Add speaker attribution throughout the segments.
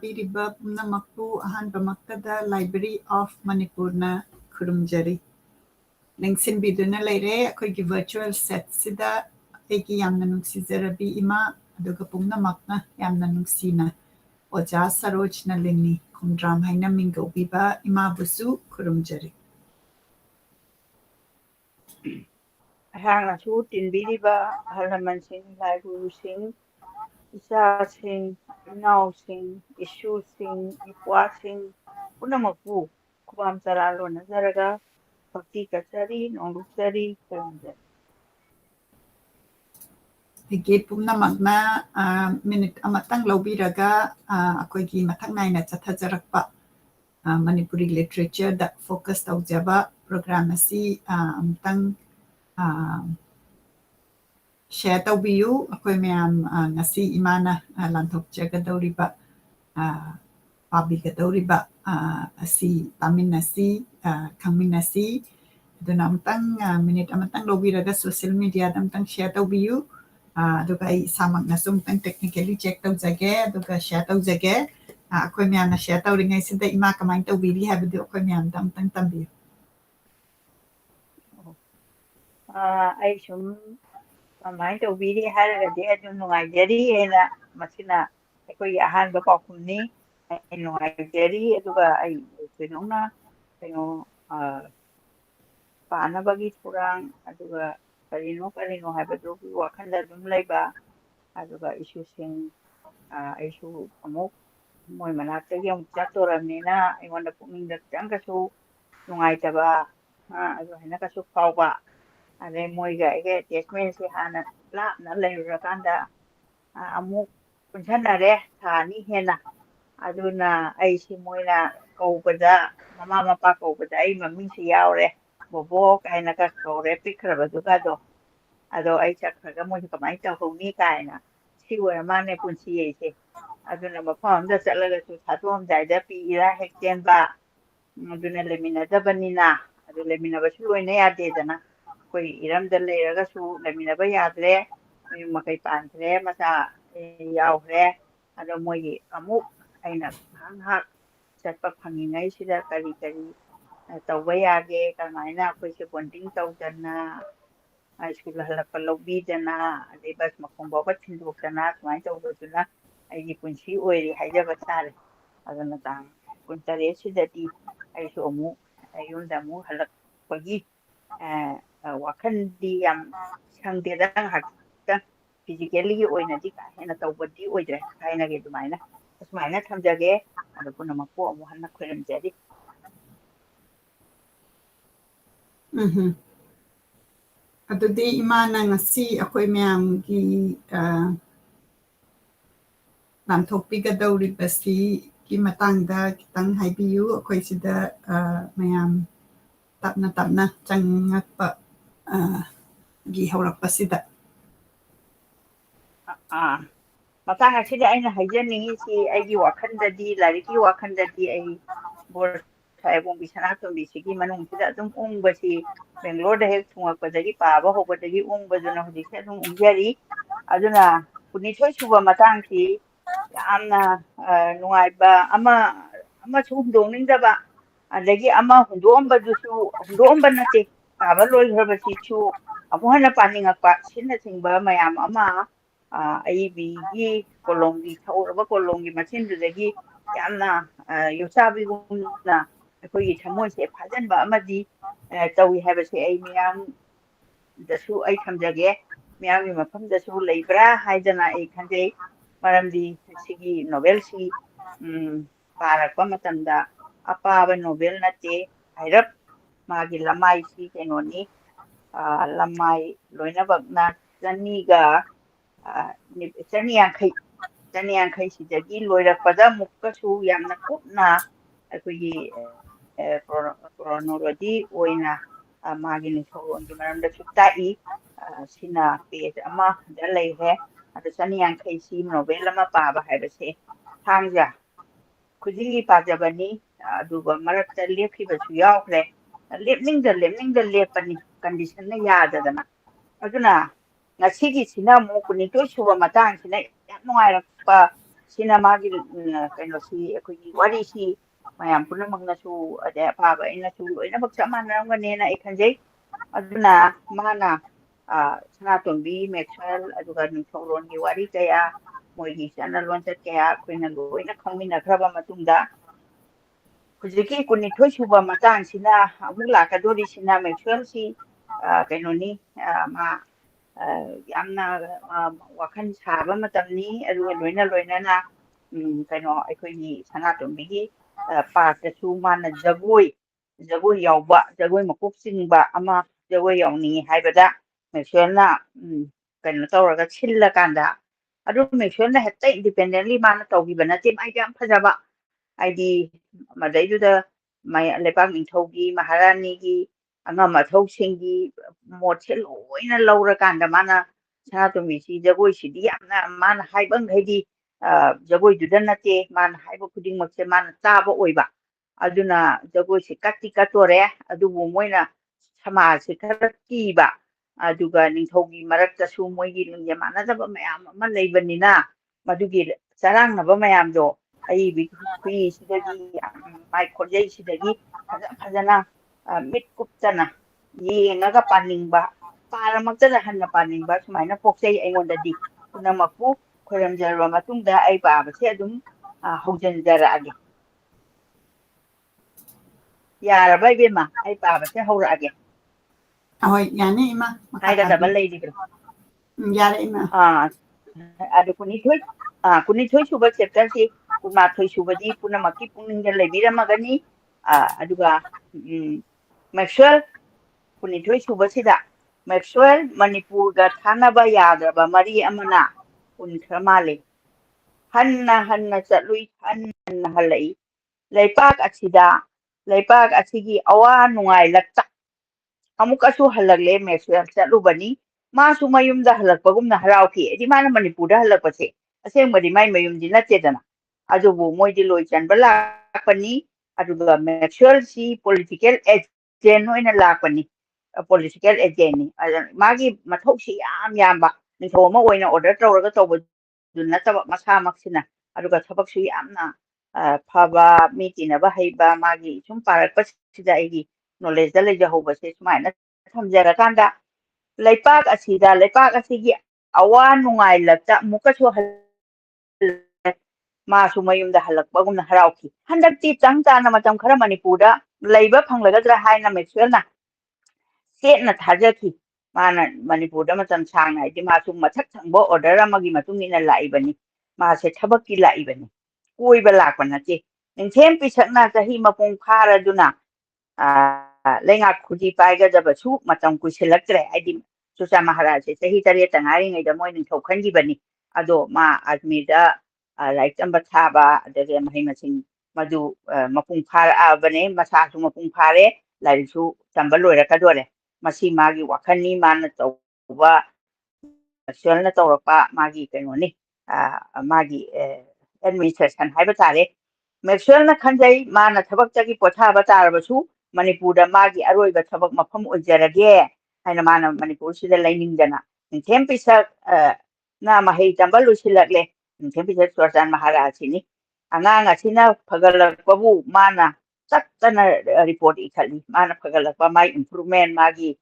Speaker 1: ꯄꯤꯔꯤꯕ ꯄꯨꯝꯅꯃꯛꯄꯨ ꯑꯍꯥꯟꯕꯃꯛꯇꯗ library of ꯃꯅꯤꯄꯨꯔꯅ ꯈꯨꯔꯨꯝꯖꯔꯤ ꯅꯤꯡꯁꯤꯡꯕꯤꯗꯨꯅ ꯂꯩꯔꯦ ꯑꯩꯈꯣꯏꯒꯤ ꯚꯔꯆꯨꯋꯦꯜ ꯁꯦꯠꯁꯤꯗ ꯑꯩꯒꯤ ꯌꯥꯝꯅ ꯅꯨꯡꯁꯤꯖꯔꯕꯤ ꯏꯃꯥ ꯑꯗꯨꯒ ꯄꯨꯝꯅꯃꯛꯅ ꯌꯥꯝꯅ ꯅꯨꯡꯁꯤꯅ ꯑꯣꯖꯥ ꯁꯔꯣꯖ ꯅꯂꯤꯅꯤ ꯈꯣꯡꯗ꯭ꯔꯥꯝ ꯍꯥꯏꯅ ꯃꯤꯡꯒꯧꯕꯤꯕ ꯏꯃꯥꯕꯨꯁꯨ ꯈꯨꯔꯨꯝꯖꯔꯤ
Speaker 2: ꯑꯩꯍꯥꯛꯅꯁꯨ ꯇꯤꯟꯕꯤꯔꯤꯕ ꯑꯍꯜ ꯂꯃꯟꯁꯤꯡ ꯂꯥꯏ ꯒꯨꯔꯨꯁꯤꯡ ꯏꯆꯥꯁꯤꯡ ꯏꯅꯥꯎꯁꯤꯡ ꯏꯁꯨꯁꯤꯡ ꯏꯄ꯭ꯋꯥꯁꯤꯡ ꯄꯨꯝꯅꯃꯛꯄꯨ ꯈꯨꯕꯥꯝ ꯆꯔꯥ ꯂꯣꯟꯅꯖꯔꯒ ꯚꯛꯇꯤ ꯀꯠꯆꯔꯤ ꯅꯣꯡꯂꯨꯛꯆꯔꯤ ꯈꯨꯔꯨꯝꯖꯔꯤ
Speaker 1: ꯑꯩꯒꯤ ꯄꯨꯝꯅꯃꯛꯅ ꯃꯤꯅꯤꯠ ꯑꯃꯇꯪ ꯂꯧꯕꯤꯔꯒ ꯑꯩꯈꯣꯏꯒꯤ ꯃꯊꯪ ꯅꯥꯏꯅ ꯆꯠꯊꯖꯔꯛꯄ ꯃꯅꯤꯄꯨꯔꯤ ꯂꯤꯇꯔꯦꯆꯔꯗ ꯐꯣꯀꯁ ꯇꯧꯖꯕ ꯄ꯭ꯔꯣꯒ꯭ꯔꯥꯝ ꯑꯁꯤ ꯑꯃꯨꯛꯇꯪ ꯁꯦꯌꯔ ꯇꯧꯕꯤꯌꯨ ꯑꯩꯈꯣꯏ ꯃꯌꯥꯝ ꯉꯁꯤ ꯏꯃꯥꯅ ꯂꯥꯟꯊꯣꯛꯆꯒꯗꯧꯔꯤꯕ ꯄꯥꯕꯤꯒꯗꯧꯔꯤꯕ ꯑꯁꯤ ꯇꯥꯃꯤꯟꯅꯁꯤ ꯈꯪꯃꯤꯟꯅꯁꯤ ꯑꯗꯨꯅ ꯑꯃꯨꯛꯇꯪ ꯃꯤꯅꯤꯠ ꯑꯃꯇꯪ ꯂꯧꯕꯤꯔꯒ ꯁꯣꯁꯤꯌꯦꯜ ꯃꯤꯗꯤꯌꯥꯗ ꯑꯃꯨꯛꯇꯪ ꯁꯦꯌꯔ ꯇꯧꯕꯤꯌꯨ ꯑꯗꯨꯒ ꯑꯩ ꯏꯁꯥꯃꯛꯅꯁꯨ ꯑꯃꯨꯛꯇꯪ ꯇꯦꯛꯅꯤꯀꯦꯜꯂꯤ ꯆꯦꯛ ꯇꯧꯖꯒꯦ ꯑꯗꯨꯒ ꯁꯦꯌꯔ ꯇꯧꯖꯒꯦ ꯑꯩꯈꯣꯏ ꯃꯌꯥꯝꯅ ꯁꯦꯌꯔ ꯇꯧꯔꯤꯉꯩꯁꯤꯗ ꯏꯃꯥ ꯀꯃꯥꯏꯅ ꯇꯧꯕꯤꯔꯤ ꯍꯥꯏꯕꯗꯨ ꯑꯩꯈꯣꯏ ꯃꯌꯥꯝꯗ ꯑꯃꯨꯛꯇꯪ ꯇꯝꯕꯤꯌꯨ
Speaker 2: ꯑꯩ ꯁꯨꯝ ꯀꯃꯥꯏꯅ ꯇꯧꯕꯤꯔꯤ ꯍꯥꯏꯔꯒꯗꯤ ꯑꯗꯨꯝ ꯅꯨꯡꯉꯥꯏꯖꯔꯤ ꯍꯥꯏꯅ ꯃꯁꯤꯅ ꯑꯩꯈꯣꯏꯒꯤ ꯑꯍꯥꯟꯕ ꯄꯥꯎꯈꯨꯝꯅꯤ ꯑꯩ ꯅꯨꯡꯉꯥꯏꯖꯔꯤ ꯑꯗꯨꯒ ꯑꯩ ꯀꯩꯅꯣꯝꯅ ꯀꯩꯅꯣ ꯄꯥꯅꯕꯒꯤ ꯊꯧꯔꯥꯡ ꯑꯗꯨꯒ ꯀꯔꯤꯅꯣ ꯍꯥꯏꯕꯗꯨꯒꯤ ꯋꯥꯈꯜꯗ ꯑꯗꯨꯝ ꯂꯩꯕ ꯑꯗꯨꯒ ꯏꯁꯨꯁꯤꯡ ꯑꯩꯁꯨ ꯑꯃꯨꯛ ꯃꯣꯏ ꯃꯅꯥꯛꯇꯒꯤ ꯑꯃꯨꯛ ꯆꯠꯇꯣꯔꯕꯅꯤꯅ ꯑꯩꯉꯣꯟꯗ ꯄꯨꯛꯅꯤꯡꯗ ꯈꯤꯇꯪꯒꯁꯨ ꯅꯨꯡꯉꯥꯏꯇꯕ ꯑꯗꯨꯃꯥꯏꯅ ꯀꯩꯁꯨ ꯐꯥꯎꯕ ꯑꯗꯩ ꯃꯣꯏꯒ ꯑꯩꯒ ꯑꯦꯇꯦꯆꯃꯦꯟꯁꯦ ꯍꯥꯟꯅ ꯂꯥꯞꯅ ꯂꯩꯔꯨꯔꯀꯥꯟꯗ ꯑꯃꯨꯛ ꯄꯨꯟꯁꯟꯅꯔꯦ ꯊꯥ ꯑꯅꯤ ꯍꯦꯟꯅ ꯑꯗꯨꯅ ꯑꯩꯁꯤ ꯃꯣꯏꯅ ꯀꯧꯕꯗ ꯃꯃꯥ ꯃꯄꯥ ꯀꯧꯕꯗ ꯑꯩ ꯃꯃꯤꯡꯁꯤ ꯌꯥꯎꯔꯦ ꯕꯣꯕꯣꯛ ꯀꯥꯏꯅꯒ ꯀꯧꯔꯦ ꯄꯤꯛꯈ꯭ꯔꯕꯗꯨꯒꯗꯣ ꯑꯗꯣ ꯑꯩ ꯆꯠꯈ꯭ꯔꯒ ꯃꯣꯏꯁꯨ ꯀꯃꯥꯏꯅ ꯇꯧꯍꯧꯅꯤ ꯀꯥꯏꯅ ꯁꯤ ꯑꯣꯏꯔ ꯃꯥꯅꯦ ꯄꯨꯟꯁꯤ ꯑꯩꯁꯦ ꯑꯗꯨꯅ ꯃꯐꯝ ꯑꯃꯗ ꯆꯠꯂꯒꯁꯨ ꯊꯥꯗꯣꯛꯑꯝꯗꯥꯏꯗ ꯄꯤ ꯏꯔꯥ ꯍꯦꯛ ꯆꯦꯟꯕ ꯑꯗꯨꯅ ꯂꯩꯃꯤꯟꯅꯗꯕꯅꯤꯅ ꯑꯗꯨ ꯂꯩꯃꯤꯟꯅꯕꯁꯨ ꯂꯣꯏꯅ ꯌꯥꯗꯦꯗꯅ ꯑꯩꯈꯣꯏ ꯏꯔꯝꯗ ꯂꯩꯔꯒꯁꯨ ꯂꯩꯃꯤꯟꯅꯕ ꯌꯥꯗ꯭ꯔꯦ ꯃꯌꯨꯝ ꯃꯀꯩ ꯄꯥꯟꯈ꯭ꯔꯦ ꯃꯆꯥ ꯌꯥꯎꯈ꯭ꯔꯦ ꯑꯗꯣ ꯃꯣꯏꯒꯤ ꯑꯃꯨꯛ ꯑꯩꯅ ꯉꯥꯏꯍꯥꯛ ꯆꯠꯄ ꯐꯪꯉꯤꯉꯩꯁꯤꯗ ꯀꯔꯤ ꯇꯧꯕ ꯌꯥꯒꯦ ꯀꯃꯥꯏꯅ ꯑꯩꯈꯣꯏꯁꯦ ꯕꯣꯟꯗꯤꯡ ꯇꯧꯗꯅ ꯁ꯭ꯀꯨꯜ ꯍꯜꯂꯛꯄ ꯂꯧꯕꯤꯗꯅ ꯑꯗꯩ ꯕꯁ ꯃꯈꯣꯡ ꯐꯥꯎꯕ ꯊꯤꯟꯗꯣꯛꯇꯅ ꯁꯨꯃꯥꯏꯅ ꯇꯧꯕꯗꯨꯅ ꯑꯩꯒꯤ ꯄꯨꯟꯁꯤ ꯑꯣꯏꯔꯤ ꯍꯥꯏꯖꯕ ꯇꯥꯔꯦ ꯑꯗꯨꯅ ꯇꯥꯡ 28ꯁꯤꯗꯗꯤ ꯑꯩꯁꯨ ꯑꯃꯨꯛ ꯌꯨꯝꯗ ꯑꯃꯨꯛ ꯍꯜꯂꯛꯄꯒꯤ ꯋꯥꯈꯜꯗꯤ ꯌꯥꯝ ꯁꯪꯗꯦꯗ ꯉꯥꯏꯍꯥꯛꯇꯪ ꯐꯤꯖꯤꯀꯦꯜꯂꯤꯒꯤ ꯑꯣꯏꯅꯗꯤ ꯀꯥ ꯍꯦꯟꯅ ꯇꯧꯕꯗꯤ ꯑꯣꯏꯗ꯭ꯔꯦ ꯊꯥꯏꯅꯒꯤ ꯑꯗꯨꯃꯥꯏꯅ ꯑꯁꯨꯃꯥꯏꯅ ꯊꯝꯖꯒꯦ ꯑꯗꯣ ꯄꯨꯝꯅꯃꯛꯄꯨ ꯑꯃꯨꯛ ꯍꯟꯅ ꯈꯣꯏꯔꯝꯖꯔꯤ
Speaker 1: ꯑꯗꯨꯗꯤ ꯏꯃꯥꯅ ꯉꯁꯤ ꯑꯩꯈꯣꯏ ꯃꯌꯥꯝꯒꯤ ꯂꯥꯟꯊꯣꯛꯄꯤꯒꯗꯧꯔꯤꯕꯁꯤꯒꯤ ꯃꯇꯥꯡꯗ ꯈꯤꯇꯪ ꯍꯥꯏꯕꯤꯌꯨ ꯑꯩꯈꯣꯏ ꯁꯤꯗ ꯃꯌꯥꯝ ꯇꯞꯅ ꯇꯞꯅ ꯆꯪꯉꯛꯄ ꯒꯤ ꯍꯧꯔꯛꯄꯁꯤꯗ
Speaker 2: ꯃꯇꯥꯡ ꯑꯁꯤꯗ ꯑꯩꯅ ꯍꯥꯏꯖꯅꯤꯡꯉꯤꯁꯤ ꯑꯩꯒꯤ ꯋꯥꯈꯜꯗꯗꯤ ꯂꯥꯏꯔꯤꯛꯀꯤ ꯋꯥꯈꯜꯗꯗꯤ ꯑꯩ ꯕꯣꯔ ꯁꯥꯍꯦꯕꯣꯝꯕꯤ ꯁꯅꯥꯇꯣꯝꯕꯤꯁꯤꯒꯤ ꯃꯅꯨꯡꯁꯤꯗ ꯑꯗꯨꯝ ꯎꯪꯕꯁꯤ ꯕꯦꯡꯒ꯭ꯂꯣꯔꯗ ꯍꯦꯛ ꯊꯨꯡꯉꯛꯄꯗꯒꯤ ꯄꯥꯕ ꯍꯧꯕꯗꯒꯤ ꯎꯪꯕꯗꯨꯅ ꯍꯧꯖꯤꯛꯁꯦ ꯑꯗꯨꯝ ꯎꯪꯖꯔꯤ ꯑꯗꯨꯅ 22 ꯁꯨꯕ ꯃꯇꯥꯡꯁꯤ ꯌꯥꯝꯅ ꯅꯨꯡꯉꯥꯏꯕ ꯑꯃꯁꯨ ꯍꯨꯟꯗꯣꯛꯅꯤꯡꯗꯕ ꯑꯗꯒꯤ ꯑꯃ ꯍꯨꯟꯗꯣꯛꯑꯝꯕ ꯅꯠꯇꯦ ꯄꯥꯕ ꯂꯣꯏꯈ꯭ꯔꯕꯁꯤꯁꯨ ꯑꯃꯨꯛ ꯍꯟꯅ ꯄꯥꯅꯤꯡꯉꯛꯄ ꯁꯤꯅꯆꯤꯡꯕ ꯃꯌꯥꯝ ꯑꯃ ꯑꯏꯕꯤꯒꯤ ꯀꯣꯂꯣꯝꯒꯤ ꯊꯧꯔꯕ ꯀꯣꯂꯣꯝꯒꯤ ꯃꯆꯤꯟꯗꯨꯗꯒꯤ ꯌꯥꯝꯅ ꯌꯣꯠꯆꯥꯕꯤꯒꯨꯝꯅ ꯑꯩꯈꯣꯏꯒꯤ ꯊꯃꯣꯏꯁꯦ ꯐꯥꯖꯤꯟꯕ ꯑꯃꯗꯤ ꯇꯧꯏ ꯍꯥꯏꯕꯁꯦ ꯑꯩ ꯃꯤꯌꯥꯝꯗꯁꯨ ꯑꯩ ꯊꯝꯖꯒꯦ ꯃꯤꯌꯥꯝꯒꯤ ꯃꯐꯝꯗꯁꯨ ꯂꯩꯕ꯭ꯔꯥ ꯍꯥꯏꯗꯅ ꯑꯩ ꯈꯟꯖꯩ ꯃꯔꯝꯗꯤ ꯁꯤꯒꯤ ꯅꯣꯚꯦꯜꯁꯤ ꯄꯥꯔꯛꯄ ꯃꯇꯝꯗ ꯑꯄꯥꯕ ꯅꯣꯚꯦꯜ ꯅꯠꯇꯦ ꯍꯥꯏꯔꯞ ꯃꯥꯒꯤ ꯂꯃꯥꯏꯁꯤ ꯀꯩꯅꯣꯅꯤ ꯂꯃꯥꯏ ꯂꯣꯏꯅꯃꯛꯅ 150 ꯂꯣꯏꯔꯛꯄꯗ ꯑꯃꯨꯛꯀꯁꯨ ꯌꯥꯝꯅ ꯀꯨꯞꯅ ꯑꯩꯈꯣꯏꯒꯤ ꯀ꯭ꯔꯣꯅꯣꯂꯣꯖꯤ ꯑꯣꯏꯅ ꯃꯥꯒꯤ ꯅꯤꯡꯊꯧꯔꯣꯟꯒꯤ ꯃꯔꯝꯗꯁꯨ ꯇꯥꯛꯏ ꯁꯤꯅ ꯄꯦꯖ ꯑꯃꯗ ꯂꯩꯔꯦ ꯑꯗ 150ꯁꯤ ꯅꯣꯚꯦꯜ ꯑꯃ ꯄꯥꯕ ꯍꯥꯏꯕꯁꯦ ꯊꯥꯡꯖ ꯈꯨꯗꯤꯡꯒꯤ ꯄꯥꯖꯕꯅꯤ ꯑꯗꯨꯒ ꯃꯔꯛꯇ ꯂꯦꯞꯈꯤꯕꯁꯨ ꯌꯥꯎꯈ꯭ꯔꯦ ꯂꯦꯞꯅꯤꯡꯗ ꯂꯦꯞꯄꯅꯤ ꯀꯟꯗꯤꯁꯟꯅ ꯌꯥꯗꯗꯅ ꯑꯗꯨꯅ ꯉꯁꯤꯒꯤꯁꯤꯅ ꯑꯃꯨꯛ 22 ꯁꯨꯕ ꯃꯇꯥꯡꯁꯤꯅ ꯌꯥꯝ ꯅꯨꯡꯉꯥꯏꯔꯛꯄ sina magi kaino si akhoi wari si mayam puna magna su ade pa ba ina su loina bak sama na ngane na ikhanjai aduna mana Sanatombi Maxwell aduga ningthauron gi wari kaya moigi channel lon chat kaya akhoi loina khangmina khraba matungda hujiki kunithoi suba matang sina amuk lakadori sina Maxwell si kaino ni ma yamna wakhan saba matamni aduga loina na kaino akhoi Sanatombi gi part su mana jagoi yauba jagoi makuk chingba ama jagoi yauni haibada Maxwell na kaino tawraga chilla kanda adu Maxwell na hetta independently mana tawgiba nate mai jam phajaba aidi madaiduda mai lepak ningthaugi maharani angam athausingi motse loina laura kanda mana Sanatombi si jagoi sidi yamna mana haibang haidi jagoi duda nate mana haiba khuding makse mana taba oiba aduna jagoi si katti katore adubu moina samaj si khara kiba aduga ningthaugi marakta su moigi lungye manadaba mayam ama leibanina madugi charangnaba mayamdo ai bi khui sidagi mai khorjai sidagi phajana mit kuptana yengaga paningba paramakta hanna paningba sumaina pokchai aingondadi punamakpu khoramjarba matungda ai babase adum haujanjarage yaraba ibema ai babase haurage
Speaker 1: Ahoy, yani ima
Speaker 2: haigadaba
Speaker 1: makatabi.
Speaker 2: leidibra
Speaker 1: Yara ima.
Speaker 2: adu kunithoi suba chapter si kumathoi subadi punamaki puningda leibiramagani aduga Maxwell kunithoi suba sida Maxwell Manipur ga thanaba yadraba mari amana kunkhra male hanna chatlui hanna halai leipak asigi awa nungai lakta amukasu halagle Maxwell chatlubani masu mayumda halakpagumna harauki edi mana Manipurda halakpase asengbadi mai mayumdi natedana adubu moidi loi chanba lakpani aduga Maxwell si political agent oina lakpani political agent ni magi mathausi yamba ningthau ama oina order tawraga tawba du nataba masamaksina aduga thabaksu yamna phaba mi tinaba heiba magi sum parakpa sida aigi knowledge da leja hobase sumaina thamjarakanda leipak asigi awa nungai lakta mukasu masu mayumda halakpagumna harauki handakti tangtana matam khara Manipurda leiba phanglagadra haina Maxwell na setna thajaki mana Manipurda matam sangna iti masu mathak thangba order amagi matungina laibani mase thabakki laibani koiba lakpa nate ningthem pisakna chahi mapung pharaduna leingak khuji paigadaba su matam kuisilaktre aidi Chusa Maharaj chahi tareta ngari ngai da moi ningthau khanjibani ado ma Ajmirda like tamba thaba adage mahai masing madu mapung phar bane masasu mapung phare laisu tamba loirakadore masi magi wakhani mana tawba Maxwell tawrapa magi kainoni magi administration haiba tare Maxwell na khanjai mana thabak chagi pothaba tarbasu Manipurda magi aroiba thabak mafam oijarage haina mana Manipur sida lainingdana ningthem pisak na mahei tamba lusilakle ningthem pisak Churchan Maharaj sini angang asina phagalakpabu mana chattana report ikhali mana phagalakpa mai improvement magi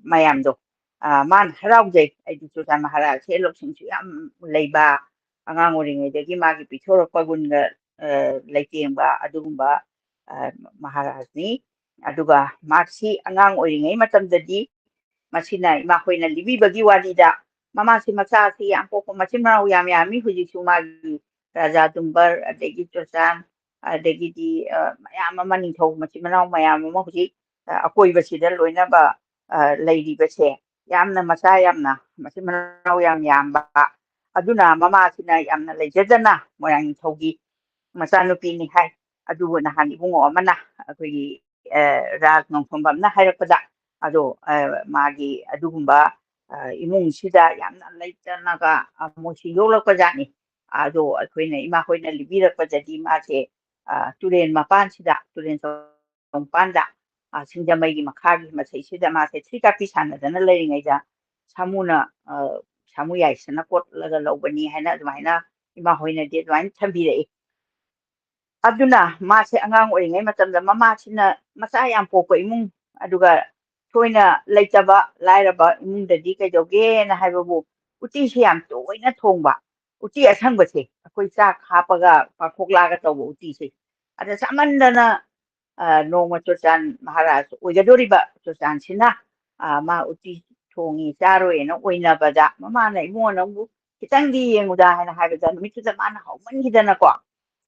Speaker 2: mayamdo man haraujai aidi Churchan Maharaj se loksingsu yam leiba angang oringaidagi magi pithorakpagunga leitengba adugumba Maharaj ni aduga maksi angang oringai matamdadi masina imahoina libibagi walida mamasi machasi yam pokpa machin manau yam yami hujiksu magi Raja Dumbar adagi Churchan adagidi mayam ama ningthau machin manau mayam ama hujik akoibasida loinaba leiribase yamna macha yamna machin manau yamba aduna mamasina yamna leijadana moyang ningthaugi machanupini hai adubu nahan ibungo amana akoigi Raj Nongthonbamna hairakpada ado magi adugumba imungsida yamna leitanaga mosi yolakpajani ado akoina ima hoina libirakpajadi mase turen mapansida turen songpanda singjamaigi makhagi masaisida mase thrikapi sanadana leiringaida samuna samu yaisana kotlaga laubani haina adumaina ima hoina de dwain thambirei aduna mase angang oringai matamda mama sina masa yam pokko imung aduga thoina leitaba lairaba imungdadi kaidoge na haibabu uti si yam toina thongba uti asangba se akoi chak hapaga pakhoklaga tawba uti se ada samandana nongma chochan maharaj oigadoriba chochan sina ma uti thongi charo ena oina bada mama na imo nangbu kitangdi yenguda haina haibada numituda mana hauman hidana ko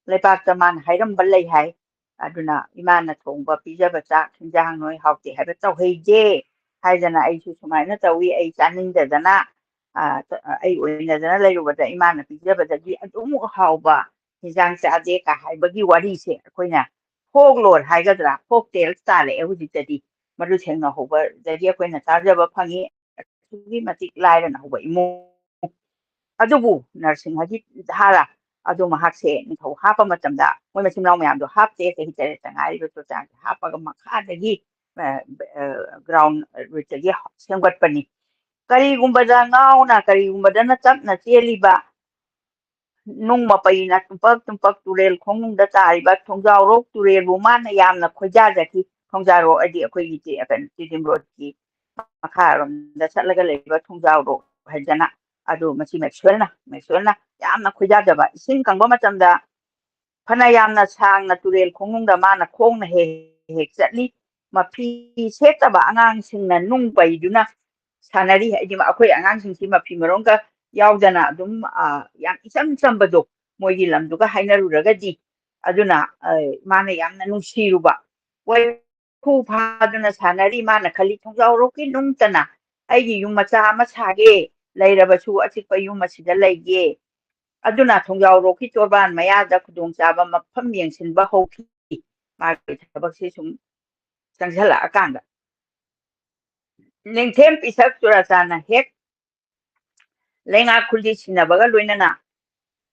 Speaker 2: leipakta man hairamba lei hai aduna imana thongba pijaba chak hinjang noi hauti haiba tawheije haidana aisu sumaina tawi ai chaningdadana ai oinadana leirubada imana pijabadagi adumu hauba hinjang chade ka haibagi wari se akoina folklore haigadra folktale style hujitadi madu thengna hoba jadi akoina tarjaba phangi sugi matik lairana hoba imo adubu narsinghaji dhara adu mahakse nithau hapa matamda moi machim rau mayam do hapte ke hitere tangai ro to chang hapa ga makha dagi ground ritagi semgat pani kari gumba da ngau na kari gumba da na tap na cheliba nung mapai na tumpak turel khong da tari ba thongjao rok turel bu man na yam na khoja jaki thongjao adi akoi gi te akan tidim ro ki makha rom da chatlaga leba thongjao ro hajana adu machi meksuelna yamna khoja jaba ising kangba matamda phana yamna sangna turel khongnungda mana khongna he chatli mapi setaba angang singna nung paiduna sanari haidi ma akoi angang sing si mapi maronga yaudana adum yam isam sambado moigi lamduga hainaruragadi aduna mana yamna nungsiruba wai khu phaduna sanari mana khali thongjao roki nungtana aigi yum macha ama sage leirabasu achikpa yum asida leige aduna thongjao roki torban mayada khudong chaba mafam yengsinba hoki ma thabakse sum changsala akanda ningthem pisak turasana hek lenga khulji sinabaga loinana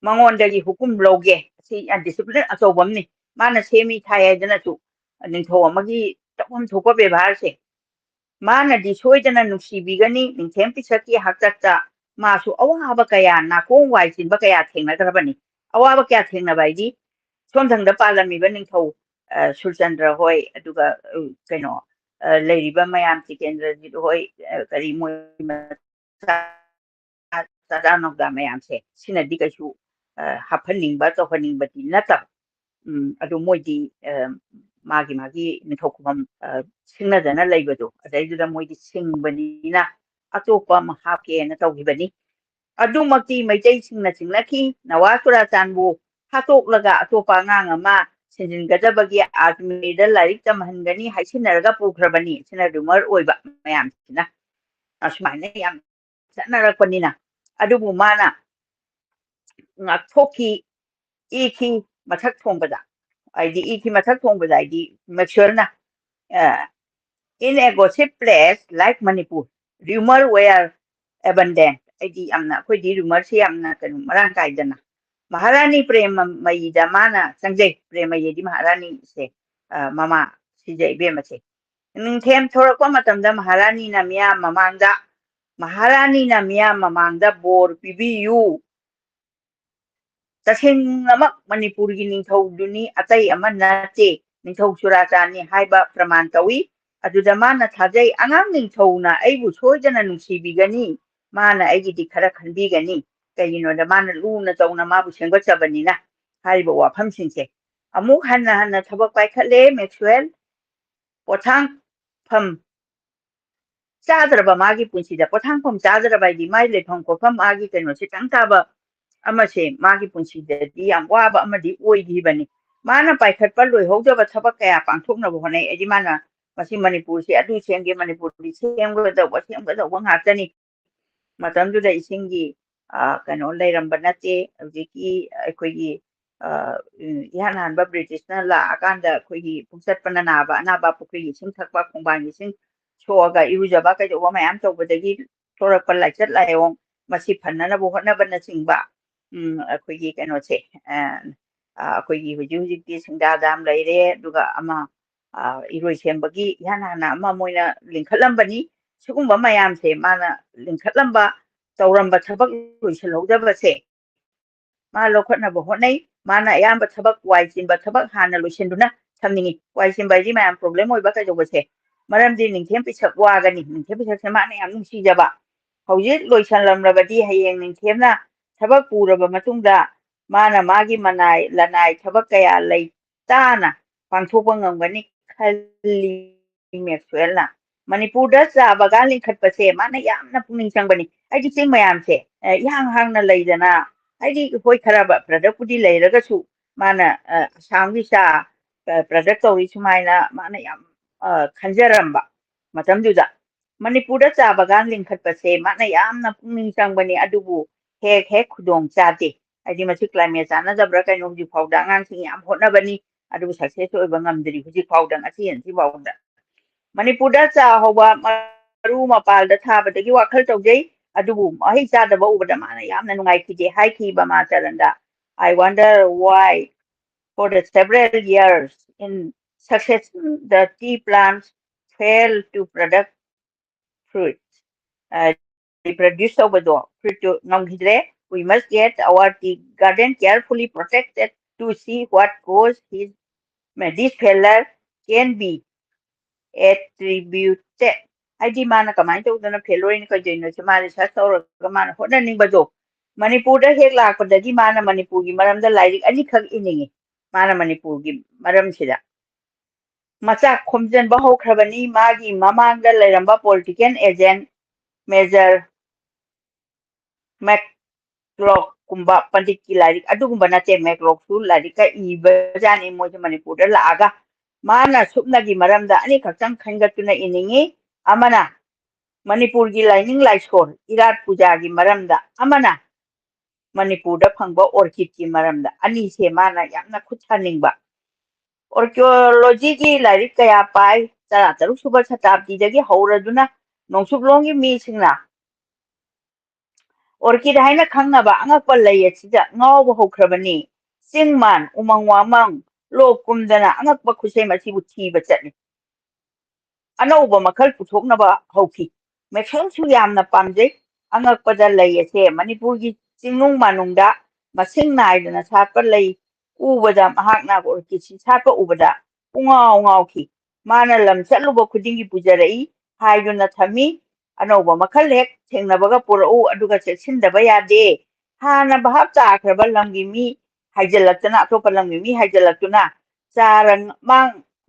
Speaker 2: mangondagi hukum loge si discipline achobamni mana semi thayadana tu ningtho amagi tapam thopa bebhar se mana di soidana nuksibigani ningthem pisaki hakta masu awaba kaya na kong wai sinba kaya thengna grabani awaba kaya thengna baidi somthangda palami ba ningtho sulchandra hoy aduga kaino leiriba mayam tikendra ji hoy kari moy sadanogda mayam se sina dikasu haphaning ba to haning ba tinata adu moidi magi ningtho kumam singna dana leibado adaiduda moidi singbani atopa mahake na tawgibani adumaki maitai singna singlaki nawasura chanbu hatoklaga atopa ngang ama sinjingadabagi ajmeda larik tamhangani haisinaraga pukhrabani sina rumor oiba mayam sina asmaina yam sanarakpanina adubu mana ngakhoki iki mathak thongbada aidi iki mathak thongbada aidi make sure na in a gossip place like Manipur, rumor were abundant. Aidi amna koi di rumor si amna kanu marang kaidana. Maharani prema mayida mana sangjay prema yedi maharani se mama si jay be mase. Ning them thora ko matamda maharani na miya mamangda bor pibiyu. Tasingnamak Manipur gi ningthau duni atai ama nate ningthau surachani haiba praman tawi aduda mana thajai angang ningthauna aibu soidana nungsibigani mana aigidi khara khanbigani kayino da mana luna tawna mabu sengachabani haiba wafam singse amuk hanna thabak paikhatle Maxwell pothang pham chadraba magi punsida pothang pham chadraba di mai le thong ko pham agi kaino sitang taba amase magi punsida di am waba amadi oigibani mana paikhatpa loihogdaba thabak kaya pangthokna bonai edi mana masi Manipur si adu senge Manipur di semgada ngakani matamduda isingi kano leiramba nate hꯧjiki aikoigi ihan hanba British na la akanda aikoigi pungsatpana anaba pukri ising thakpa khongbang ising soaga irujaba kaidoba mayam tawbadagi thorakpa laichat layong masi phannana bu hotnabana singba aikoigi kano se aikoigi hujik singdadam leire duga ama iroi sembagi yana ama moina lingkhalambani sugumba mayam se mana lingkhalamba tawramba thabak loisalhogdaba se मा लौखटनबो होनाय माना अयाम थबक Y चिनबा थबक हाना लोइसेंदुना थमनिंगी Y चिनबाजी ma'am problem होइबा कजौबसे मरमदि निंथेम पिछक वागनी निंथेम पिछक माना याम नुसीजबा हौजिक लोइसनलमरबदी हयेंग निंथेमना थबक पूरबा मतुंगदा माना मागी मनाय लनाय थबक कया लई ताना पांथोकबा ngamgani खल्ली मेक्सवेलना मणिपुरदा चाबगा लिंखटपसे माना यामना पुनिंग चंगबनी आइदि चिंग मयामसे यांग हांगना लैदना आइदि होय खराबा प्रोडक्ट पुदी लैरगसु माना सामगी चा प्रोडक्ट तौरी सुमाइना माना याम खंजरंबा मतमदुदा मणिपुरदा चाबगा लिंखटपसे माना यामना पुनिंग चंगबनी अदुबु हेक हेक खुदोंग चाते आइदि मसि क्लाइमेट चाना जबरा कैनो हुजि फाउदा आंगांसिंग याम होटनबनी अदुबु सक्सेस ओइबा ngamdri हुजि फाउदा ngasi yansi फाउदा मणिपुरदा चा होबा मरु मपालदा थाबदगी वाखल तौजै अदुबु महि चादबा उबदा माना यामना नुंगाइखिजे हाइखिबा माचरंदा I wonder why for the several years in succession the tea plants fail to produce fruit. Reproduce over the fruit to Nongidre, we must get our tea garden carefully protected to see what cause this failure can be attributed. Haidi mana kamai tawdana failure ni kajoino se mari sa tawraga mana hotnaningba Manipurda hek lakpadagi mana Manipurgi maramda lairik anikak iningi mana Manipurgi maramsida macha khomjanba hokhrabani magi mamangda lairamba political agent Major MacLeod kumba pandit ki lairik adugumba nate MacLeod su lairika ibajani moja Manipurda laaga mana supnagi maramda anikakchang khangatuna iningi amana Manipurgi laining laisor irat pujagi maramda amana Manipurda phangba orchid ki maramda ani se mana yamna khuthaningba archaeology ki lairik kaya pai tara taruk suba shatabdi dagi hauraduna nongsuklongi mi singna orchid haina khangnaba angakpa lay asida ngawba hokhrabani singman umangwamang lokumdana angakpa khusem asibu thiba chatni anauba makhal puthoknaba hauki mekhang su yamna pamjai angakpada lay ase Manipurgi Singnung manungda masing naidana satpa lay ubada mahakna orchid satpa ubada ungaw ngawki mana lam chatluba khudingi pujarai haiduna thami anauba makhal hek thengnabaga purau aduga chesindaba yade hana bahap chakraba lamgi mi haijalaktana atopa lamgi mi haijalaktuna charan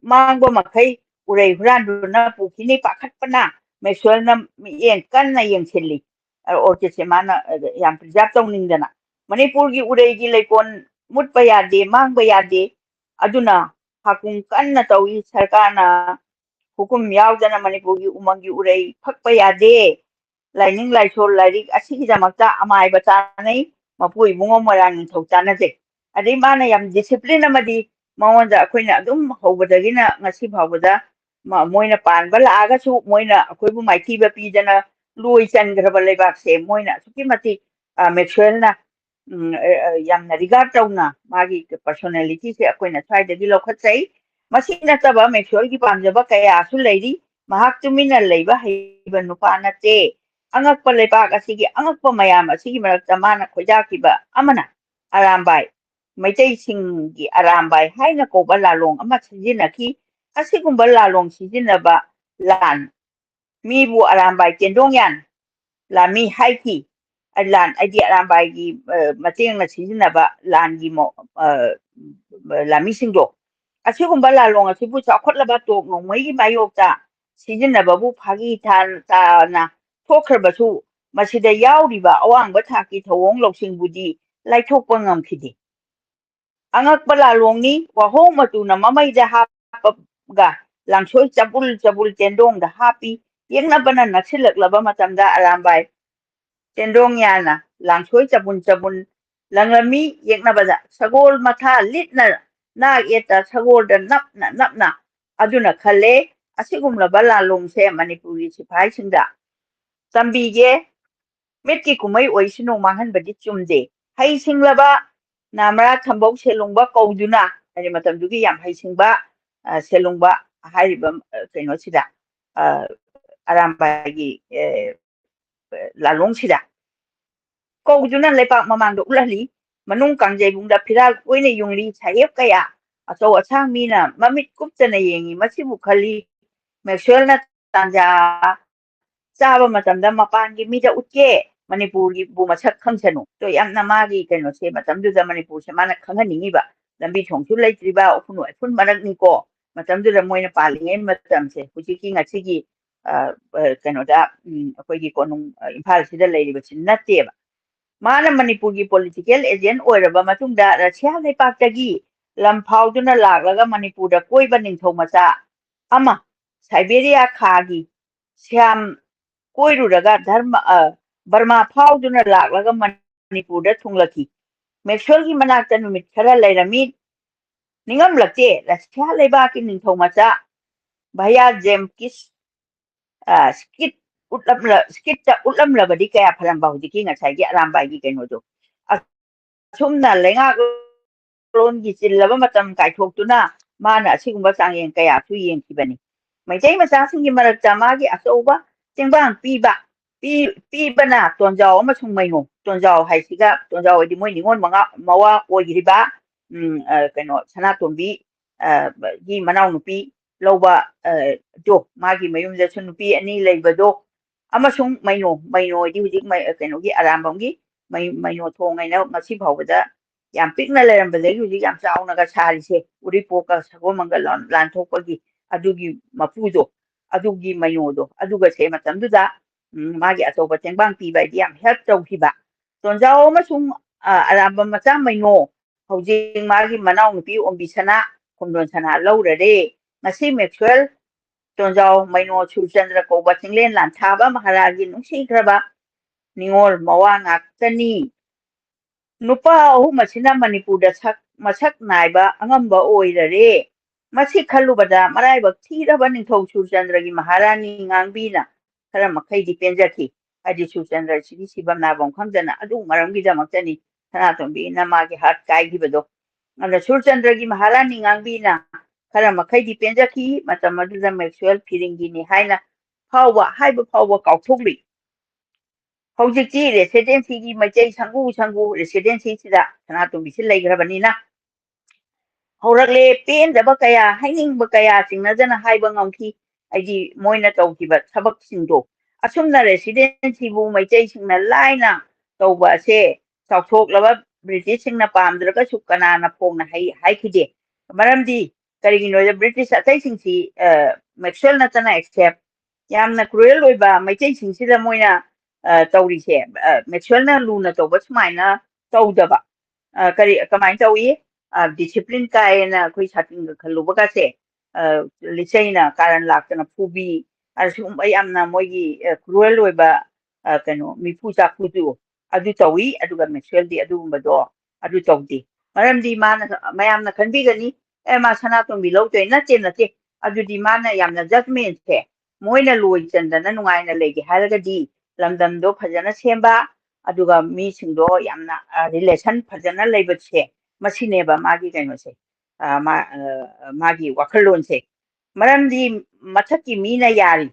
Speaker 2: mangba makhai urai huranduna pukini pakhatpana mesualna yen kanna yengchilli orchid se mana yam preserve tawningdana Manipurgi uregi laikon mutpa yade mangba yade aduna hakung kanna tawi sarkarna hukum yaudana Manipurgi umangi urei phakpa yade laining laisol lairik asigi jamakta amai batanai mapui bungo marang thautanase adai mana yam discipline amadi maonda akoina adum hobadagina ngasi phawada moina panba laaga su moina akoibu maithiba pidana lui changraba leibak se moina suki mati Maxwell yamna regard tawna magi personality se akoina swaidagi lokhatsai masina taba Maxwell gi pamjaba kaya asu leiri mahak tumina leiba heiba nupa nate angakpa leibak asigi angakpa mayam asigi marakta mana khojakiba amana arambai maitai singgi arambai haina koba lalong ama sijinaki asigumba lalong sijinaba lan mibu arambai tendong yan lami haiki lan aidi arambai gi mateng na sijinaba lan gi mo lami singdo asigumba lalong asibu chakhwatlaba tok nongmai gi mayokta sijinaba bu phagi na thokhrbasu masida yauriba awangba thaki thawong loksing laithokpa ngamkhidi angakpa lalongni wahong matuna mamaida hapaga langsoi chabul tendong da hapi yengnabana naksilaklaba matamda arambai tendong yana langsoi chabun langlami yengnabada sagol matha litna na eta sagol da napna aduna khale asigumlaba lalong se Manipuri sipai singda tambige metki kumai oisino manghanbadi chumde hai singlaba namra thambau selungba kauduna ani matamdugi yam hai singba selungba hariba kaino sida arambagi lalong sida kauduna lepak mamangdo ulali manung kangjebungda phiral koine yungli chayep kaya aso achang mina mamit kupchana yengi masibu khali Maxwell na tanja chaba matamda mapangi mida utke Manipurgi bu masak khangchanu to yamna magi keno se matamduda Manipur se mana khangani ba lambi thongchu leitriba ofunu phun marak ni ko matamduda moina palinge matam se hujiki ngachigi keno da akoigi konung imphal sida leiriba chinnate ba mana Manipurgi political agent oiraba matungda Russia leipakdagi lamphawduna laklaga Manipurda koiba ningthau macha ama Siberia khagi siam koiruraga Burma phawduna laklaga Manipurda thunglaki Maxwellgi manakta numit khara leirami ningamlakte Russia leibaki ningthau macha Bhaya Jemkis skit ta utlamlabadi kaya phalamba hujiki ngasai gi arambai gi kenodo asumna lenga longi chillaba matam kaithokutuna mana asigumba changyeng kaya su yengkibani maitei machasingi marakta magi asouba chengbang pibana tonjao amasung maino tonjao haisiga tonjao di moi ningon mawa oigiriba keno sanatombi gi manau nupi lauba do magi mayumda sun nupi ani leibado amasung maino di hujik keno gi arambamgi maino thongaina ngasi phawbada yam pikna lerambadagi hujik yam chauna sarise uripoka sagomangal lanthokpagi adugi mapudo adugi mainodo aduga se matamduda magi atoba chengbang piba di yam help tawkiba tonjao amasung arambam macha maino hujik magi manau nupi ombisana khomdon sana laurare ngasi Maxwell tonjao maino Chulchandra koba chinglen lan thaba maharaji nungsikraba ningol mawa ngaktani nupa ahum asina Manipurda masak naiba angamba oirare masi khallubada maraibak thiraba ningthau Chulchandragi maharani ngangbina khara makhai penjaki adi Chulchandra sigi sibam nabam khangdana adu maramgi damaktani sanatombi namagi hat kaigibado anda Chulchandragi maharani ngangbina khara makhai penjaki matamaduda Maxwell phiringini haina haiba phawba kauthokli hꯧꯖꯤꯛꯇꯤ ꯔꯦꯁꯤꯗꯦꯟꯁꯤꯒꯤ Meitei ꯁꯪꯒꯨ ꯔꯦꯁꯤꯗꯦꯟꯁꯤꯁꯤꯗ ꯁꯅꯥꯇꯣꯝꯕꯤꯁꯤ ꯂꯩꯈ꯭ꯔꯕꯅꯤꯅ ꯍꯧꯔꯛꯂꯦ ꯄꯦꯟꯗꯕ ꯀꯌꯥ ꯍꯥꯏꯅꯤꯡꯕ ꯀꯌꯥ ꯆꯤꯡꯅꯗꯅ ꯍꯥꯏꯕ ꯉꯝꯈꯤ ꯑꯩꯗꯤ ꯃꯣꯏꯅ ꯇꯧꯈꯤꯕ ꯊꯕꯛꯁꯤꯡꯗꯣ ꯑꯁꯨꯝꯅ ꯔꯦꯁꯤꯗꯦꯟꯁꯤꯕꯨ ꯃꯩꯇꯩꯁꯤꯡꯅ ꯂꯥꯏꯅ ꯇꯧꯕ ꯑꯁꯦ ꯆꯥꯎꯊꯣꯛꯂꯕ ꯕ꯭ꯔꯤꯇꯤꯁꯁꯤꯡꯅ ꯄꯥꯝꯗ꯭ꯔꯒꯁꯨ ꯀꯅꯥꯅ ꯐꯣꯡꯅ ꯍꯥꯏꯈꯤꯗꯦ ꯃꯔꯝꯗꯤ ꯀꯔꯤꯒꯤꯅꯣꯗ ꯕ꯭ꯔꯤꯇꯤꯁ ꯑꯇꯩꯁꯤꯡꯁꯤ ꯃꯦꯛꯁꯋꯦꯜ ꯅꯠꯇꯅ ꯑꯦꯛꯁꯦꯞ ꯌꯥꯝꯅ ꯀ꯭ꯔꯨꯑꯦꯜ ꯑꯣꯏꯕ ꯃꯩꯇꯩꯁꯤꯡꯁꯤꯗ ꯃꯣꯏꯅ tawrise Maxwell na luna tawba sumaina tawdaba kamain tawi discipline kaina koi sating khaluba ka se lichaina karan laktana phubi arsum ayamna moigi cruel oiba kano mipu chaku du adu tawi aduga Maxwell di adu bado adu tawdi maramdi mana mayamna khanbi gani ma sanatombi lawte nate adu di mana yamna judgment se moina loi chandana nungaina lege haragadi lamdamdo phajana semba aduga mi singdo yamna relation phajana leibase masineba magi kaino se magi wakhalon se maramdi mathaki mina yari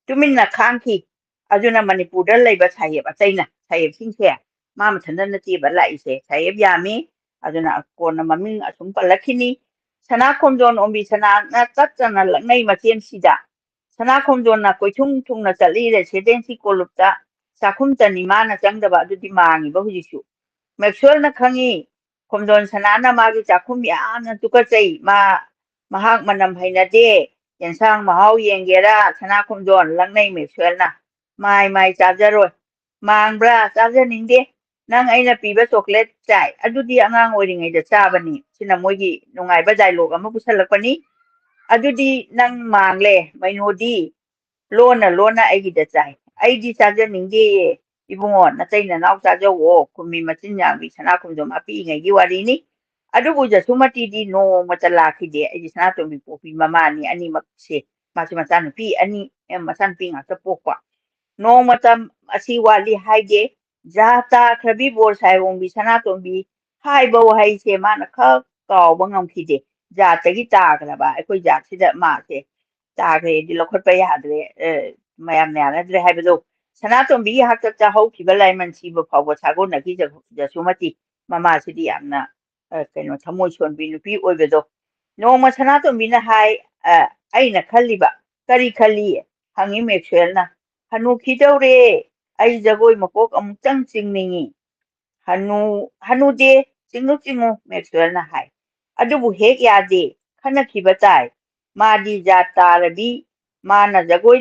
Speaker 2: tuminna khangki aduna Manipurda leiba sayeb ataina sayeb singse ma mathanda nati ba laise sayeb yami aduna kona maming asum palakhini sana khomjon ombi sana na tatana langai machen sida sana khomjon na koithung thungna chali residency kolupta sakhum tani mana changdaba adudi mangi ba hujisu Maxwell na khangi khomjon sana na magi chakhum yamna tukachai mahak manam hainade yensang mahau yengera sana khomjon langnai Maxwell na mai chajaroi mangbra chajaningde nang aina piba chocolate chai adudi angang oiringai da chabani sina moigi nungaiba dialogue ama pusalakpani adudi nang mangle mainodi lona aigi da chai aidi chajaningde ibungo nachaina naw chajawo kumi machin yangbi sana khomjom api ngai gi warini adubu jasumati di no machalakide aidi sana tombi popi mamani ani makse machi pi ani masan pi ngata pokwa no matam asi wali haide jata khrabi bor sairongbi sana tombi haiba wahai se mana kha kaw bangam khide jata gi tagraba akoi jat sida ma se tagre di lokhotpa yadre mayam yanadre haibado sana tombi hakta cha hau kiba laiman siba phawba sago nagi jasumati ꯃꯃꯥꯁꯤꯗꯤ ꯌꯥꯝꯅ ꯀꯩꯅꯣ ꯊꯃꯣꯏ ꯁꯣꯟꯕꯤ ꯅꯨꯄꯤ ꯑꯣꯏꯕꯗꯣ ꯅꯣꯡꯃ ꯁꯅꯥꯇꯣꯝꯕꯤꯅ ꯍꯥꯏ ꯑꯩꯅ ꯈꯜꯂꯤꯕ ꯀꯔꯤ ꯈꯜꯂꯤ ꯍꯪꯉꯤ ꯃꯦꯛꯁꯋꯦꯜꯅ ꯍꯅꯨꯈꯤꯗꯧꯔꯦ ꯑꯩ ꯖꯒꯣꯏ ꯃꯀꯣꯛ ꯑꯃꯨꯛꯇꯪ ꯆꯤꯡꯅꯤꯡꯉꯤ ꯍꯅꯨꯗꯦ ꯆꯤꯡꯉꯨ ꯃꯦꯛꯁꯋꯦꯜꯅ ꯍꯥꯏ ꯑꯗꯨꯕꯨ ꯍꯦꯛ ꯌꯥꯗꯦ ꯈꯟꯅꯈꯤꯕ ꯇꯥꯏ ꯃꯥꯗꯤ ꯖꯥꯠ ꯇꯥꯔꯕꯤ ꯃꯥꯅ ꯖꯒꯣꯏ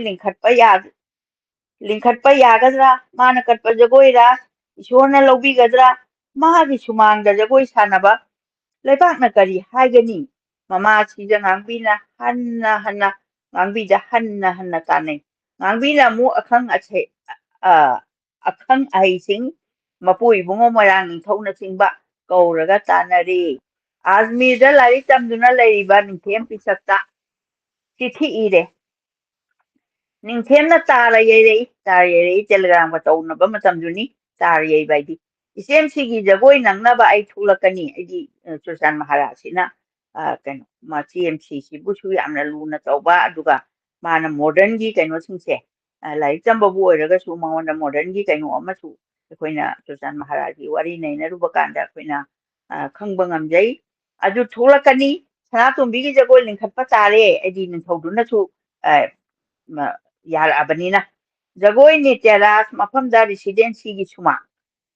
Speaker 2: ꯂꯤꯡꯈꯠꯄ ꯌꯥꯒꯗ꯭ꯔꯥ ꯃꯥꯅ ꯀꯠꯄ ꯖꯒꯣꯏꯔꯥ ꯏꯁꯣꯔꯅ ꯂꯧꯕꯤꯒꯗ꯭ꯔꯥ ꯃꯥꯒꯤ ꯁꯨꯃꯥꯡꯗ ꯖꯒꯣꯏ ꯁꯥꯟꯅꯕ ꯂꯩꯕꯥꯛꯅ ꯀꯔꯤ ꯍꯥꯏꯒꯅꯤ ꯃꯃꯥꯁꯤꯗ ꯉꯥꯡꯕꯤꯅ ꯉꯥꯡꯕꯤꯗ ꯍꯟꯅ ꯇꯥꯟꯅꯩ ꯉꯥꯡꯕꯤꯅ ꯑꯃꯨꯛ ꯑꯈꯪ ꯑꯍꯩꯁꯤꯡ ꯃꯄꯨ ꯏꯕꯨꯡꯉꯣ ꯃꯣꯏꯔꯥꯡ ꯅꯤꯡꯊꯧꯅꯆꯤꯡꯕ ꯀꯧꯔꯒ ꯇꯥꯟꯅꯔꯤ ꯑꯖꯃꯤꯔꯗ ꯂꯥꯏꯔꯤꯛ ꯇꯝꯗꯨꯅ ꯂꯩꯔꯤꯕ ꯅꯤꯡꯊꯦꯝ ꯄꯤꯁꯛꯇ ꯆꯤꯊꯤ ꯏꯔꯦ ꯅꯤꯡꯊꯦꯝꯅ ꯇꯥꯔ ꯌꯩꯔꯛꯏ ꯇꯦꯂꯤꯒ꯭ꯔꯥꯝꯒ ꯇꯧꯅꯕ ꯃꯇꯝꯗꯨꯅꯤ ꯇꯥꯔ ꯌꯩꯕ ꯍꯥꯏꯗꯤ ꯏꯆꯦꯝꯁꯤꯒꯤ ꯖꯒꯣꯏ ꯅꯪꯅꯕ ꯑꯩ ꯊꯣꯛꯂꯛꯀꯅꯤ ꯑꯩꯗꯤ ꯆꯨꯔꯆꯥꯟ ꯃꯍꯥꯔꯥꯖꯁꯤꯅ ꯀꯩꯅꯣ ꯃꯆꯦꯝꯁꯤꯕꯨꯁꯨ ꯌꯥꯝꯅ ꯂꯨꯅ ꯇꯧꯕ ꯑꯗꯨꯒ ꯃꯥꯅ ꯃꯣꯗꯔꯟꯒꯤ ꯀꯩꯅꯣꯁꯤꯡꯁꯦ ꯂꯥꯏꯔꯤꯛ ꯇꯝꯕꯕꯨ ꯑꯣꯏꯔꯒꯁꯨ ꯃꯉꯣꯟꯗ ꯃꯣꯗꯔꯟꯒꯤ ꯀꯩꯅꯣ ꯑꯃꯁꯨ ꯑꯩꯈꯣꯏꯅ ꯆꯨꯔꯆꯥꯟ ꯃꯍꯥꯔꯥꯖꯒꯤ ꯋꯥꯔꯤ ꯅꯩꯅꯔꯨꯕ ꯀꯥꯟꯗ ꯑꯩꯈꯣꯏꯅ ꯈꯪꯕ ꯉꯝꯖꯩ ꯑꯗꯨ ꯊꯣꯛꯂꯛꯀꯅꯤ ꯁꯅꯥꯇꯣꯝꯕꯤꯒꯤ ꯖꯒꯣꯏ ꯂꯤꯡꯈꯠꯄ ꯇꯥꯔꯦ ꯑꯩꯗꯤ ꯅꯤꯡꯊꯧꯗꯨꯅꯁꯨ ꯌꯥꯔꯛꯑꯕꯅꯤꯅ ꯖꯒꯣꯏ ꯇꯦꯔꯥꯁ ꯃꯐꯝꯗ ꯔꯤꯁꯤꯗꯦꯟꯁꯤꯒꯤ ꯁꯨꯃꯥꯡ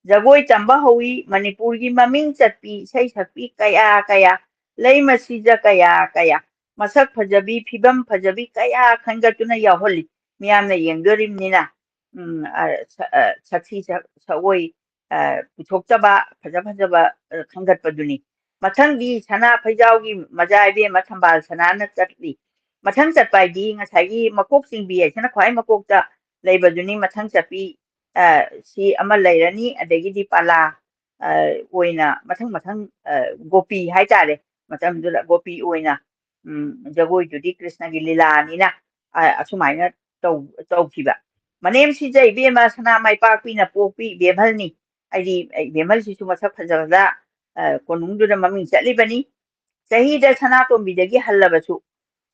Speaker 2: ꯖꯒꯣꯏ ꯇꯝꯕ ꯍꯧꯋꯤ ꯃꯅꯤꯄꯨꯔꯒꯤ ꯃꯃꯤꯡ ꯆꯠꯄꯤ ꯏꯁꯩ ꯁꯛꯄꯤ ꯀꯌꯥ ꯂꯩ ꯃꯁꯤꯗ ꯀꯌꯥ ꯃꯁꯛ ꯐꯖꯕꯤ ꯐꯤꯕꯝ ꯐꯖꯕꯤ ꯀꯌꯥ ꯈꯟꯒꯠꯇꯨꯅ ꯌꯥꯎꯍꯜꯂꯤ ꯃꯤꯌꯥꯝꯅ ꯌꯦꯡꯗꯣꯔꯤꯕꯅꯤꯅ ꯁꯛꯁꯤ ꯁꯛꯑꯣꯏ ꯄꯨꯊꯣꯛꯆꯕ ꯐꯖꯕ ꯈꯟꯒꯠꯄꯗꯨꯅꯤ ꯃꯊꯪꯗꯤ ꯁꯅꯥ ꯐꯩꯖꯥꯎꯒꯤ ꯃꯖꯥ ꯏꯕꯦꯝꯃ ꯊꯝꯕꯥꯜ ꯁꯅꯥꯅ ꯆꯠꯂꯤ ꯃꯊꯪ ꯆꯠꯄ ꯍꯥꯏꯗꯤ ꯉꯁꯥꯏꯒꯤ ꯃꯀꯣꯛ ꯆꯤꯡꯕꯤ ꯍꯥꯏꯁꯤꯅ ꯈ꯭ꯋꯥꯏ ꯃꯀꯣꯛꯇ ꯂꯩꯕꯗꯨꯅꯤ ꯃꯊꯪ ꯆꯠꯄꯤ ꯁꯤ ꯑꯃ ꯂꯩꯔꯅꯤ ꯑꯗꯒꯤꯗꯤ ꯄꯥꯂꯥ ꯑꯣꯏꯅ ꯃꯊꯪ ꯒꯣꯄꯤ ꯍꯥꯏꯇꯥꯔꯦ ꯃꯇꯝꯗꯨꯗ ꯒꯣꯄꯤ ꯑꯣꯏꯅ ꯖꯒꯣꯏꯗꯨꯗꯤ ꯀ꯭ꯔꯤꯁꯅꯒꯤ ꯂꯤꯂꯥꯅꯤꯅ ꯑꯁꯨꯃꯥꯏꯅ ꯇꯧꯈꯤꯕ ꯃꯅꯦꯝꯁꯤꯖ ꯏꯕꯦꯝꯃ ꯁꯅꯥ ꯃꯥꯏꯄꯥꯛꯄꯤꯅ ꯄꯣꯛꯄꯤ ꯏꯕꯦꯝꯍꯜꯅꯤ ꯍꯥꯏꯗꯤ ꯏꯕꯦꯝꯍꯜꯁꯤꯁꯨ ꯃꯁꯛ ꯐꯖꯕꯗ ꯀꯣꯅꯨꯡꯗꯨꯗ ꯃꯃꯤꯡ ꯆꯠꯂꯤꯕꯅꯤ ꯆꯍꯤꯗ ꯁꯅꯥꯇꯣꯝꯕꯤꯗꯒꯤ ꯍꯜꯂꯕꯁꯨ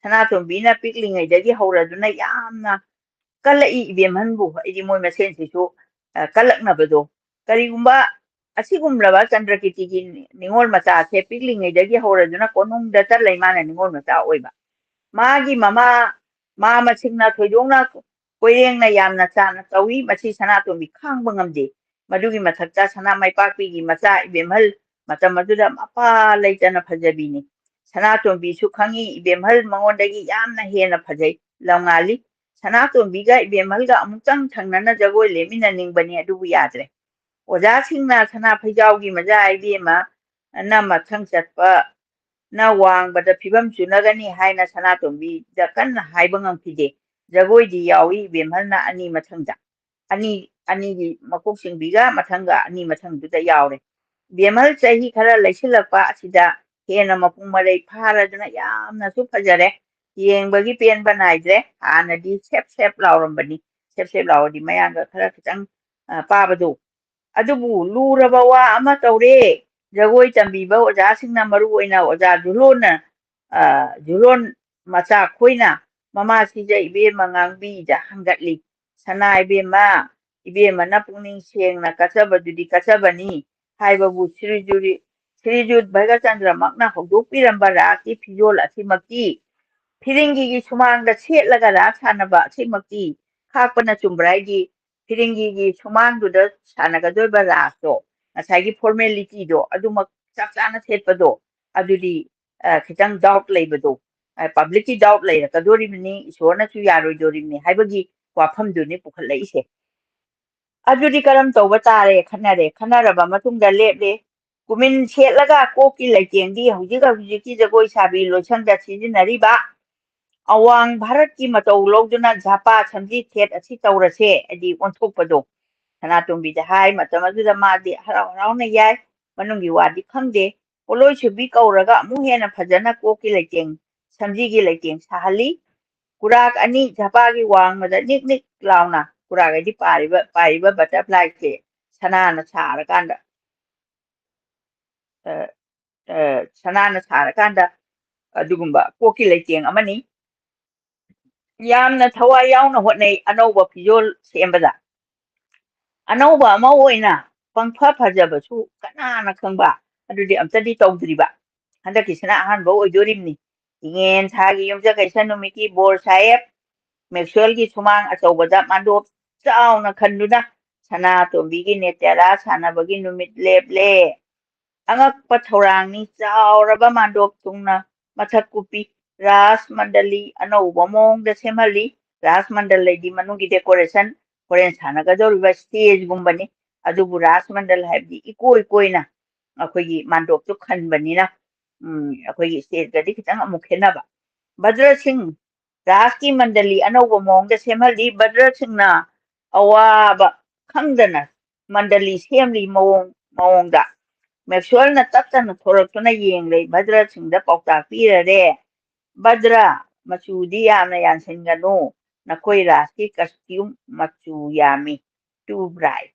Speaker 2: ꯁꯅꯥꯇꯣꯝꯕꯤꯅ ꯄꯤꯛꯂꯤꯉꯩꯗꯒꯤ ꯍꯧꯔꯗꯨꯅ ꯌꯥꯝꯅ ꯀꯜꯂꯛꯏ ꯏꯕꯦꯝꯍꯟꯕꯨ ꯍꯥꯏꯗꯤ ꯃꯣꯏ ꯃꯁꯦꯟꯁꯤꯁꯨ ꯀꯜꯂꯛꯅꯕꯗꯣ ꯀꯔꯤꯒꯨꯝꯕ ꯑꯁꯤꯒꯨꯝꯂꯕ ꯆꯟꯗ꯭ꯔꯀꯤꯇꯤꯒꯤ ꯅꯤꯉꯣꯜ ꯃꯆꯥꯁꯦ ꯄꯤꯛꯂꯤꯉꯩꯗꯒꯤ ꯍꯧꯔꯗꯨꯅ ꯀꯣꯅꯨꯡꯗ ꯂꯩ ꯃꯥꯅ ꯅꯤꯉꯣꯜ ꯃꯆꯥ ꯑꯣꯏꯕ ꯃꯥꯒꯤ ꯃꯃꯥ ꯃꯁꯤꯡꯅ ꯊꯣꯏꯗꯣꯛꯅ ꯀꯣꯏꯔꯦꯡꯅ ꯌꯥꯝꯅ ꯆꯥꯅ ꯇꯧꯏ ꯃꯁꯤ ꯁꯅꯥꯇꯣꯝꯕꯤ ꯈꯥꯡꯕ ꯉꯝꯗꯦ ꯃꯗꯨꯒꯤ ꯃꯊꯛꯇ ꯁꯅꯥ ꯃꯥꯏꯄꯥꯛꯄꯤꯒꯤ ꯃꯆꯥ ꯏꯕꯦꯝꯍꯜ ꯃꯇꯝ ꯑꯗꯨꯗ ꯃꯄꯥ ꯂꯩꯇꯅ ꯐꯖꯕꯤꯅꯤ ꯁꯅꯥꯇꯣꯝꯕꯤꯁꯨ ꯈꯪꯉꯤ ꯏꯕꯦꯝꯍꯜ ꯃꯉꯣꯟꯗꯒꯤ ꯌꯥꯝꯅ ꯍꯦꯟꯅ ꯐꯖꯩ ꯂꯝꯉꯥꯜꯂꯤ ꯁꯅꯥꯇꯣꯝꯕꯤꯒ ꯏꯕꯦꯝꯍꯜꯒ ꯑꯃꯨꯛꯇꯪ ꯊꯪꯅꯅ ꯖꯒꯣꯏ ꯂꯦꯞꯃꯤꯟꯅꯅꯤꯡꯕꯅꯤ ꯑꯗꯨꯕꯨ ꯌꯥꯗ꯭ꯔꯦ ꯑꯣꯖꯥꯁꯤꯡꯅ ꯁꯅꯥ ꯐꯩꯖꯥꯎꯒꯤ ꯃꯖꯥ ꯏꯕꯦꯝꯃ ꯅ ꯃꯊꯪ ꯆꯠꯄ ꯅ ꯋꯥꯡꯕꯗ ꯐꯤꯕꯝ ꯆꯨꯅꯒꯅꯤ ꯍꯥꯏꯅ ꯁꯅꯥꯇꯣꯝꯕꯤꯗ ꯀꯟꯅ ꯍꯥꯏꯕ ꯉꯝꯈꯤꯗꯦ ꯖꯒꯣꯏꯗꯤ ꯌꯥꯎꯏ ꯏꯕꯦꯝꯍꯜꯅ ꯑꯅꯤ ꯃꯊꯪꯗ ꯑꯅꯤꯒꯤ ꯃꯀꯣꯛ ꯆꯤꯡꯕꯤꯒ ꯃꯊꯪꯒ ꯑꯅꯤ ꯃꯊꯪꯗꯨꯗ ꯌꯥꯎꯔꯦ ꯏꯕꯦꯝꯍꯜ ꯆꯍꯤ ꯈꯔ ꯂꯩꯁꯤꯜꯂꯛꯄ ꯑꯁꯤꯗ ꯍꯦꯟꯅ ꯃꯄꯨꯡ ꯃꯔꯩ ꯐꯥꯔꯗꯨꯅ ꯌꯥꯝꯅꯁꯨ ꯐꯖꯔꯦ ꯌꯦꯡꯕꯒꯤ ꯄꯦꯟꯕ ꯅꯥꯏꯗ꯭ꯔꯦ ꯍꯥꯟꯅꯗꯤ ꯁꯦꯞ ꯂꯥꯎꯔꯝꯕꯅꯤ ꯁꯦꯞ ꯂꯥꯎꯔꯗꯤ ꯃꯌꯥꯡꯒ ꯈꯔ ꯈꯤꯇꯪ ꯄꯥꯕꯗꯣ ꯑꯗꯨꯕꯨ ꯂꯨꯔꯕ ꯋꯥ ꯑꯃ ꯇꯧꯔꯦ ꯖꯒꯣꯏ ꯇꯝꯕꯤꯕ ꯑꯣꯖꯥꯁꯤꯡꯅ ꯃꯔꯨ ꯑꯣꯏꯅ ꯑꯣꯖꯥ ꯖꯨꯂꯣꯟ ꯃꯆꯥ ꯈꯣꯏꯅ ꯃꯃꯥꯁꯤꯖ ꯏꯕꯦꯝꯃ ꯉꯥꯡꯕꯤꯗ ꯍꯪꯒꯠꯂꯤ ꯁꯅꯥ ꯏꯕꯦꯝꯃꯅ ꯄꯨꯛꯅꯤꯡ ꯁꯦꯡꯅ ꯀꯠꯆꯕꯗꯨꯗꯤ ꯀꯠꯆꯕꯅꯤ ꯍꯥꯏꯕꯕꯨ ꯁ꯭ꯔꯤꯖꯨꯠ ꯚꯒꯆꯟꯗ꯭ꯔꯃꯛꯅ ꯍꯧꯗꯣꯛꯄꯤꯔꯝꯕ ꯔꯥꯁꯀꯤ ꯐꯤꯖꯣꯜ ꯑꯁꯤꯃꯛꯇꯤ ꯐꯤꯔꯤꯡꯒꯤꯒꯤ ꯁꯨꯃꯥꯡꯗ ꯁꯦꯠꯂꯒ ꯔꯥꯁ ꯁꯥꯟꯅꯕ ꯑꯁꯤꯃꯛꯇꯤ ꯈꯥꯛꯄꯅ ꯆꯨꯝꯕ꯭ꯔꯥ ꯍꯥꯏꯗꯤ ꯐꯤꯔꯤꯡꯒꯤꯒꯤ ꯁꯨꯃꯥꯡꯗꯨꯗ ꯁꯥꯟꯅꯒꯗꯣꯏꯕ ꯔꯥꯁꯇꯣ ꯉꯁꯥꯏꯒꯤ ꯐꯣꯔꯃꯦꯂꯤꯇꯤꯗꯣ ꯑꯗꯨꯃꯛ ꯆꯞ ꯆꯥꯅ ꯁꯦꯠꯄꯗꯣ ꯑꯗꯨꯗꯤ ꯈꯤꯇꯪ ꯗꯥꯎꯠ ꯂꯩꯕꯗꯣ ꯄꯕ꯭ꯂꯤꯛꯀꯤ ꯗꯥꯎꯠ ꯂꯩꯔꯛꯀꯗꯣꯔꯤꯕꯅꯤ ꯏꯁꯣꯔꯅꯁꯨ ꯌꯥꯔꯣꯏꯗꯣꯔꯤꯕꯅꯤ ꯍꯥꯏꯕꯒꯤ ꯋꯥꯐꯝꯗꯨꯅꯤ ꯄꯨꯈꯠꯂꯛꯏꯁꯦ ꯑꯗꯨꯗꯤ ꯀꯔꯝ ꯇꯧꯕ ꯇꯥꯔꯦ ꯈꯟꯅꯔꯕ ꯃꯇꯨꯡꯗ ꯂꯦꯞꯂꯦ ꯀꯨꯃꯤꯟ ꯁꯦꯠꯂꯒ ꯀꯣꯛꯀꯤ ꯂꯩꯇꯦꯡꯗꯤ ꯍꯧꯖꯤꯛꯀꯤ ꯖꯒꯣꯏ ꯁꯥꯕꯤ ꯂꯣꯏꯁꯪꯗ ꯁꯤꯖꯤꯟꯅꯔꯤꯕ ꯑꯋꯥꯡ ꯚꯥꯔꯠꯀꯤ ꯃꯇꯧ ꯂꯧꯗꯨꯅ ꯓꯥꯄꯥ ꯁꯝꯖꯤ ꯊꯦꯠ ꯑꯁꯤ ꯇꯧꯔꯁꯦ ꯍꯥꯏꯗꯤ ꯑꯣꯟꯊꯣꯛꯄꯗꯣ ꯁꯅꯥꯇꯣꯝꯕꯤꯗ ꯍꯥꯏ ꯃꯇꯝ ꯑꯗꯨꯗ ꯃꯥꯗꯤ ꯍꯔꯥꯎꯅ ꯌꯥꯏ ꯃꯅꯨꯡꯒꯤ ꯋꯥꯗꯤ ꯈꯪꯗꯦ ꯄꯣꯠꯂꯣꯏꯁꯨꯕꯤ ꯀꯧꯔꯒ ꯑꯃꯨꯛ ꯍꯦꯟꯅ ꯐꯖꯅ ꯀꯣꯛꯀꯤ ꯂꯩꯇꯦꯡ ꯁꯝꯖꯤꯒꯤ ꯂꯩꯇꯦꯡ ꯁꯥꯍꯜꯂꯤ ꯀꯨꯔꯥꯛ ꯑꯅꯤ ꯓꯥꯄꯥꯒꯤ ꯋꯥꯡꯃꯗ ꯅꯤꯛ ꯅꯤꯛ ꯂꯥꯎꯅ ꯀꯨꯔꯥꯛ ꯍꯥꯏꯗꯤ ꯄꯥꯏꯔꯤꯕ ꯕꯇꯔꯐ꯭ꯂꯥꯏꯁꯦ ꯁꯅꯥꯅ ꯁꯥꯔꯀꯥꯟꯗ ꯑꯗꯨꯒꯨꯝꯕ ꯀꯣꯛꯀꯤ ꯂꯩꯇꯦꯡ ꯑꯃꯅꯤ ꯌꯥꯝꯅ ꯊꯋꯥꯏ ꯌꯥꯎꯅ ꯍꯣꯠꯅꯩ ꯑꯅꯧꯕ ꯐꯤꯖꯣꯜ ꯁꯦꯝꯕꯗ ꯑꯅꯧꯕ ꯑꯃ ꯑꯣꯏꯅ ꯄꯪꯐ ꯐꯖꯕꯁꯨ ꯀꯅꯥꯅ ꯈꯪꯕ ꯑꯗꯨꯗꯤ ꯑꯝꯇꯗꯤ ꯇꯧꯗ꯭ꯔꯤꯕ ꯍꯟꯗꯛꯀꯤꯁꯤꯅ ꯑꯍꯥꯟꯕ ꯑꯣꯏꯗꯣꯔꯤꯕꯅꯤ ꯏꯉꯦꯟ ꯊꯥꯒꯤ ꯌꯨꯝꯁꯀꯩꯁ ꯅꯨꯃꯤꯠꯀꯤ ꯕꯣꯔ ꯁꯥꯍꯦꯕ ꯃꯦꯛꯁꯋꯦꯜꯒꯤ ꯁꯨꯃꯥꯡ ꯑꯆꯧꯕꯗ ꯃꯥꯟꯗꯣꯞ ꯆꯥꯎꯅ ꯈꯟꯗꯨꯅ ꯁꯅꯥꯇꯣꯝꯕꯤꯒꯤ ꯅꯦꯇꯦꯔꯥ ꯁꯥꯟꯅꯕꯒꯤ ꯅꯨꯃꯤꯠ ꯂꯦꯞꯂꯦ ꯑꯉꯛꯄ ꯊꯧꯔꯥꯡꯅꯤ ꯆꯥꯎꯔꯕ ꯃꯥꯟꯗꯣꯞ ꯊꯨꯡꯅ ꯃꯊꯛ ꯀꯨꯞꯄꯤ ꯔꯥꯁ ꯃꯟꯗꯂꯤ ꯑꯅꯧꯕ ꯃꯑꯣꯡꯗ ꯁꯦꯝꯍꯜꯂꯤ ꯔꯥꯁ ꯃꯟꯗꯜ ꯂꯩꯗꯤ ꯃꯅꯨꯡꯒꯤ ꯗꯦꯀꯣꯔꯦꯁꯟ ꯍꯣꯔꯦꯟ ꯁꯥꯟꯅꯒꯗꯧꯔꯤꯕ ꯁ꯭ꯇꯦꯖꯒꯨꯝꯕꯅꯤ ꯑꯗꯨꯕꯨ ꯔꯥꯁ ꯃꯟꯗꯜ ꯍꯥꯏꯕꯗꯤ ꯏꯀꯣꯏ ꯀꯣꯏꯅ ꯑꯩꯈꯣꯏꯒꯤ ꯃꯥꯟꯗꯣꯞꯇꯨ ꯈꯟꯕꯅꯤꯅ ꯑꯩꯈꯣꯏꯒꯤ ꯁ꯭ꯇꯦꯖꯀꯗꯤ ꯈꯤꯇꯪ ꯑꯃꯨꯛ ꯈꯦꯠꯅꯕ ꯕꯗ꯭ꯔ ꯁꯤꯡ ꯔꯥꯁꯀꯤ ꯃꯟꯗꯂꯤ ꯑꯅꯧꯕ ꯃꯑꯣꯡꯗ ꯁꯦꯝꯍꯜꯂꯤ ꯕꯗ꯭ꯔ ꯁꯤꯡꯅ ꯑꯋꯥꯕ ꯈꯪꯗꯅ ꯃꯟꯗꯂꯤ ꯁꯦꯝꯂꯤ ꯃꯑꯣꯡꯗ ꯃꯦꯛꯁꯋꯦꯜꯅ ꯇꯞꯇꯅ ꯊꯣꯔꯛꯇꯨꯅ ꯌꯦꯡꯂꯦ ꯕꯗ꯭ꯔ ꯁꯤꯡꯗ ꯄꯥꯎꯇꯥꯛ ꯄꯤꯔꯔꯦ ꯕꯗ꯭ꯔ ꯃꯆꯨꯗꯤ ꯌꯥꯝꯅ ꯌꯥꯟꯁꯤꯟꯒꯅꯨ ꯅꯈꯣꯏ ꯔꯥꯁꯀꯤ ꯀꯁꯇ꯭ꯌꯨꯝ ꯃꯆꯨ ꯌꯥꯝꯃꯤ ꯇꯨ ꯕ꯭ꯔꯥꯏꯠ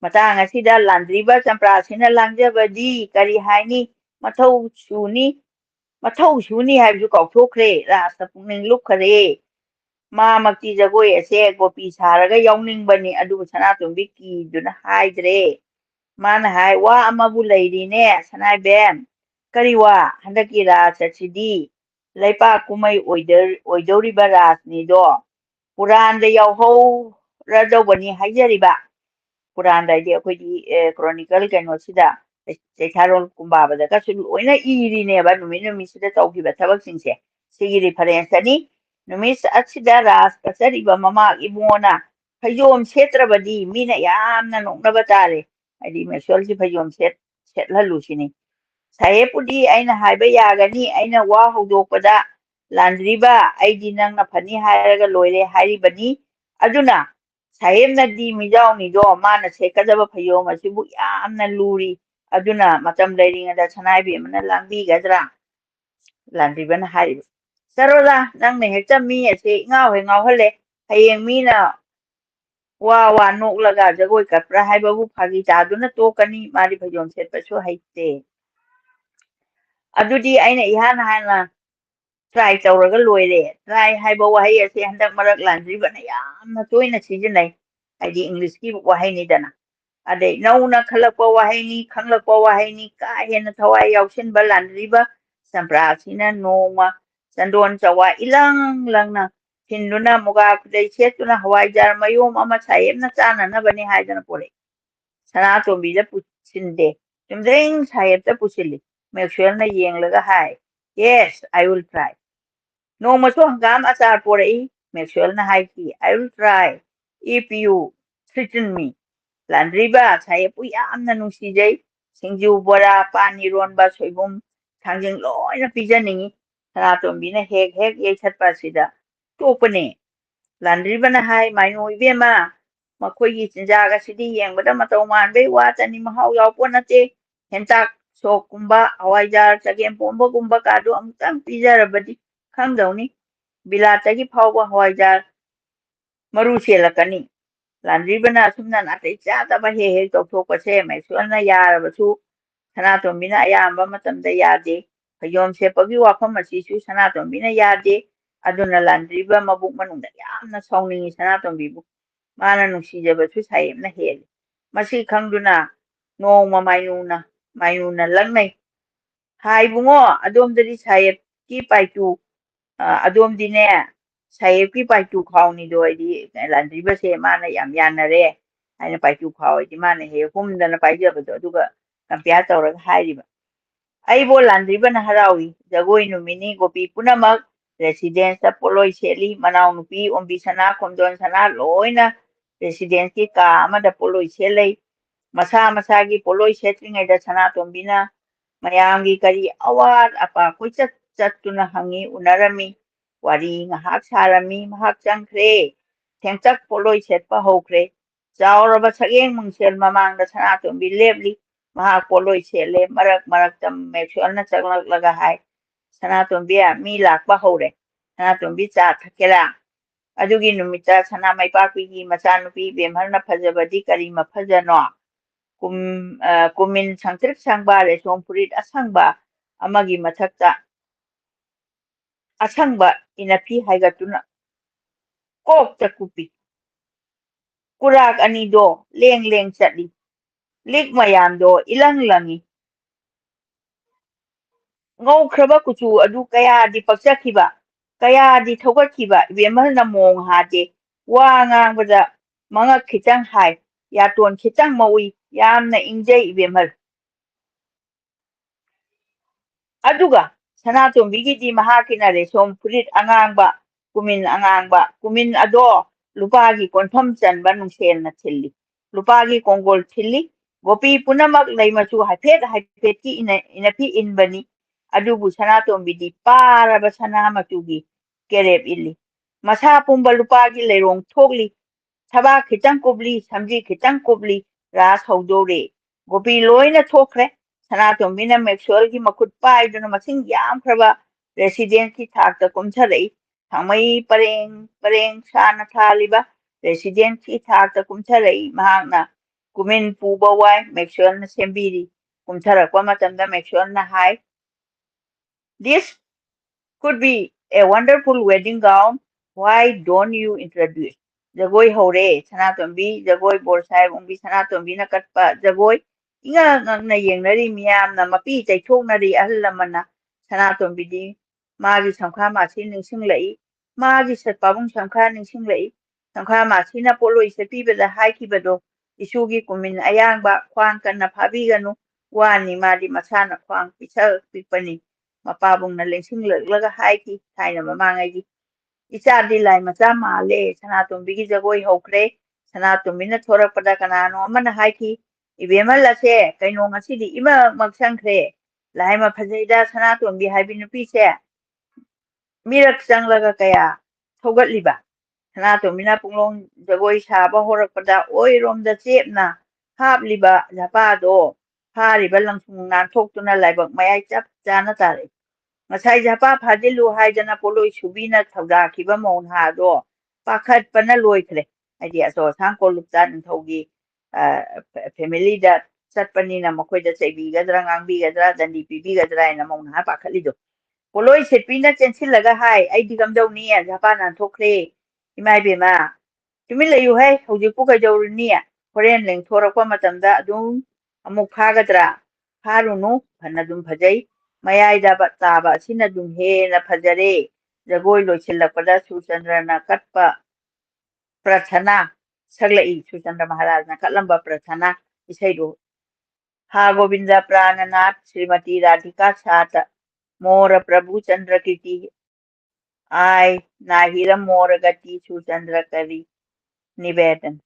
Speaker 2: ꯃꯇꯥꯡ ꯑꯁꯤꯗ ꯂꯥꯟꯗ꯭ꯔꯤꯕ ꯆꯝꯄ꯭ꯔꯥꯁꯤꯅ ꯂꯥꯡꯖꯕꯗꯤ ꯀꯔꯤ ꯍꯥꯏꯅꯤ ꯃꯊꯧ ꯁꯨꯅꯤ ꯍꯥꯏꯕꯁꯨ ꯀꯥꯎꯊꯣꯛꯈ꯭ꯔꯦ ꯔꯥꯁꯅ ꯄꯨꯛꯅꯤꯡ ꯂꯨꯞꯈꯔꯦ ꯃꯥꯃꯛꯇꯤ ꯖꯒꯣꯏ ꯑꯁꯦ ꯒꯣꯄꯤ ꯁꯥꯔꯒ ꯌꯥꯎꯅꯤꯡꯕꯅꯤ ꯑꯗꯨꯕꯨ ꯁꯅꯥꯇꯣꯝꯕꯤ ꯀꯤꯗꯨꯅ ꯍꯥꯏꯗ꯭ꯔꯦ ꯃꯥꯅ ꯍꯥꯏ ꯋꯥ ꯑꯃꯕꯨ ꯂꯩꯔꯤꯅꯦ ꯁꯅꯥꯏꯕꯦꯝ ꯀꯔꯤ ꯋꯥ ꯍꯟꯗꯛꯀꯤ ꯔꯥꯁ ꯑꯁꯤꯗꯤ ꯂꯩꯄꯥꯛ ꯀꯨꯝꯍꯩ ꯑꯣꯏꯗꯧꯔꯤꯕ ꯔꯥꯁꯅꯤꯗꯣ ꯄꯨꯔꯥꯟꯗ ꯌꯥꯎꯍꯧꯔꯗꯧꯕꯅꯤ ꯍꯥꯏꯖꯔꯤꯕ ꯄꯨꯔꯥꯟꯗ ꯍꯥꯏꯗꯤ ꯑꯩꯈꯣꯏꯒꯤ ꯀ꯭ꯔꯣꯅꯤꯀꯜ ꯀꯩꯅꯣꯁꯤꯗ ꯆꯩꯊꯥꯔꯣꯜ ꯀꯨꯝꯕꯥꯕꯗꯒꯁꯨ ꯂꯣꯏꯅ ꯏꯔꯤꯅꯦꯕ ꯅꯨꯃꯤꯠꯁꯤꯗ ꯇꯧꯈꯤꯕ ꯊꯕꯛꯁꯤꯡꯁꯦ ꯁꯤꯒꯤ ꯔꯤꯐꯔꯦꯟꯁꯇꯅꯤ ꯅꯨꯃꯤꯠ ꯑꯁꯤꯗ ꯔꯥꯁ ꯀꯠꯆꯔꯤꯕ ꯃꯃꯥ ꯏꯕꯨꯡꯉꯣꯅ ꯐꯩꯖꯣꯝ ꯁꯦꯠꯇ꯭ꯔꯕꯗꯤ ꯃꯤꯅ ꯌꯥꯝꯅ ꯅꯣꯛꯅꯕ ꯇꯥꯔꯦ ꯍꯥꯏꯗꯤ ꯃꯦꯛꯁꯋꯦꯜꯒꯤ ꯐꯩꯖꯣꯝ ꯁꯦꯠꯍꯜꯂꯨꯁꯤꯅꯤ ꯁꯥꯍꯦꯕꯄꯨꯗꯤ ꯑꯩꯅ ꯍꯥꯏꯕ ꯌꯥꯒꯅꯤ ꯑꯩꯅ ꯋꯥ ꯍꯧꯗꯣꯛꯄꯗ ꯂꯥꯟꯗ꯭ꯔꯤꯕ ꯑꯩꯗꯤ ꯅꯪꯅ ꯐꯅꯤ ꯍꯥꯏꯔꯒ ꯂꯣꯏꯔꯦ ꯍꯥꯏꯔꯤꯕꯅꯤ ꯑꯗꯨꯅ ꯁꯥꯍꯦꯕꯅꯗꯤ ꯃꯤꯖꯥꯎꯅꯤꯗꯣ ꯃꯥꯅ ꯁꯦꯠꯀꯗꯕ ꯐꯩꯖꯣꯝ ꯑꯁꯤꯕꯨ ꯌꯥꯝꯅ ꯂꯨꯔꯤ ꯑꯗꯨꯅ ꯃꯇꯝ ꯂꯩꯔꯤꯉꯩꯗ ꯁꯅꯥꯏꯕꯦꯝꯃꯅ ꯂꯥꯡꯕꯤꯒꯗ꯭ꯔꯥ ꯂꯥꯟꯗ꯭ꯔꯤꯕꯅ ꯍꯥꯏꯔꯤꯕ ꯆꯔꯣꯂꯥ ꯅꯪꯅ ꯍꯦꯛꯇ ꯃꯤ ꯑꯁꯦ ꯏꯉꯥꯎꯍꯦꯛ ꯉꯥꯎꯍꯜꯂꯦ ꯍꯌꯦꯡ ꯃꯤꯅ ꯋꯥ ꯅꯣꯛꯂꯒ ꯖꯒꯣꯏ ꯀꯠꯄ꯭ꯔꯥ ꯍꯥꯏꯕꯕꯨ ꯐꯥꯒꯤ ꯇꯥꯗꯨꯅ ꯇꯣꯛꯀꯅꯤ ꯃꯥꯗꯤ ꯐꯩꯖꯣꯝ ꯁꯦꯠꯄꯁꯨ ꯍꯩꯇꯦ ꯑꯗꯨꯗꯤ ꯑꯩꯅ ꯏꯍꯥꯟ ꯍꯥꯟꯅ ꯇ꯭ꯔꯥꯏ ꯇꯧꯔꯒ ꯂꯣꯏꯔꯦ ꯇ꯭ꯔꯥꯏ ꯍꯥꯏꯕ ꯋꯥꯍꯩ ꯑꯁꯦ ꯍꯟꯗꯛ ꯃꯔꯛ ꯂꯥꯟꯗ꯭ꯔꯤꯕꯅ ꯌꯥꯝꯅ ꯇꯣꯏꯅ ꯁꯤꯖꯤꯟꯅꯩ ꯍꯥꯏꯗꯤ ꯏꯪꯂꯤꯁꯀꯤ ꯋꯥꯍꯩꯅꯤꯗꯅ ꯑꯗꯩ ꯅꯧꯅ ꯈꯜꯂꯛꯄ ꯋꯥꯍꯩꯅꯤ ꯈꯪꯂꯛꯄ ꯋꯥꯍꯩꯅꯤ ꯀꯥ ꯍꯦꯟꯅ ꯊꯋꯥꯏ ꯌꯥꯎꯁꯤꯟꯕ ꯂꯥꯟꯗ꯭ꯔꯤꯕ ꯆꯝꯄ꯭ꯔꯥꯁꯤꯅ ꯅꯣꯡꯃ ꯆꯟꯗꯣꯟ ꯆꯋꯥ ꯏꯂꯪ ꯂꯪꯅ ꯊꯤꯟꯗꯨꯅ ꯃꯨꯒꯥ ꯈꯨꯗꯩ ꯁꯦꯠꯇꯨꯅ ꯍꯋꯥꯏꯖꯥꯔ ꯃꯌꯣꯝ ꯑꯃ ꯁꯥꯍꯦꯕꯅ ꯆꯥꯅꯅꯕꯅꯤ ꯍꯥꯏꯗꯅ ꯄꯣꯔꯛꯏ ꯁꯅꯥꯇꯣꯝꯕꯤꯗ ꯄꯨꯁꯤꯟꯗꯦ ꯆꯨꯝꯗ꯭ꯔꯤꯡ ꯁꯥꯍꯦꯕꯇ ꯄꯨꯁꯤꯜꯂꯤ ꯃꯦꯛꯁꯋꯦꯜꯅ ꯌꯦꯡꯂꯒ ꯍꯥꯏ ꯌꯦꯁ ꯑꯥꯏ ꯋꯤꯜ ꯇ꯭ꯔꯥꯏ ꯅꯣꯡꯃꯁꯨ ꯍꯪꯒꯥꯝ ꯑꯆꯥꯔ ꯄꯣꯔꯛꯏ ꯃꯦꯛꯁꯋꯦꯜꯅ ꯍꯥꯏꯈꯤ I will try if you threaten me ꯂꯥꯟꯗ꯭ꯔꯤꯕ ꯁꯥꯍꯦꯕꯄꯨ ꯌꯥꯝꯅ ꯅꯨꯡꯁꯤꯖꯩ ꯁꯤꯡꯖꯨ ꯕꯣꯔꯥ ꯄꯥꯟ ꯏꯔꯣꯟꯕ ꯁꯣꯏꯕꯨꯝ ꯊꯥꯡꯖꯤꯡ ꯂꯣꯏꯅ ꯄꯤꯖꯅꯤꯡꯉꯤ ꯁꯅꯥꯇꯣꯝꯕꯤꯅ ꯍꯦꯛ ꯌꯩꯊꯠꯄ ꯑꯁꯤꯗ ꯇꯣꯛꯄꯅꯦ ꯂꯥꯟꯗ꯭ꯔꯤꯕꯅ ꯍꯥꯏ ꯃꯥꯏꯅꯣ ꯏꯕꯦꯝꯃ ꯃꯈꯣꯏꯒꯤ ꯆꯤꯟꯖꯥꯛ ꯑꯁꯤꯗꯤ ꯌꯦꯡꯕꯗ ꯃꯇꯧ ꯃꯥꯟꯕꯩ ꯋꯥꯇꯅꯤ ꯃꯍꯥꯎ ꯌꯥꯎꯄꯣꯠ ꯅꯠꯇꯦ ꯍꯦꯟꯇꯥꯛ ꯁꯣꯛꯀꯨꯝꯕ ꯍꯋꯥꯏꯖꯥꯔ ꯆꯒꯦꯝꯄꯣꯝꯕꯒꯨꯝꯕ ꯀꯥꯗꯨ ꯑꯃꯨꯛꯇꯪ ꯄꯤꯖꯔꯕꯗꯤ ꯈꯪꯗꯧꯅꯤ ꯕꯤꯂꯥꯠꯇꯒꯤ ꯐꯥꯎꯕ ꯍꯋꯥꯏꯖꯥꯔ ꯃꯔꯨ ꯆꯦꯜꯂꯛꯀꯅꯤ ꯂꯥꯟꯗ꯭ꯔꯤꯕꯅ ꯑꯁꯨꯝꯅ ꯅꯥꯇꯩ ꯆꯥꯗꯕ ꯍꯦꯛ ꯇꯧꯊꯣꯛꯄꯁꯦ ꯃꯦꯛꯁꯋꯦꯜꯅ ꯌꯥꯔꯕꯁꯨ ꯁꯅꯥꯇꯣꯝꯕꯤꯅ ꯑꯌꯥꯝꯕ ꯃꯇꯝꯗ ꯌꯥꯗꯦ ꯐꯩꯖꯣꯝ ꯁꯦꯠꯄꯒꯤ ꯋꯥꯐꯝ ꯑꯁꯤꯁꯨ ꯁꯅꯥꯇꯣꯝꯕꯤꯅ ꯌꯥꯗꯦ ꯑꯗꯨꯅ ꯂꯥꯟꯗ꯭ꯔꯤꯕ ꯃꯕꯨꯛ ꯃꯅꯨꯡꯗ ꯌꯥꯝꯅ ꯁꯥꯎꯅꯤꯡꯉꯤ ꯁꯅꯥꯇꯣꯝꯕꯤꯕꯨ ꯃꯥꯅ ꯅꯨꯡꯁꯤꯖꯕꯁꯨ ꯁꯥꯍꯦꯕꯅ ꯍꯦꯜꯂꯤ ꯃꯁꯤ ꯈꯪꯗꯨꯅ ꯅꯣꯡꯃ ꯃꯥꯏꯅꯨꯅ ꯂꯪꯅꯩ ꯍꯥꯏ ꯏꯕꯨꯡꯉꯣ ꯑꯗꯣꯝꯗꯗꯤ ꯁꯥꯍꯦꯕꯀꯤ ꯄꯥꯏꯇꯨ ꯑꯗꯣꯝꯗꯤꯅꯦ ꯁꯥꯍꯦꯕꯀꯤ ꯄꯥꯏꯇꯨ ꯈꯥꯎꯅꯤꯗꯣ ꯍꯥꯏꯗꯤ ꯂꯥꯟꯗ꯭ꯔꯤꯕꯁꯦ ꯃꯥꯅ ꯌꯥꯝ ꯌꯥꯅꯔꯦ ꯍꯥꯏꯅ ꯄꯥꯏꯇꯨ ꯈꯥꯎ ꯍꯥꯏꯗꯤ ꯃꯥꯅ ꯍꯦꯛ ꯍꯨꯝꯗꯅ ꯄꯥꯏꯖꯕꯗꯣ ꯑꯗꯨꯒ ꯀꯝꯄꯤꯌꯥꯔ ꯇꯧꯔꯒ ꯍꯥꯏꯔꯤꯕ ꯑꯩꯕꯨ ꯂꯥꯟꯗ꯭ꯔꯤꯕꯅ ꯍꯔꯥꯎꯏ ꯖꯒꯣꯏ ꯅꯨꯃꯤꯠꯅꯤ ꯒꯣꯄꯤ ꯄꯨꯝꯅꯃꯛ ꯔꯦꯁꯤꯗꯦꯟꯁꯇ ꯄꯣꯠꯂꯣꯏ ꯁꯦꯠꯂꯤ ꯃꯅꯥꯎ ꯅꯨꯄꯤ ꯑꯣꯝꯕꯤ ꯁꯅꯥ ꯈꯣꯝꯖꯣꯟ ꯁꯅꯥ ꯂꯣꯏꯅ ꯔꯦꯁꯤꯗꯦꯟꯁꯀꯤ ꯀꯥ ꯑꯃꯗ ꯄꯣꯠꯂꯣꯏ ꯁꯦꯠꯂꯩ ꯃꯁꯥ ꯃꯁꯥꯒꯤ ꯄꯣꯠꯂꯣꯏ ꯁꯦꯠꯇ꯭ꯔꯤꯉꯩꯗ ꯁꯅꯥꯇꯣꯝꯕꯤꯅ ꯃꯌꯥꯝꯒꯤ ꯀꯔꯤ ꯑꯋꯥꯠ ꯑꯄꯥ ꯀꯣꯏꯆꯠ ꯆꯠꯇꯨꯅ ꯍꯪꯉꯤ ꯎꯅꯔꯝꯃꯤ ꯋꯥꯔꯤ ꯉꯥꯏꯍꯥꯛ ꯁꯥꯔꯝꯃꯤ ꯃꯍꯥꯛ ꯆꯪꯈ꯭ꯔꯦ ꯊꯦꯡꯆꯛ ꯄꯣꯠꯂꯣꯏ ꯁꯦꯠꯄ ꯍꯧꯈ꯭ꯔꯦ ꯆꯥꯎꯔꯕ ꯁꯛꯌꯦꯡ ꯃꯨꯡꯁꯦꯜ ꯃꯃꯥꯡꯗ ꯁꯅꯥꯇꯣꯝꯕꯤ ꯂꯦꯞꯂꯤ ꯃꯍꯥꯛ ꯄꯣꯠꯂꯣꯏ ꯁꯦꯠꯂꯦ ꯃꯔꯛꯇ ꯃꯦꯛꯁꯋꯦꯜꯅ ꯆꯪꯂꯛꯂꯒ ꯍꯥꯏ ꯁꯅꯥꯇꯣꯝꯕꯤ ꯃꯤ ꯂꯥꯛꯄ ꯍꯧꯔꯦ ꯁꯅꯥꯇꯣꯝꯕꯤ ꯆꯥ ꯊꯛꯀꯦꯔꯥ ꯑꯗꯨꯒꯤ ꯅꯨꯃꯤꯠꯇ ꯁꯅꯥꯃꯩꯄꯥꯛꯄꯤꯒꯤ ꯃꯆꯥꯅꯨꯄꯤ ꯕꯦꯝꯍꯔꯅ ꯐꯖꯕꯗꯤ ꯀꯔꯤ ꯃꯐꯖꯅꯣ ꯀꯨꯃꯤꯟ ꯁꯪꯇ꯭ꯔꯤꯛ ꯁꯪꯕ ꯔꯦꯁꯣꯡ ꯐꯨꯔꯤꯠ ꯑꯁꯪꯕ ꯑꯃꯒꯤ ꯃꯊꯛꯇ ꯑꯁꯪꯕ ꯏꯅꯐꯤ ꯍꯥꯏꯒꯠꯇꯨꯅ ꯀꯣꯛꯇ ꯀꯨꯞꯄꯤ ꯀꯨꯔꯥꯛ ꯑꯅꯤꯗꯣ ꯂꯦꯡ ꯆꯠꯂꯤ lik mayamdo ilang langi ngaukraba kuchu adu kaya di pakchakhiba kaya di thogakhiba ibemal na mong hade wa ngangbada mangak khitang hai ya ton khitang mawi yamna ingjai ibemal aduga Sanatombi mahakina resom pulit angangba kumin ado lupagi konfam chanba nungsel na thilli lupagi kongol thilli gopi punamak laimachu haipet ki inapi inbani adubu Sanatombi di paraba sanamachugi kerep illi masa pumba lupagi leirong thogli thaba khitang kubli samji khitang kubli ras haudore gopi loina thokre Sanatombi Maxwell ki makut paiduna masing yamkraba resident ki thakta kumtharai thamai pareng sana thaliba resident ki thakta kumtharai mahakna kumin puba wai Maxwell na sembiri kumtharakwa matamda Maxwell na hai this could be a wonderful wedding gown why don't you introduce jagoi hore Sanatombi jagoi borsai umbi Sanatombi na katpa jagoi inga na yengnari miyamna mapi chaithoknari ahal lamana Sanatombi magi samkha masi ningsinglai magi satpabung samkha ningsinglai samkha masi na poloi sepibada haikibado isugi kumin ayangba khwang kanna phabiganu wani madi masana khwang pisal pipani mapabung na lengsinglaga haiki thaina mamangai ichadi lai macha male Sanatombi jagoi hokre Sanatombi na thorakpada kanano amana haiki ibemal ase kaino ngasidi ima maksangkre laima phajaida Sanatombi haibi nupi se mirak changlaga kaya thogatliba Sanatombi na punglong jagoi saba horakpada oiromda chepna hapliba japado phariba langsung nanthokuna laibak mayai chap chana tare ngasai japa phadilu haidana poloi subina thawdakiba monhado pakhat pana loikhre adi aso sangko lupta nthaugi family da chatpanina makoida chaibigadra ngangbigadra dandi pibigadra ina monha pakhalido poloi setpina chensilaga hai aidi gamdawni japa nanthokre imai bema tumilayu hai hojikpu kaijawrni horen lengthorakwa matamda adum amuk phagadra pharunu phanadum phajai mayai taba asina dum hena phajare jagoi loisilakpada Suchandra katpa prathana saglai Suchandra Maharaj na katlamba prathana isaido ha Govinda Prananath Srimati Radhika Sata Mora Prabhu Chandra Kiti ai nahira mora gati Suchandra kari nivedan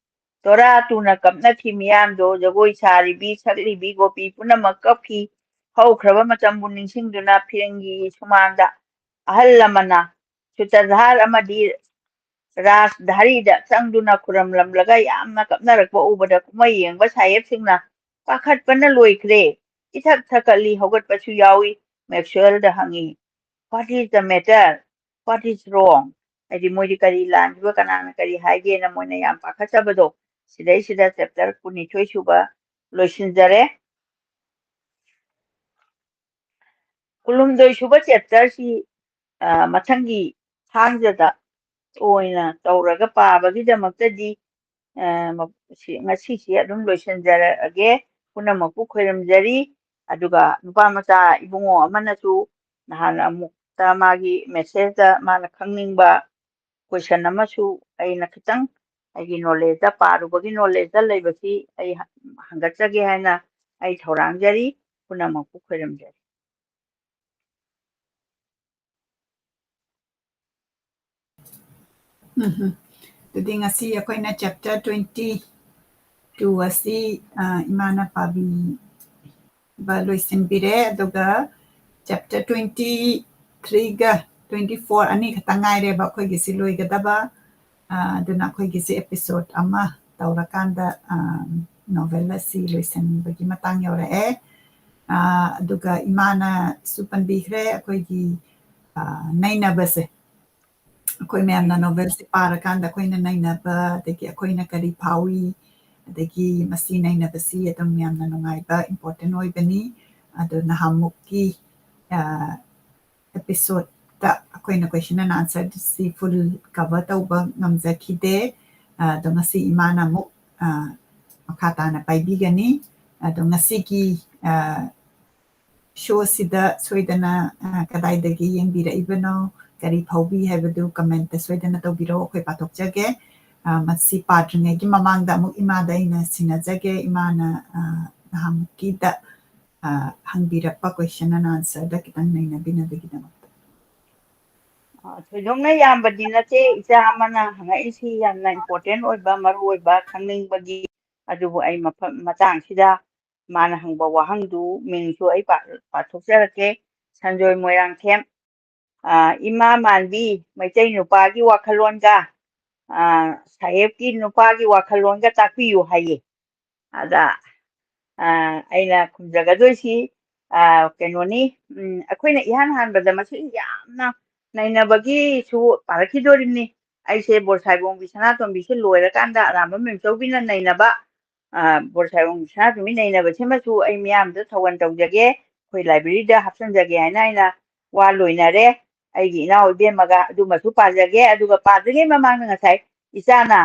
Speaker 2: tora tuna kapna thimiyamdo jagoi saribi saglibi gopi punamak kapki haukraba matambu ningsingduna phirengi sumangda ahal lamana sutadhar amadi ras dharida changduna kuramlamlaga yamna kapnarakba ubada kumai yengba sayepsingna pakhatpana loikhre ithak thakali hogatpachu yawi Maxwell da hangi what is the matter what is wrong adi moidi kari lanjiba kanana kari haige na moina yam pakhatabado sida chapter kunithoi suba loisinjare kulumdoi suba chapter si matangi hangjada oina tauraga pabagidamaktadi ngasi adum loisinjarage punamakpu khoiramjari aduga nupa macha ibungo amanasu nahan amukta magi message da mana khangningba question amasu aina khitang aigi knowledge da parubagi knowledge da leibasi ai hangatjage haina ai thorangjari punamakpu khoiramjari
Speaker 1: Jadi ngasi ako'y na chapter 22 asi imana pabi baloisinbire aduga chapter 23 ga 24 ani katangay ba ako'y gisiloy gadaba duna ako'y gisi episode ama tawrakanda novela si loisin bagi matang yore aduga imana supan bihre ako'y gi naina base ako'y mayamna novel si parakanda ako'y na nainaba dagi ako'y nakari pawi dagi masinay na basi atong mayamna nungay ba important oy bani ado nahamok ki episode ta ako'y na question na answer si full cover ta ubang ngamza kide do nga si imana mo makata na paibigan ni ꯑꯗꯣ ꯉꯁꯤꯒꯤ ꯁꯣꯁꯤꯗ ꯁꯣꯏꯗꯅ ꯀꯗꯥꯏꯗꯒꯤ ꯌꯦꯡꯕꯤꯔꯛꯏꯕꯅꯣ ꯀꯔꯤ ꯐꯥꯎꯕꯤ ꯍꯥꯏꯕꯗꯨ comment ꯁꯣꯏꯗꯅ ꯇꯧꯕꯤꯔꯛꯑꯣ ꯑꯩꯈꯣꯏ ꯄꯥꯊꯣꯛꯆꯒꯦ ꯃꯁꯤ ꯄꯥꯗ꯭ꯔꯤꯉꯩꯒꯤ ꯃꯃꯥꯡꯗ ꯑꯃꯨꯛ ꯏꯃꯥꯗ ꯑꯩꯅ ꯁꯤꯟꯅꯖꯒꯦ ꯏꯃꯥꯅ ꯅꯍꯥꯟꯃꯨꯛꯀꯤꯗ ꯍꯪꯕꯤꯔꯛꯄ ꯀ꯭ꯋꯦꯁꯟ ꯑꯦꯟ ꯑꯟꯁꯔꯗ ꯈꯤꯇꯪ ꯅꯩꯅꯕꯤꯅꯕꯒꯤꯗꯃꯛꯇ
Speaker 2: ꯊꯣꯏꯗꯣꯛꯅ ꯌꯥꯝꯕꯗꯤ ꯅꯠꯇꯦ ꯏꯆꯥ ꯑꯃꯅ ꯍꯪꯉꯛꯏꯁꯤ ꯌꯥꯝꯅ ꯏꯝꯄꯣꯔꯇꯦꯟ ꯑꯣꯏꯕ ꯃꯔꯨ ꯑꯣꯏꯕ ꯈꯪꯅꯤꯡꯕꯒꯤ ꯑꯗꯨꯕꯨ ꯑꯩ ꯃꯇꯥꯡꯁꯤꯗ ꯃꯥꯅ ꯍꯪꯕ ꯋꯥꯍꯪꯗꯨ ꯃꯤꯡꯁꯨ ꯑꯩ ꯄꯥꯊꯣꯛꯆꯔꯛꯀꯦ ꯁꯟꯖꯣꯏ ꯃꯣꯏꯔꯥꯡꯊꯦꯝ ꯏꯃꯥ ꯃꯥꯟꯕꯤ ꯃꯩꯇꯩ ꯅꯨꯄꯥꯒꯤ ꯋꯥꯈꯜꯂꯣꯟꯒ ꯁꯥꯍꯦꯕꯀꯤ ꯅꯨꯄꯥꯒꯤ ꯋꯥꯈꯜꯂꯣꯟꯒ ꯇꯥꯛꯄꯤꯌꯨ ꯍꯥꯏꯌꯦ ꯑꯗ ꯑꯩꯅ ꯈꯨꯝꯖꯒꯗꯣꯏꯁꯤ ꯀꯩꯅꯣꯅꯤ ꯑꯩꯈꯣꯏꯅ ꯏꯍꯥꯟ ꯍꯥꯟꯕꯗ ꯃꯁꯤ ꯌꯥꯝꯅ ꯅꯩꯅꯕꯒꯤꯁꯨ ꯄꯥꯔꯛꯈꯤꯗꯣꯔꯤꯕꯅꯤ ꯑꯩꯁꯦ ꯕꯣꯔꯁꯥꯏꯕꯣꯡꯕꯤ ꯁꯅꯥꯇꯣꯝꯕꯤꯁꯦ ꯂꯣꯏꯔꯀꯥꯟꯗ ꯑꯔꯥꯝꯕꯝ ꯃꯦꯝꯆꯧꯕꯤꯅ ꯅꯩꯅꯕ ꯕꯣꯔꯁꯥꯏꯕꯣꯡꯕꯤ ꯁꯅꯥꯇꯣꯝꯕꯤ ꯅꯩꯅꯕꯁꯤꯃꯁꯨ ꯑꯩ ꯃꯤꯌꯥꯝꯗ ꯊꯧꯒꯜ ꯇꯧꯖꯒꯦ ꯑꯩꯈꯣꯏ ꯂꯥꯏꯕ꯭ꯔꯦꯔꯤꯗ ꯍꯥꯞꯆꯤꯟꯖꯒꯦ ꯍꯥꯏꯅ ꯑꯩꯅ ꯋꯥ ꯂꯣꯏꯅꯔꯦ ꯑꯩꯒꯤ ꯏꯅꯥꯎ ꯏꯕꯦꯝꯃꯒ ꯑꯗꯨꯃꯁꯨ ꯄꯥꯖꯒꯦ ꯑꯗꯨꯒ ꯄꯥꯗ꯭ꯔꯤꯉꯩ ꯃꯃꯥꯡꯗ ꯉꯁꯥꯏ ꯏꯆꯥꯅ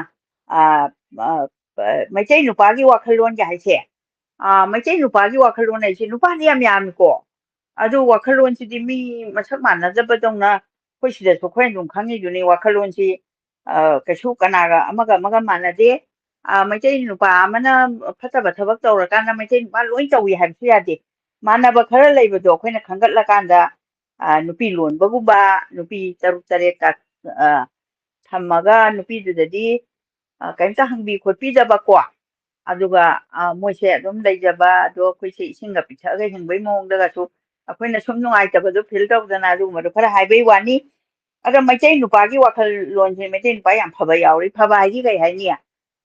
Speaker 2: ꯃꯩꯇꯩ ꯅꯨꯄꯥꯒꯤ ꯋꯥꯈꯜꯂꯣꯟꯒ ꯍꯥꯏꯁꯦ ꯃꯩꯇꯩ ꯅꯨꯄꯥꯒꯤ ꯋꯥꯈꯜꯂꯣꯟ ꯍꯥꯏꯁꯦ ꯅꯨꯄꯥꯗꯤ ꯌꯥꯝ ꯌꯥꯝꯃꯤꯀꯣ ꯑꯗꯨ ꯋꯥꯈꯜꯂꯣꯟꯁꯤꯗꯤ ꯃꯤ ꯃꯁꯛ ꯃꯥꯟꯅꯗꯕꯗꯧꯅ ꯑꯩꯈꯣꯏ ꯁꯤꯗꯁꯨ ꯑꯩꯈꯣꯏꯅ ꯑꯗꯨꯝ ꯈꯪꯉꯤꯗꯨꯅꯤ ꯋꯥꯈꯜꯂꯣꯟꯁꯤ ꯀꯩꯁꯨ ꯀꯅꯥꯒ ꯑꯃꯒ ꯃꯥꯟꯅꯗꯦ ꯃꯩꯇꯩ ꯅꯨꯄꯥ ꯑꯃꯅ ꯐꯠꯇꯕ ꯊꯕꯛ ꯇꯧꯔꯀꯥꯟꯗ ꯃꯩꯇꯩ ꯅꯨꯄꯥ ꯂꯣꯏ ꯇꯧꯏ ꯍꯥꯏꯕꯁꯨ ꯌꯥꯗꯦ ꯃꯥꯟꯅꯕ ꯈꯔ ꯂꯩꯕꯗꯣ ꯑꯩꯈꯣꯏꯅ ꯈꯟꯒꯠꯂꯀꯥꯟꯗ ꯅꯨꯄꯤ ꯂꯣꯟꯕꯒꯨꯝꯕ ꯅꯨꯄꯤ 6-7 ꯊꯝꯃꯒ ꯅꯨꯄꯤꯗꯨꯗꯗꯤ ꯀꯩꯝꯇ ꯍꯪꯕꯤ ꯈꯣꯠꯄꯤꯗꯕꯀꯣ ꯑꯗꯨꯒ ꯃꯣꯏꯁꯦ ꯑꯗꯨꯝ ꯂꯩꯖꯕ ꯑꯗꯣ ꯑꯩꯈꯣꯏꯁꯦ ꯏꯁꯤꯡꯒ ꯄꯤꯊꯛꯑꯒ ꯍꯤꯡꯕꯩ ꯃꯑꯣꯡꯗꯒꯁꯨ ꯑꯩꯈꯣꯏꯅ ꯁꯨꯝ ꯅꯨꯡꯉꯥꯏꯇꯕꯗꯣ ꯐꯤꯜ ꯇꯧꯗꯅ ꯑꯗꯨꯒꯨꯝꯕꯗꯣ ꯈꯔ ꯍꯥꯏꯕꯩ ꯋꯥꯅꯤ ꯑꯗꯣ ꯃꯩꯇꯩ ꯅꯨꯄꯥꯒꯤ ꯋꯥꯈꯜꯂꯣꯟꯁꯦ ꯃꯩꯇꯩ ꯅꯨꯄꯥ ꯌꯥꯝ ꯐꯕ ꯌꯥꯎꯔꯤ ꯐꯕ ꯍꯥꯏꯗꯤ ꯀꯩ ꯍꯥꯏꯅꯤ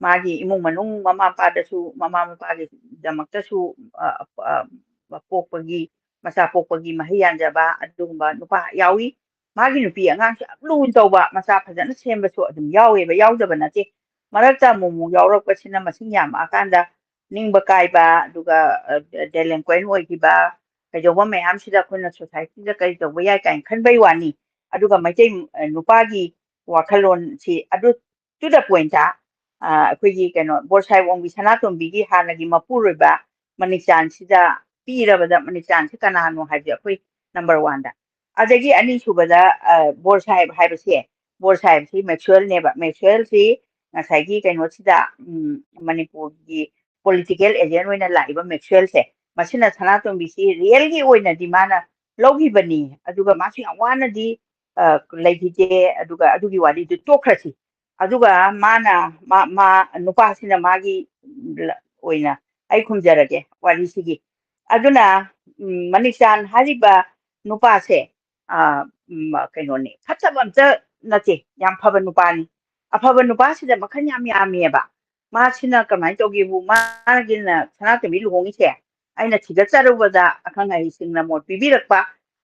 Speaker 2: ꯃꯥꯒꯤ ꯏꯃꯨꯡ ꯃꯅꯨꯡ ꯃꯃꯥ ꯃꯄꯥꯒꯤꯗꯃꯛꯇꯁꯨ ꯄꯣꯛꯄꯒꯤ ꯃꯆꯥ ꯄꯣꯛꯄꯒꯤ ꯃꯍꯩ ꯌꯥꯟꯖꯕ ꯑꯗꯨꯒꯨꯝꯕ ꯅꯨꯄꯥ ꯌꯥꯎꯏ ꯃꯥꯒꯤ ꯅꯨꯄꯤ ꯑꯉꯥꯡꯁꯨ ꯌꯥꯝ ꯂꯨꯅ ꯇꯧꯕ ꯃꯆꯥ ꯐꯖꯅ ꯁꯦꯝꯕꯁꯨ ꯑꯗꯨꯝ ꯌꯥꯎꯋꯦꯕ ꯌꯥꯎꯗꯕ ꯅꯠꯇꯦ ꯃꯔꯛꯇ ꯑꯃꯨꯛ ꯌꯥꯎꯔꯛꯄꯁꯤꯅ ꯃꯁꯤꯡ ꯌꯥꯝꯃꯛꯑꯀꯥꯟꯗ ꯅꯤꯡꯕ ꯀꯥꯏꯕ ꯑꯗꯨꯒ ꯗꯦꯂꯦꯟꯀ꯭ꯋꯦꯟ ꯑꯣꯏꯈꯤꯕ ꯀꯩꯗꯧꯕ ꯃꯌꯥꯝꯁꯤꯗ ꯑꯩꯈꯣꯏꯅ ꯁꯣꯁꯥꯏꯇꯤꯗ ꯀꯔꯤ ꯇꯧꯕ ꯌꯥꯏ ꯀꯥꯏꯅ ꯈꯟꯕꯩ ꯋꯥꯅꯤ ꯑꯗꯨꯒ ꯃꯩꯇꯩ ꯅꯨꯄꯥꯒꯤ ꯋꯥꯈꯜꯂꯣꯟꯁꯤ ꯑꯗꯨ ꯇꯨ ꯗ ꯄꯣꯏꯟꯇ ꯑꯩꯈꯣꯏꯒꯤ ꯀꯩꯅꯣ ꯕꯣꯔꯁꯥꯏꯕꯣꯡꯕꯤ ꯁꯅꯥꯇꯣꯝꯕꯤꯒꯤ ꯍꯥꯟꯅꯒꯤ ꯃꯄꯨꯔꯣꯏꯕ ꯃꯅꯤꯛꯆꯥꯟꯁꯤꯗ ꯄꯤꯔꯕꯗ ꯃꯅꯤꯛꯆꯥꯟꯁꯤ ꯀꯅꯥꯅꯣ ꯍꯥꯏꯕꯁꯦ ꯑꯩꯈꯣꯏ ꯅꯝꯕꯔ 1ꯗ ꯑꯗꯒꯤ ꯑꯅꯤꯁꯨꯕꯗ ꯕꯣꯔꯁꯥꯏꯕ ꯍꯥꯏꯕꯁꯦ ꯕꯣꯔꯁꯥꯏꯕꯁꯤ ꯃꯦꯛꯁꯋꯦꯜꯅꯦꯕ ꯃꯦꯛꯁꯋꯦꯜꯁꯤ ꯉꯁꯥꯏꯒꯤ ꯀꯩꯅꯣꯁꯤꯗ ꯃꯅꯤꯄꯨꯔꯒꯤ ꯄꯣꯂꯤꯇꯤꯀꯦꯜ ꯑꯦꯖꯦꯟ ꯑꯣꯏꯅ ꯂꯥꯛꯏꯕ ꯃꯦꯛꯁꯋꯦꯜꯁꯦ ꯃꯁꯤꯅ ꯁꯅꯥꯇꯣꯝꯕꯤꯁꯤ ꯔꯤꯌꯦꯜꯒꯤ ꯑꯣꯏꯅꯗꯤ ꯃꯥꯅ ꯂꯧꯈꯤꯕꯅꯤ ꯑꯗꯨꯒ ꯃꯥꯁꯨ ꯌꯥꯝ ꯋꯥꯅꯗꯤ ꯂꯩꯈꯤꯗꯦ ꯑꯗꯨꯒ ꯑꯗꯨꯒꯤ ꯋꯥꯔꯤꯗꯨ ꯇꯣꯛꯈ꯭ꯔꯁꯤ ꯑꯗꯨꯒ ꯃꯥꯅ ꯅꯨꯄꯥꯁꯤꯅ ꯃꯥꯒꯤ ꯑꯣꯏꯅ ꯑꯩ ꯈꯨꯝꯖꯔꯒꯦ ꯋꯥꯔꯤꯁꯤꯒꯤ ꯑꯗꯨꯅ ꯃꯅꯤꯛꯆꯥꯟ ꯍꯥꯏꯔꯤꯕ ꯅꯨꯄꯥꯁꯦ ꯀꯩꯅꯣꯅꯤ ꯐꯠꯇꯕ ꯑꯝꯇ ꯅꯠꯇꯦ ꯌꯥꯝ ꯐꯕ ꯅꯨꯄꯥꯅꯤ ꯑꯐꯕ ꯅꯨꯄꯥꯁꯤꯗ ꯃꯈꯜ ꯌꯥꯝ ꯌꯥꯝꯃꯦꯕ ꯃꯥꯁꯤꯅ ꯀꯃꯥꯏꯅ ꯇꯧꯒꯦꯕꯨ ꯃꯥꯒꯤꯅ ꯁꯅꯥꯇꯣꯝꯕꯤ ꯂꯨꯍꯣꯡꯉꯤꯁꯦ ꯑꯩꯅ ꯊꯤꯒꯠꯆꯔꯨꯕꯗ ꯑꯈꯪ ꯑꯍꯩꯁꯤꯡꯅ ꯃꯣꯠ ꯄꯤꯕꯤꯔꯛꯄ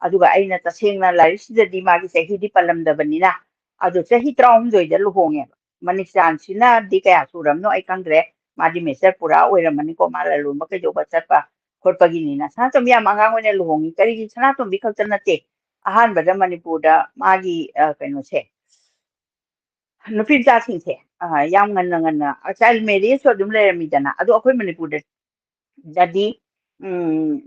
Speaker 2: ꯑꯗꯨꯒ ꯑꯩꯅ ꯇꯁꯦꯡꯅ ꯂꯥꯏꯔꯤꯛꯁꯤꯗꯗꯤ ꯃꯥꯒꯤ ꯆꯍꯤꯗꯤ ꯄꯜꯂꯝꯗꯕꯅꯤ나 ꯑꯗꯨ ꯆꯍꯤ 13ꯗ ꯂꯨꯍꯣꯡꯉꯦꯕ ꯃꯅꯤꯛꯆꯥꯟꯁꯤꯅꯗꯤ ꯀꯌా ꯁꯨꯔꯝꯅꯣ ꯑꯩ ꯈꯪꯗ꯭ꯔꯦ ꯃꯥꯗꯤ ꯃꯦꯆꯔ ꯄꯨꯔꯥ ꯑꯣꯏꯔꯝꯃꯅꯤꯀꯣ ꯃꯥ ꯂꯂꯣꯟꯕ ꯀꯩꯗꯧꯕ ꯆꯠꯄ ꯈꯣꯠꯄꯒꯤꯅꯤꯅ ꯁꯅꯥꯇꯣꯝꯕꯤ ꯌꯥꯝ ꯑꯉꯥꯡ ꯑꯣꯏꯅ ꯂꯨꯍꯣꯡꯉꯤ ꯀꯔꯤꯒꯤ ꯁꯅꯥꯇꯣꯝꯕꯤ ꯈꯛꯇ ꯅꯠꯇꯦ ꯑꯍꯥꯟꯕꯗ ꯃꯅꯤꯄꯨꯔꯗ ꯃꯥꯒꯤ ꯀꯩꯅꯣꯁꯦ ꯅꯨꯄꯤ ꯃꯆꯥꯁꯤꯡꯁꯦ ꯌꯥꯝ ꯉꯟꯅ ꯆꯥꯏꯜ ꯃꯦꯔꯤꯖꯁꯨ ꯑꯗꯨꯝ ꯂꯩꯔꯝꯃꯤꯗꯅ ꯑꯗꯣ ꯑꯩꯈꯣꯏ ꯃꯅꯤꯄꯨꯔꯗꯗꯤ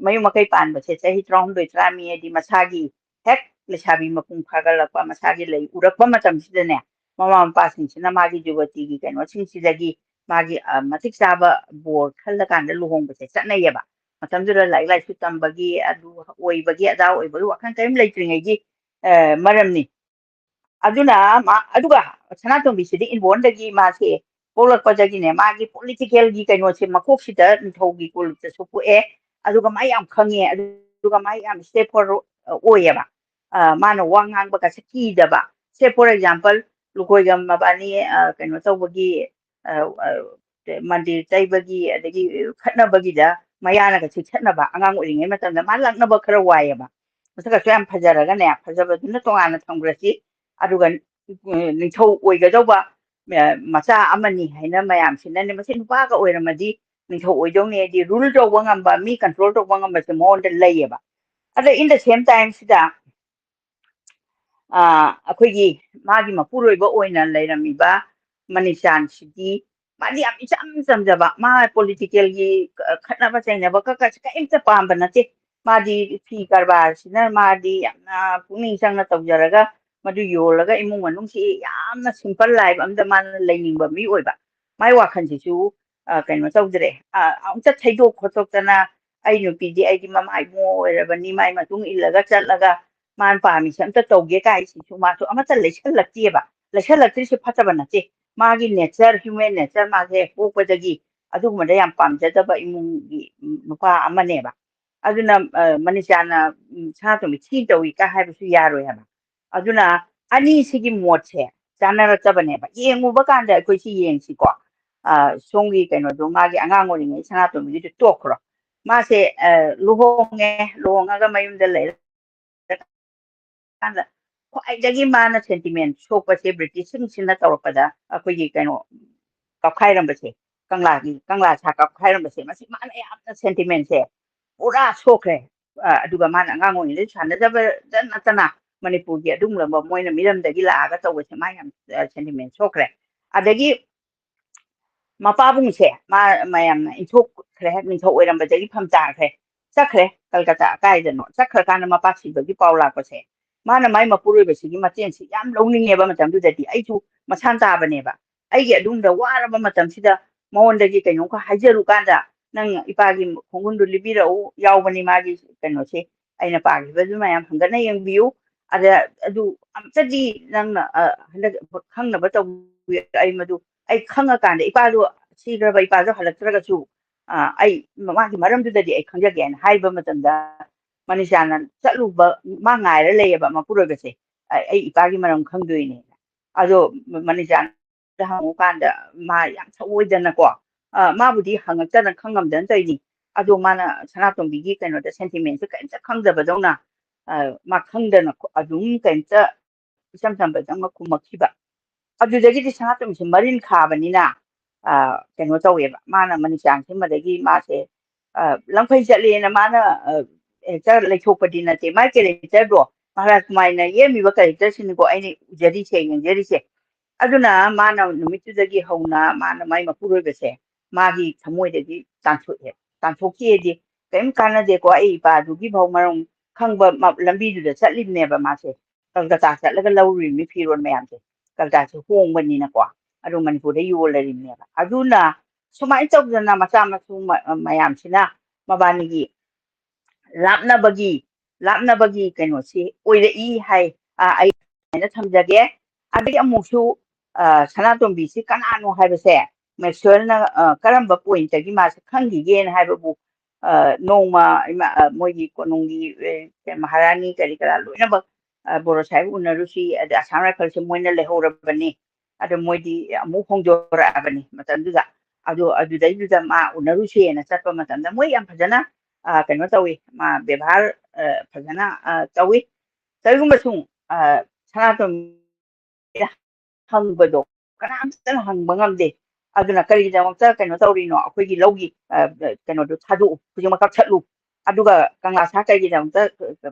Speaker 2: ꯃꯌꯨꯝ ꯃꯀꯩ ꯄꯥꯟꯕꯁꯦ ꯆꯍꯤ 13-14 ꯍꯥꯏꯗꯤ ꯃꯁꯥꯒꯤ ꯍꯦꯛ ꯂꯩꯁꯥꯕꯤ ꯃꯄꯨꯡ ꯐꯥꯒꯠꯂꯛꯄ ꯃꯁꯥꯒꯤ ꯂꯩ ꯎꯔꯛꯄ ꯃꯇꯝꯁꯤꯗꯅꯦ ꯃꯃꯥ ꯃꯄꯥꯁꯤꯡꯁꯤꯅ ꯃꯥꯒꯤ ꯖꯨꯕꯇꯤꯒꯤ ꯀꯩꯅꯣꯁꯤꯡꯁꯤꯗꯒꯤ ꯃꯥꯒꯤ ꯃꯇꯤꯛ ꯆꯥꯕ ꯕꯣꯔ ꯈꯜꯂꯀꯥꯟꯗ ꯂꯨꯍꯣꯡꯕꯁꯦ ꯆꯠꯅꯩꯌꯦꯕ ꯃꯇꯝꯗꯨꯗ ꯂꯥꯏꯔꯤꯛ ꯂꯥꯏꯁꯨ ꯇꯝꯕꯒꯤ ꯑꯗꯨ ꯑꯣꯏꯕꯒꯤ ꯑꯗꯥ ꯑꯣꯏꯕꯒꯤ ꯋꯥꯈꯜ ꯀꯔꯤꯝ ꯂꯩꯇ꯭ꯔꯤꯉꯩꯒꯤ ꯃꯔꯝꯅꯤ ꯑꯗꯨꯅ ꯑꯗꯨꯒ ꯁꯅꯥꯇꯣꯝꯕꯤꯁꯤꯗꯤ ꯏꯟꯕꯣꯔꯟꯗꯒꯤ ꯃꯥꯁꯦ ꯄꯣꯛꯂꯛꯄꯗꯒꯤꯅꯦ ꯃꯥꯒꯤ ꯄꯣꯂꯤꯇꯤꯀꯦꯜꯒꯤ ꯀꯩꯅꯣꯁꯦ ꯃꯀꯣꯛꯁꯤꯗ ꯅꯤꯡꯊꯧꯒꯤ ꯀꯣꯂꯨꯞꯇꯁꯨ ꯄꯣꯛꯑꯦ ꯑꯗꯨꯒ ꯃꯥ ꯌꯥꯝ ꯈꯪꯉꯦ ꯑꯗꯨꯒ ꯃꯥ ꯌꯥꯝ ꯁ꯭ꯇꯦꯞ ꯐꯣꯔꯋꯥꯔꯗ ꯑꯣꯏꯌꯦꯕ ꯃꯥꯅ ꯋꯥ ꯉꯥꯡꯕꯒꯁꯦ ꯀꯤꯗꯕ ꯁꯦ ꯐꯣꯔ ꯑꯦꯛꯖꯥꯝꯄꯜ ꯂꯨꯀꯣꯏꯒ ꯃꯕꯥꯅꯤ ꯀꯩꯅꯣ ꯇꯧꯕꯒꯤ ꯃꯟꯗꯤꯔ ꯇꯩꯕꯒꯤ ꯑꯗꯒꯤ ꯈꯠꯅꯕꯒꯤꯗ ꯃꯌꯥꯅꯒ ꯆꯤꯊꯠꯅꯕ ꯑꯉꯥꯡ ꯑꯣꯏꯔꯤꯉꯩ ꯃꯇꯝꯗ ꯃꯥ ꯂꯛꯅꯕ ꯈꯔ ꯋꯥꯏꯑꯦꯕ ꯃꯁꯛꯀꯁꯨ ꯌꯥꯝ ꯐꯖꯔꯒꯅꯦ ꯐꯖꯕꯗꯨꯅ ꯇꯣꯉꯥꯟꯅ ꯊꯝꯈ꯭ꯔꯁꯤ ꯑꯗꯨꯒ ꯅꯤꯡꯊꯧ ꯑꯣꯏꯒꯗꯧꯕ ꯃꯆꯥ ꯑꯃꯅꯤ ꯍꯥꯏꯅ ꯃꯌꯥꯝꯁꯤꯅꯅꯦ ꯃꯁꯤ ꯅꯨꯄꯥꯒ ꯑꯣꯏꯔꯝꯃꯗꯤ ꯅꯤꯡꯊꯧ ꯑꯣꯏꯗꯧꯅꯤ ꯍꯥꯏꯗꯤ ꯔꯨꯜ ꯇꯧꯕ ꯉꯝꯕ ꯃꯤ ꯀꯟꯇ꯭ꯔꯣꯜ ꯇꯧꯕ ꯉꯝꯕꯁꯦ ꯃꯉꯣꯟꯗ ꯂꯩꯌꯦꯕ ꯑꯗ ꯏꯟ ꯗ ꯁꯦꯝ ꯇꯥꯏꯝꯁꯤꯗ ꯑꯩꯈꯣꯏꯒꯤ ꯃꯥꯒꯤ ꯃꯄꯨꯔꯣꯏꯕ ꯑꯣꯏꯅ ꯂꯩꯔꯝꯃꯤꯕ ꯃꯅꯤꯛꯆꯥꯟꯁꯤꯗꯤ मादी याम इचम समझबा मा पॉलिटिकल की खतनाबा चैनबा का कईमता पांबा नते मादी फी कारबार सिना मादी यामना पुनिंग संगना तौजरगा मदु योलगा इमुंग मनुंग सि यामना सिंपल लाइफ अमदा मान लेनिंगबा मी ओइबा माई वाखनसिसु कैनो तौदरे अमता थैदोक खोतोक्तना आई नुपीदी आईदी ममा इमो ओइरबनी माई मतुंग इल्लगा चलगा मान पामिसे अमता तौगे काइसिसु मासु अमता लेसलक्तिएबा लेसलक्तिसि फतबा नते मागी नेचर ह्यूमन नेचर मासे पोकपदगी अदुगुमदा याम पामजदबा इमुंगी मपा अमनेबा अदुना मनिचाना सातोमि थी तौई का हाइबसु यारोय हबा अदुना अनी सिगी मोटसे चानरतबनेबा येंगुबा कांदा अखोइसि येंसिको सोंगी कैनोदो मागी अंगांग ओरिङै सनातोमि दु तोखरो मासे लुहोंगा मयुमदा लेर कांदा ख्वाइदगी माना सेंटिमेंट सोपसे ब्रिटिश सिंह तौरपदा अखोइगी कैनो कखाइरंबसे कंगला सा कखाइरंबसे मसी माना यामना सेंटिमेंट से पूरा सोखरे अदुगा माना अंगांग ओरिङै सानजबा नतना मणिपुर की अदुमलंबा मोइना मिरमदगी लागा तौबसे मा याम सेंटिमेंट सोखरे अदगी मपाबुंगसे मा मयामना इंथोखरे निंथो ओइरंबदगी फमताखरे चखरे कलकत्ता काइदनो चखर काना मपासिबगी पाउलापसे माना माई मपुरोइबसिगी मतेंसी याम लौनिंगेबा मतमदुददी आइसु मसान ताबनेबा आइगे अदुमदा वारबा मतमसिदा मवोंदगी कैनोका हाइजरु कांदा नंग इपागी खोंगुंदु लिबिराउ यावबनी मागी कैनोसे अइना पागिबदु मयाम हंगना यंगबियु अदा अदु अमतदी नंग हंदक खंगनबा तौ आई मदु आई खंगा कांदा इपादु सिग्रबा इपादु हलक्त्रगसु आई मागी मरमदुददी आई खंजगेन हाइबा मतमदा मनिजाना चलुबा मा ngaira लेयबा मपुरोगसे आई इपागी मरम खंगदोइने अदो मनिजाना hangu kanda ma yam thawoidana ko mabudi hangakta khangam tayni ado mana sanatombi kaino da sentiment ka kainta khangdaba dawna ma khangdana adum kainta isam samba dang kumakhiba adudagi di sanatom se marin khabanina kaino taweba mana manisang se madagi ma se langphai chatle na mana ta lekhopadi na te ma character do maharaj maina yemi ba character sin ko aini jadi se aduna mana numitudagi hauna mana mai mapuroibase magi thamoidagi tanthokki kaim kana de ko ai pa dugi bhau marong khangba lambi du da chatlibne ba ma se kalkata chatlaga lawri mi phiron mayam se kalta se hongbani na ko adu manipur de yolari ne ba aduna sumai chawdana macha masu mayam sina mabani gi lapnabagi kaino se oire I hai ai na thamjage adagi amusu sanatombi si kanano haibase maxwell na karamba point gi ma khangi gen haibabu noma moigi konungi maharani kari kara loina ba boro sai unarusi asam ra khalse moina lehora bani ada moidi amu hongjora bani matanduga adu dai duda ma unarusi na chatpa matanda moi yam phajana kaino tawi ma bebhar phajana tawi taigumba sung sanatombi hangबदो कनामतन हंगबा ngamde aduna kari jamakta kaino tawrino akoigi lawgi kaino do thadu kujima ka chatlu aduga kangla sa kai gi jamakta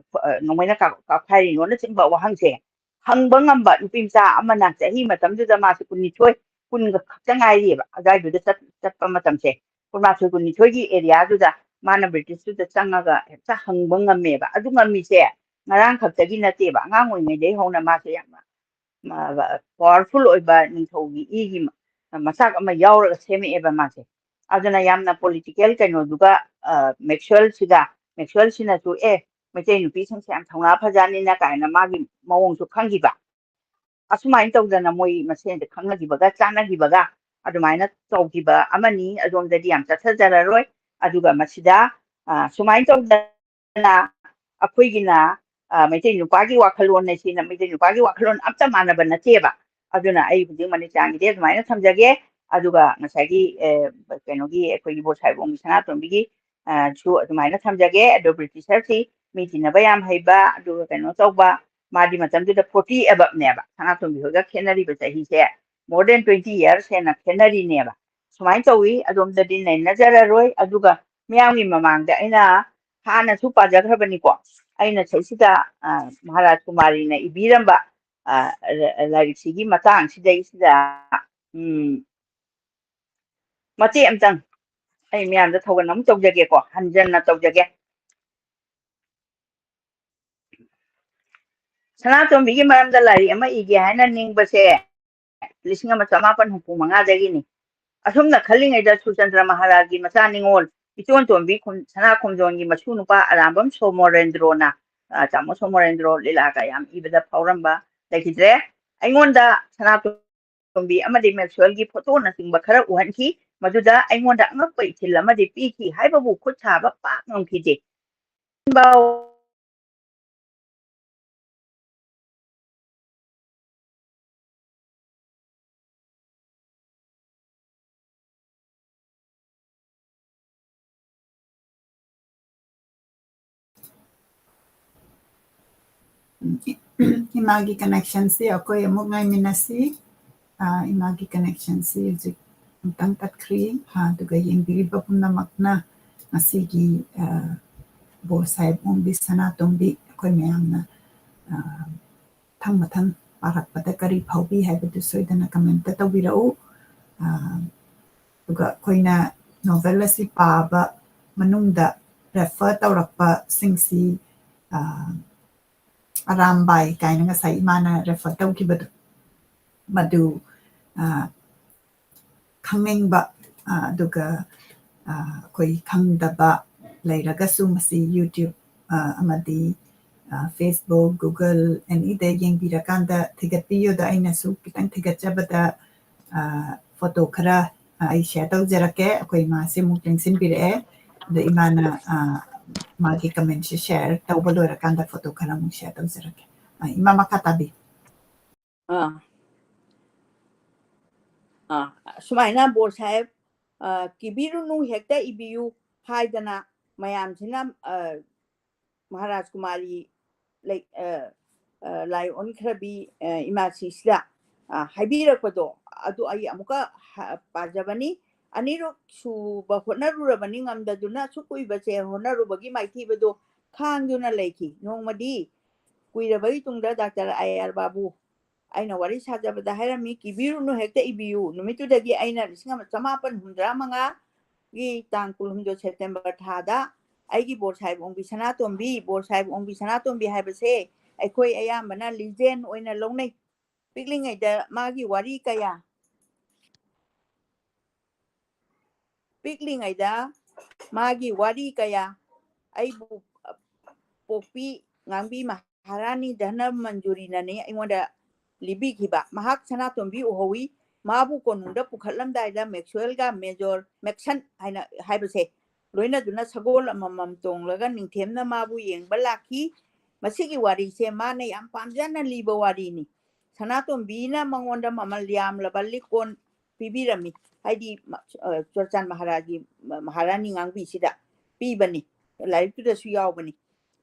Speaker 2: nomaina ka phai no na chimba wa hangse hangba ngamba nupimsa amana chahi matam du ma su kunni choi kun ga khaktangai ri ba agai du da chatpa matam se kun ma su kunni choi gi area du da mana british du da changaga ta hangba ngamme ba adu ngammi se ngarang khaktagi nate ba ngang oi ngai dei hona ma se yamma powerful oiba ningthogi igi masak ama yauraga seme mase aduna yamna political kaino duga maxwell sina tu mete nupi sang sam thonga phajani na kaina magi mawong su khangiba asumai tawdana moi masen de khangna gibaga chana gibaga adumaina tawgiba amani adom dadi yam chathajara roi aduga masida sumai tawdana akoigina mete nupagi wakhalon ne sina mete nupagi wakhalon amta manaba nateba aduna ai bujing mani changi de adumai thamjage aduga ngasagi kainogi akoigi bosai bong sanatombi gi chu adumai thamjage ado britisher si mitina bayam haiba aduga kaino tawba madi matam du da 40 above neba sanatombi hoga khenari ba sahi se more than 20 years hena khenari neba sumai tawi adom da din nai nazara roi aduga miyamgi mamangda aina hana su pajagrabani ko aina chaisida maharaj kumari na ibiramba larik sigi matang sida ꯃꯇꯦꯛ ꯑꯝꯇꯪ ꯑꯩ ꯃꯌꯥꯝꯗ ꯊꯧꯒꯜ ꯑꯃ ꯇꯧꯖꯒꯦꯀꯣ ꯍꯟꯖꯟꯅ ꯇꯧꯖꯒꯦ ꯁꯅꯥꯇꯣꯝꯕꯤꯒꯤ ꯃꯔꯝꯗ ꯂꯥꯏꯔꯤꯛ ꯑꯃ ꯏꯒꯦ ꯍꯥꯏꯅ ꯅꯤꯡꯕꯁꯦ 1865 ꯑꯁꯨꯝꯅ ꯈꯜꯂꯤꯉꯩꯗ ꯁꯨꯔꯆꯟꯗ꯭ꯔ ꯃꯍꯥꯔꯥꯖꯒꯤ ꯃꯆꯥ ꯅꯤꯡꯉꯣꯜ ꯏꯆꯣꯟꯇꯣꯝꯕꯤ ꯁꯅꯥꯈꯣꯡꯖꯣꯟꯒꯤ ꯃꯁꯨ ꯅꯨꯄꯥ ꯑꯔꯥꯝꯕꯝ ꯁꯣꯃꯣꯔꯦꯟꯗ꯭ꯔꯣꯅ ꯇꯥꯃꯣ ꯁꯣꯃꯣꯔꯦꯟꯗ꯭ꯔꯣ ꯂꯤꯂꯥ ꯀꯌꯥꯝ ꯏꯕꯗ ꯐꯥꯎꯔꯝꯕ ꯂꯩꯈꯤꯗ꯭ꯔꯦ ꯑꯩꯉꯣꯟꯗ ꯁꯅꯥꯇꯣꯝꯕꯤ ꯑꯃꯗꯤ ꯃꯦꯛꯁꯋꯦꯜꯒꯤ ꯐꯣꯇꯣꯅꯆꯤꯡꯕ ꯈꯔ ꯎꯍꯟꯈꯤ ꯃꯗꯨꯗ ꯑꯩꯉꯣꯟꯗ ꯑꯉꯛꯄ ꯏꯊꯤꯜ ꯑꯃꯗꯤ ꯄꯤꯈꯤ ꯍꯥꯏꯕꯕꯨ ꯈꯨꯠ ꯁꯥꯕ ꯄꯥꯛ ꯉꯝꯈꯤꯗꯦ
Speaker 1: ꯏꯃꯥꯒꯤ ꯀꯅꯦꯛꯁꯟꯁꯤ ꯑꯩꯈꯣꯏ ꯑꯃꯨꯛ ꯉꯥꯏꯃꯤꯟꯅꯁꯤ ꯏꯃꯥꯒꯤ ꯀꯅꯦꯛꯁꯟꯁꯤ ꯍꯧꯖꯤꯛ ꯑꯃꯨꯛꯇꯪ ꯇꯠꯈ꯭ꯔꯤ ꯑꯗꯨꯒ ꯌꯦꯡꯕꯤꯔꯤꯕ ꯄꯨꯝꯅꯃꯛꯅ ꯉꯁꯤꯒꯤ ꯕꯣꯔ ꯁꯥꯍꯦꯕ ꯑꯣꯡꯕꯤ ꯁꯅꯥꯇꯣꯝꯕꯤ ꯑꯩꯈꯣꯏ ꯃꯌꯥꯝꯅ ꯃꯊꯪ ꯄꯥꯔꯛꯄꯗ ꯀꯔꯤ ꯐꯥꯎꯕꯤ ꯍꯥꯏꯕꯗꯨ ꯁꯣꯏꯗꯅ ꯀꯃꯦꯟꯇ ꯇꯧꯕꯤꯔꯛꯎ ꯑꯗꯨꯒ ꯑꯩꯈꯣꯏꯅ ꯅꯣꯚꯦꯜ ꯑꯁꯤ ꯄꯥꯕ ꯃꯅꯨꯡꯗ ꯔꯦꯐꯔ ꯇꯧꯔꯛꯄꯁꯤꯡꯁꯤ ꯑꯔꯥꯝꯕꯥꯏ ꯀꯥꯏꯅ ꯉꯁꯥꯏ ꯏꯃꯥꯅ ꯔꯦꯐꯔ ꯇꯧꯈꯤꯕꯗꯣ ꯃꯗꯨ ꯈꯪꯅꯤꯡꯕ ꯑꯗꯨꯒ ꯑꯩꯈꯣꯏ ꯈꯪꯗꯕ ꯂꯩꯔꯒꯁꯨ ꯃꯁꯤ ꯌꯨꯇ꯭ꯌꯨꯕ ꯑꯃꯗꯤ ꯐꯦꯁꯕꯨꯛ ꯒꯨꯒꯜ ꯑꯦꯅꯤꯗ ꯌꯦꯡꯕꯤꯔꯀꯥꯟꯗ ꯊꯤꯒꯠꯄꯤꯌꯨꯗ ꯑꯩꯅꯁꯨ ꯈꯤꯇꯪ ꯊꯤꯒꯠꯆꯕꯗ ꯐꯣꯇꯣ ꯈꯔ ꯑꯩ ꯁꯦꯌꯔ ꯇꯧꯖꯔꯛꯀꯦ ꯑꯩꯈꯣꯏ ꯏꯃꯥꯁꯦ ꯑꯃꯨꯛ ꯂꯦꯡꯁꯤꯟꯕꯤꯔꯛꯑꯦ ꯑꯗ ꯏꯃꯥꯅ ꯃꯥꯒꯤ ꯀꯃꯦꯟꯁꯦ ꯁꯦꯌꯔ ꯇꯧꯕ ꯂꯣꯏꯔꯀꯥꯟꯗ ꯐꯣꯇꯣ ꯈꯔ ꯑꯃꯨꯛ ꯁꯦꯌꯔ ꯇꯧꯖꯔꯛꯀꯦ ꯏꯃꯥ ꯃꯈꯥ ꯇꯥꯕꯤ
Speaker 2: ꯁꯨꯃꯥꯏꯅ ꯕꯣꯔ ꯁꯥꯍꯦꯕ ꯀꯤꯕꯤꯔꯨꯅꯨ ꯍꯦꯛꯇ ꯏꯕꯤꯌꯨ ꯍꯥꯏꯗꯅ ꯃꯌꯥꯝꯁꯤꯅ ꯃꯍꯥꯔꯥꯖ ꯀꯨꯃꯥꯔꯤ ꯂꯥꯏ ꯑꯣꯟꯈ꯭ꯔꯕꯤ ꯏꯃꯥꯁꯤꯁꯤꯗ ꯍꯥꯏꯕꯤꯔꯛꯄꯗꯣ ꯑꯗꯨ ꯑꯩ ꯑꯃꯨꯛꯀ ꯄꯥꯖꯕꯅꯤ ꯑꯅꯤꯔꯛ ꯁꯨꯕ ꯍꯣꯠꯅꯔꯨꯔꯕꯅꯤ ꯉꯝꯗꯗꯨꯅ ꯑꯁꯨꯛ ꯀꯨꯏꯕꯁꯦ ꯍꯣꯠꯅꯔꯨꯕꯒꯤ ꯃꯥꯏꯊꯤꯕꯗꯣ ꯈꯥꯡꯗꯨꯅ ꯂꯩꯈꯤ ꯅꯣꯡꯃꯗꯤ ꯀꯨꯏꯔꯕꯒꯤ ꯇꯨꯡꯗ ꯗꯥꯛꯇꯔ ꯑꯥꯏꯌꯥꯔ ꯕꯥꯕꯨ ꯑꯩꯅ ꯋꯥꯔꯤ ꯁꯥꯖꯕꯗ ꯍꯥꯏꯔꯝꯃꯤ ꯀꯤꯕꯤꯔꯨꯅꯨ ꯍꯦꯛꯇ ꯏꯕꯤꯌꯨ ꯅꯨꯃꯤꯠꯇꯨꯗꯒꯤ ꯑꯩꯅ 1885ꯒꯤ ꯇꯥꯡ 12 ꯁꯦꯞꯇꯦꯝꯕꯔ ꯊꯥꯗ ꯑꯩꯒꯤ ꯕꯣꯔ ꯁꯥꯍꯦꯕ ꯑꯣꯡꯕꯤ ꯁꯅꯥꯇꯣꯝꯕꯤ ꯕꯣꯔ ꯁꯥꯍꯦꯕ ꯑꯣꯡꯕꯤ ꯁꯅꯥꯇꯣꯝꯕꯤ ꯍꯥꯏꯕꯁꯦ ꯑꯩꯈꯣꯏ ꯑꯌꯥꯝꯕꯅ ꯂꯤꯖꯦꯟ ꯑꯣꯏꯅ ꯂꯧꯅꯩ ꯄꯤꯛꯂꯤꯉꯩꯗ ꯃꯥꯒꯤ ꯋꯥꯔꯤ ꯀꯌꯥ ꯑꯩꯕꯨ ꯄꯣꯛꯄꯤ ꯉꯥꯡꯕꯤ ꯃꯍꯥꯔꯥꯅꯤ ꯙꯅꯃꯟꯖꯨꯔꯤꯅꯅꯤ ꯑꯩꯉꯣꯟꯗ ꯂꯤꯕꯤꯈꯤꯕ ꯃꯍꯥꯛ ꯁꯅꯥꯇꯣꯝꯕꯤ ꯎꯍꯧꯏ ꯃꯥꯕꯨ ꯀꯣꯅꯨꯡꯗ ꯄꯨꯈꯠꯂꯝꯗꯥꯏꯗ ꯃꯦꯛꯁꯋꯦꯜꯒ ꯃꯦꯖꯣꯔ ꯃꯦꯛꯁꯟ ꯍꯥꯏꯕꯁꯦ ꯂꯣꯏꯅꯗꯨꯅ ꯁꯒꯣꯜ ꯑꯃꯃꯝ ꯇꯣꯡꯂꯒ ꯅꯤꯡꯊꯦꯝꯅ ꯃꯥꯕꯨ ꯌꯦꯡꯕ ꯂꯥꯛꯈꯤ ꯃꯁꯤꯒꯤ ꯋꯥꯔꯤꯁꯦ ꯃꯥꯅ ꯌꯥꯝ ꯄꯥꯝꯖꯅ ꯂꯤꯕ ꯋꯥꯔꯤꯅꯤ ꯁꯅꯥꯇꯣꯝꯕꯤꯅ ꯃꯉꯣꯟꯗ ꯃꯃꯜ ꯌꯥꯝꯂꯕ ꯂꯤꯛꯀꯣꯟ ꯄꯤꯕꯤꯔꯝꯃꯤ ꯍꯥꯏꯗꯤ ꯆꯨꯔꯆꯥꯟ ꯃꯍꯥꯔꯥꯖꯒꯤ ꯃꯍꯥꯔꯥꯅꯤ ꯉꯥꯡꯕꯤꯁꯤꯗ ꯄꯤꯕꯅꯤ ꯂꯥꯏꯔꯤꯛꯇꯨꯗꯁꯨ ꯌꯥꯎꯕꯅꯤ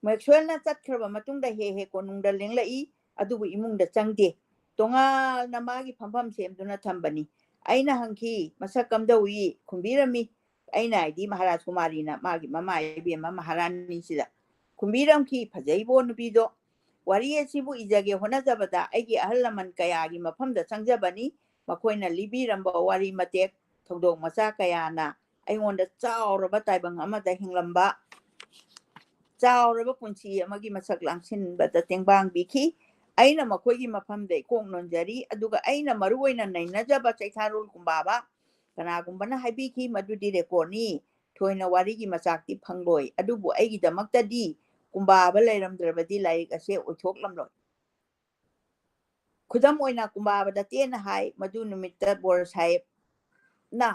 Speaker 2: ꯃꯦꯛꯁꯋꯦꯜꯅ ꯆꯠꯈ꯭ꯔꯕ ꯃꯇꯨꯡꯗ ꯍꯦꯛ ꯀꯣꯅꯨꯡꯗ ꯂꯦꯡꯂꯛꯏ ꯑꯗꯨꯕꯨ ꯏꯃꯨꯡꯗ ꯆꯪꯗꯦ ꯇꯣꯉꯥꯟꯅ ꯃꯥꯒꯤ ꯐꯝꯐꯝ ꯁꯦꯝꯗꯨꯅ ꯊꯝꯕꯅꯤ ꯑꯩꯅ ꯍꯪꯈꯤ ꯃꯁꯛ ꯀꯝꯗꯧꯏ ꯈꯨꯝꯕꯤꯔꯝꯃꯤ ꯑꯩꯅ ꯍꯥꯏꯗꯤ ꯃꯍꯥꯔꯥꯖ ꯀꯨꯃꯥꯔꯤꯅ ꯃꯥꯒꯤ ꯃꯃꯥ ꯏꯕꯦꯝꯃ ꯃꯍꯥꯔꯥꯅꯤꯁꯤꯗ ꯈꯨꯝꯕꯤꯔꯝꯈꯤ ꯐꯖꯩꯕꯣ ꯅꯨꯄꯤꯗꯣ ꯋꯥꯔꯤ ꯑꯁꯤꯕꯨ ꯏꯖꯒꯦ ꯍꯣꯠꯅꯖꯕꯗ ꯑꯩꯒꯤ ꯑꯍꯜ ꯂꯃꯟ ꯀꯌꯥꯒꯤ ꯃꯐꯝꯗ ꯆꯪꯖꯕꯅꯤ ꯃꯈꯣꯏꯅ ꯂꯤꯕꯤꯔꯝꯕ ꯋꯥꯔꯤ ꯃꯇꯦꯛ ꯊꯧꯗꯣꯛ ꯃꯆꯥ ꯀꯌꯥꯅ ꯑꯩꯉꯣꯟꯗ ꯆꯥꯎꯔꯕ ꯇꯥꯏꯕꯪ ꯑꯃꯗ ꯍꯤꯡꯂꯝꯕ ꯆꯥꯎꯔꯕ ꯄꯨꯟꯁꯤ ꯑꯃꯒꯤ ꯃꯁꯛ ꯂꯥꯡꯁꯤꯟꯕꯗ ꯇꯦꯡꯕꯥꯡ ꯄꯤꯈꯤ ꯑꯩꯅ ꯃꯈꯣꯏꯒꯤ ꯃꯐꯝꯗ ꯏꯀꯣꯛ ꯅꯣꯟꯖꯔꯤ ꯑꯗꯨꯒ ꯑꯩꯅ ꯃꯔꯨ ꯑꯣꯏꯅ ꯅꯩꯅꯖꯕ ꯆꯩꯊꯥꯔꯣꯜ ꯀꯨꯝꯕꯥꯕ ꯀꯅꯥꯒꯨꯝꯕꯅ ꯍꯥꯏꯕꯤꯈꯤ ꯃꯗꯨꯗꯤ ꯔꯦꯀꯣꯔꯗꯅꯤ ꯊꯣꯏꯅ ꯋꯥꯔꯤꯒꯤ ꯃꯆꯥꯛꯇꯤ ꯐꯪꯂꯣꯏ ꯑꯗꯨꯕꯨ ꯑꯩꯒꯤꯗꯃꯛꯇꯗꯤ ꯀꯨꯝꯕꯥꯕ ꯂꯩꯔꯝꯗ꯭ꯔꯕꯗꯤ ꯂꯥꯏꯔꯤꯛ ꯑꯁꯦ ꯑꯣꯏꯊꯣꯛꯂꯝꯂꯣꯏ ꯈꯨꯗꯝ ꯑꯣꯏꯅ ꯀꯨꯝꯕꯥꯕꯗ ꯇꯦꯟꯅ ꯍꯥꯏ ꯃꯗꯨ ꯅꯨꯃꯤꯠꯇ ꯕꯣꯔ ꯁꯥꯍꯦꯕꯅ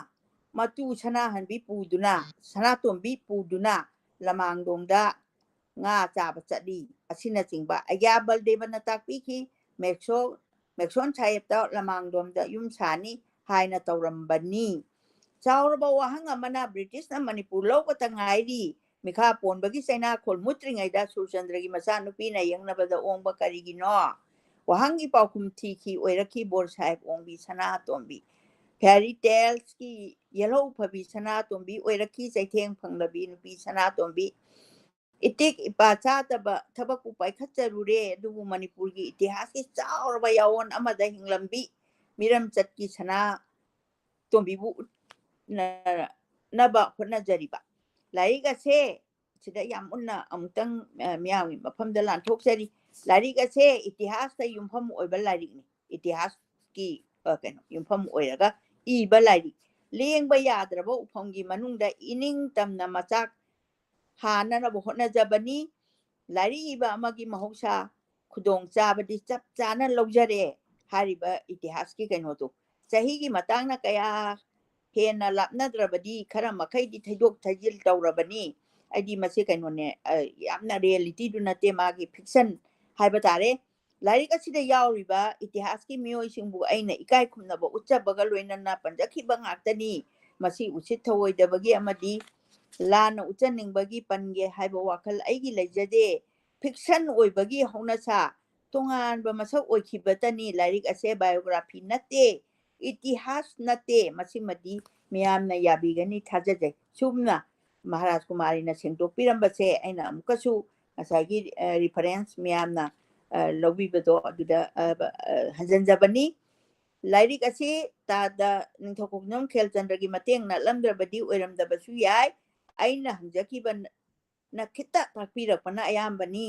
Speaker 2: ꯃꯇꯨ ꯁꯅꯥꯍꯟꯕꯤ ꯄꯨꯗꯨꯅ ꯁꯅꯥꯇꯣꯝꯕꯤ ꯄꯨꯗꯨꯅ ꯂꯃꯥꯡꯗꯣꯡꯗ ꯉꯥ ꯆꯥꯕ ꯆꯠꯂꯤ ꯑꯁꯤꯅꯆꯤꯡꯕ ꯑꯩꯒ꯭ꯌꯥ ꯕꯜꯗꯦꯕꯅ ꯇꯥꯛꯄꯤꯈꯤ ꯃꯦꯛꯁꯣꯟ ꯁꯥꯍꯦꯕꯇ ꯂꯃꯥꯡꯗꯣꯡꯗ ꯌꯨꯝ ꯁꯥꯅꯤ ꯍꯥꯏꯅ ꯇꯧꯔꯝꯕꯅꯤ ꯆꯥꯎꯔꯕ ꯋꯥꯍꯪ ꯑꯃꯅ ꯕ꯭ꯔꯤꯇꯤꯁꯅ ꯃꯅꯤꯄꯨꯔ ꯂꯧꯕꯇ ꯉꯥꯏꯔꯤ ꯃꯤꯈꯥ ꯄꯣꯟꯕꯒꯤ ꯆꯩꯅꯥꯈꯣꯜ ꯃꯨꯠꯇ꯭ꯔꯤꯉꯩꯗ ꯁꯨꯔꯆꯟꯗ꯭ꯔꯒꯤ ꯃꯆꯥꯅꯨꯄꯤꯅ ꯌꯦꯡꯅꯕꯗ ꯑꯣꯡꯕ ꯀꯔꯤꯒꯤꯅꯣ ꯋꯥꯍꯪꯒꯤ ꯄꯥꯎꯈꯨꯝ ꯊꯤꯈꯤ ꯑꯣꯏꯔꯛꯈꯤ ꯕꯣꯔ ꯁꯥꯍꯦꯕ ꯑꯣꯡꯕꯤ ꯁꯅꯥꯇꯣꯝꯕꯤ ꯐꯦꯔꯤ ꯇꯦꯜꯁꯀꯤ ꯌꯦꯜꯍꯧ ꯐꯕꯤ ꯁꯅꯥꯇꯣꯝꯕꯤ ꯑꯣꯏꯔꯛꯈꯤ ꯆꯩꯊꯦꯡ ꯐꯪꯂꯕꯤ ꯅꯨꯄꯤ ꯁꯅꯥꯇꯣꯝꯕꯤ ꯏꯇꯤꯛ ꯏꯄꯥ ꯆꯥꯗꯕ ꯊꯕꯛꯄꯨ ꯄꯥꯏꯈꯠꯆꯔꯨꯔꯦ ꯑꯗꯨꯕꯨ ꯃꯅꯤꯄꯨꯔꯒꯤ ꯏꯇꯤꯍꯥꯁꯀꯤ ꯆꯥꯎꯔꯕ ꯌꯥꯋꯣꯟ ꯑꯃꯗ ꯍꯤꯡꯂꯝꯕꯤ ꯃꯤꯔꯝ ꯆꯠꯀꯤ ꯁꯅꯥꯇꯣꯝꯕꯤꯕꯨ ꯅꯕ ꯍꯣꯠꯅꯖꯔꯤꯕ ꯂꯥꯏꯔꯤꯛ ꯑꯁꯦ ꯁꯤꯗ ꯌꯥꯝ ꯎꯟꯅ ꯑꯃꯨꯛꯇꯪ ꯃꯤꯌꯥꯝꯒꯤ ꯃꯐꯝꯗ ꯂꯥꯟꯊꯣꯛꯆꯔꯤ ꯂꯥꯏꯔꯤꯛ ꯑꯁꯦ ꯏꯇꯤꯍꯥꯁꯇ ꯌꯨꯝꯐꯝ ꯑꯣꯏꯕ ꯂꯥꯏꯔꯤꯛꯅꯤ ꯏꯇꯤꯍꯥꯁꯀꯤ ꯀꯩꯅꯣ ꯌꯨꯝꯐꯝ ꯑꯣꯏꯔꯒ ꯏꯕ ꯂꯥꯏꯔꯤꯛ ꯂꯦꯡꯕ ꯌꯥꯗ꯭ꯔꯕ ꯎꯐꯝꯒꯤ ꯃꯅꯨꯡꯗ ꯏꯅꯤꯡ ꯇꯝꯅ ꯃꯆꯥꯛ ꯍꯥꯟꯅꯅꯕ ꯍꯣꯠꯅꯖꯕꯅꯤ ꯂꯥꯏꯔꯤꯛ ꯏꯕ ꯑꯃꯒꯤ ꯃꯍꯧꯁꯥ ꯈꯨꯗꯣꯡꯆꯥꯕꯗꯤ ꯆꯞ ꯆꯥꯅ ꯂꯧꯖꯔꯦ ꯍꯥꯏꯔꯤꯕ ꯏꯇꯤꯍꯥꯁꯀꯤ ꯀꯩꯅꯣꯗꯣ ꯆꯍꯤꯒꯤ ꯃꯇꯥꯡꯅ ꯀꯌꯥ ꯍꯦꯟꯅ ꯂꯥꯞꯅꯗ꯭ꯔꯕꯗꯤ ꯈꯔ ꯃꯈꯩꯗꯤ ꯊꯩꯗꯣꯛ ꯊꯩꯖꯤꯜ ꯇꯧꯔꯕꯅꯤ ꯑꯩꯗꯤ ꯃꯁꯤ ꯀꯩꯅꯣꯅꯦ ꯌꯥꯝꯅ ꯔꯤꯌꯦꯂꯤꯇꯤꯗꯨ ꯅꯠꯇꯦ ꯃꯥꯒꯤ ꯐꯤꯛꯁꯟ ꯍꯥꯏꯕ ꯇꯥꯔꯦ ꯂꯥꯏꯔꯤꯛ ꯑꯁꯤꯗ ꯌꯥꯎꯔꯤꯕ ꯏꯇꯤꯍꯥꯁꯀꯤ ꯃꯤꯑꯣꯏꯁꯤꯡꯕꯨ ꯑꯩꯅ ꯏꯀꯥꯏ ꯈꯨꯝꯅꯕ ꯎꯠꯆꯕꯒ ꯂꯣꯏꯅꯅ ꯄꯟꯖꯈꯤꯕ ꯉꯥꯛꯇꯅꯤ ꯃꯁꯤ ꯎꯁꯤꯠ ꯊꯑꯣꯏꯗꯕꯒꯤ ꯑꯃꯗꯤ ꯂꯥꯟꯅ ꯎꯠꯆꯅꯤꯡꯕꯒꯤ ꯄꯟꯒꯦ ꯍꯥꯏꯕ ꯋꯥꯈꯜ ꯑꯩꯒꯤ ꯂꯩꯖꯗꯦ ꯐꯤꯛꯁꯟ ꯑꯣꯏꯕꯒꯤ ꯍꯧꯅꯁꯥ ꯇꯣꯉꯥꯟꯕ ꯃꯁꯛ ꯑꯣꯏꯈꯤꯕꯇꯅꯤ ꯂꯥꯏꯔꯤꯛ ꯑꯁꯦ ꯕꯥꯏꯑꯣꯒ꯭ꯔꯥꯐꯤ ꯅꯠꯇꯦ ꯏꯇꯤꯍꯥꯁ ꯅꯠꯇꯦ ꯃꯁꯤꯃꯗꯤ ꯃꯤꯌꯥꯝꯅ ꯌꯥꯕꯤꯒꯅꯤ ꯊꯥꯖꯖꯩ ꯁꯨꯝꯅ ꯃꯍꯥꯔꯥꯖ ꯀꯨꯃꯥꯔꯤꯅ ꯁꯦꯡꯗꯣꯛꯄꯤꯔꯝꯕꯁꯦ ꯑꯩꯅ ꯑꯃꯨꯛꯀꯁꯨ ꯉꯁꯥꯏꯒꯤ ꯔꯤꯐꯔꯦꯟꯁ ꯃꯤꯌꯥꯝꯅ ꯂꯧꯕꯤꯕꯗꯣ ꯑꯗꯨꯗ ꯍꯟꯖꯟꯖꯕꯅꯤ ꯂꯥꯏꯔꯤꯛ ꯑꯁꯤ ꯇꯥꯗ ꯅꯤꯡꯊꯧ ꯈꯦꯜꯆꯟꯗ꯭ꯔꯒꯤ ꯃꯇꯦꯡ ꯅꯠꯂꯝꯗ꯭ꯔꯕꯗꯤ ꯑꯣꯏꯔꯝꯗꯕꯁꯨ ꯌꯥꯏ ꯑꯩꯅ ꯍꯪꯖꯈꯤꯕꯅ ꯈꯤꯇ ꯇꯥꯛꯄꯤꯔꯛꯄꯅ ꯑꯌꯥꯝꯕꯅꯤ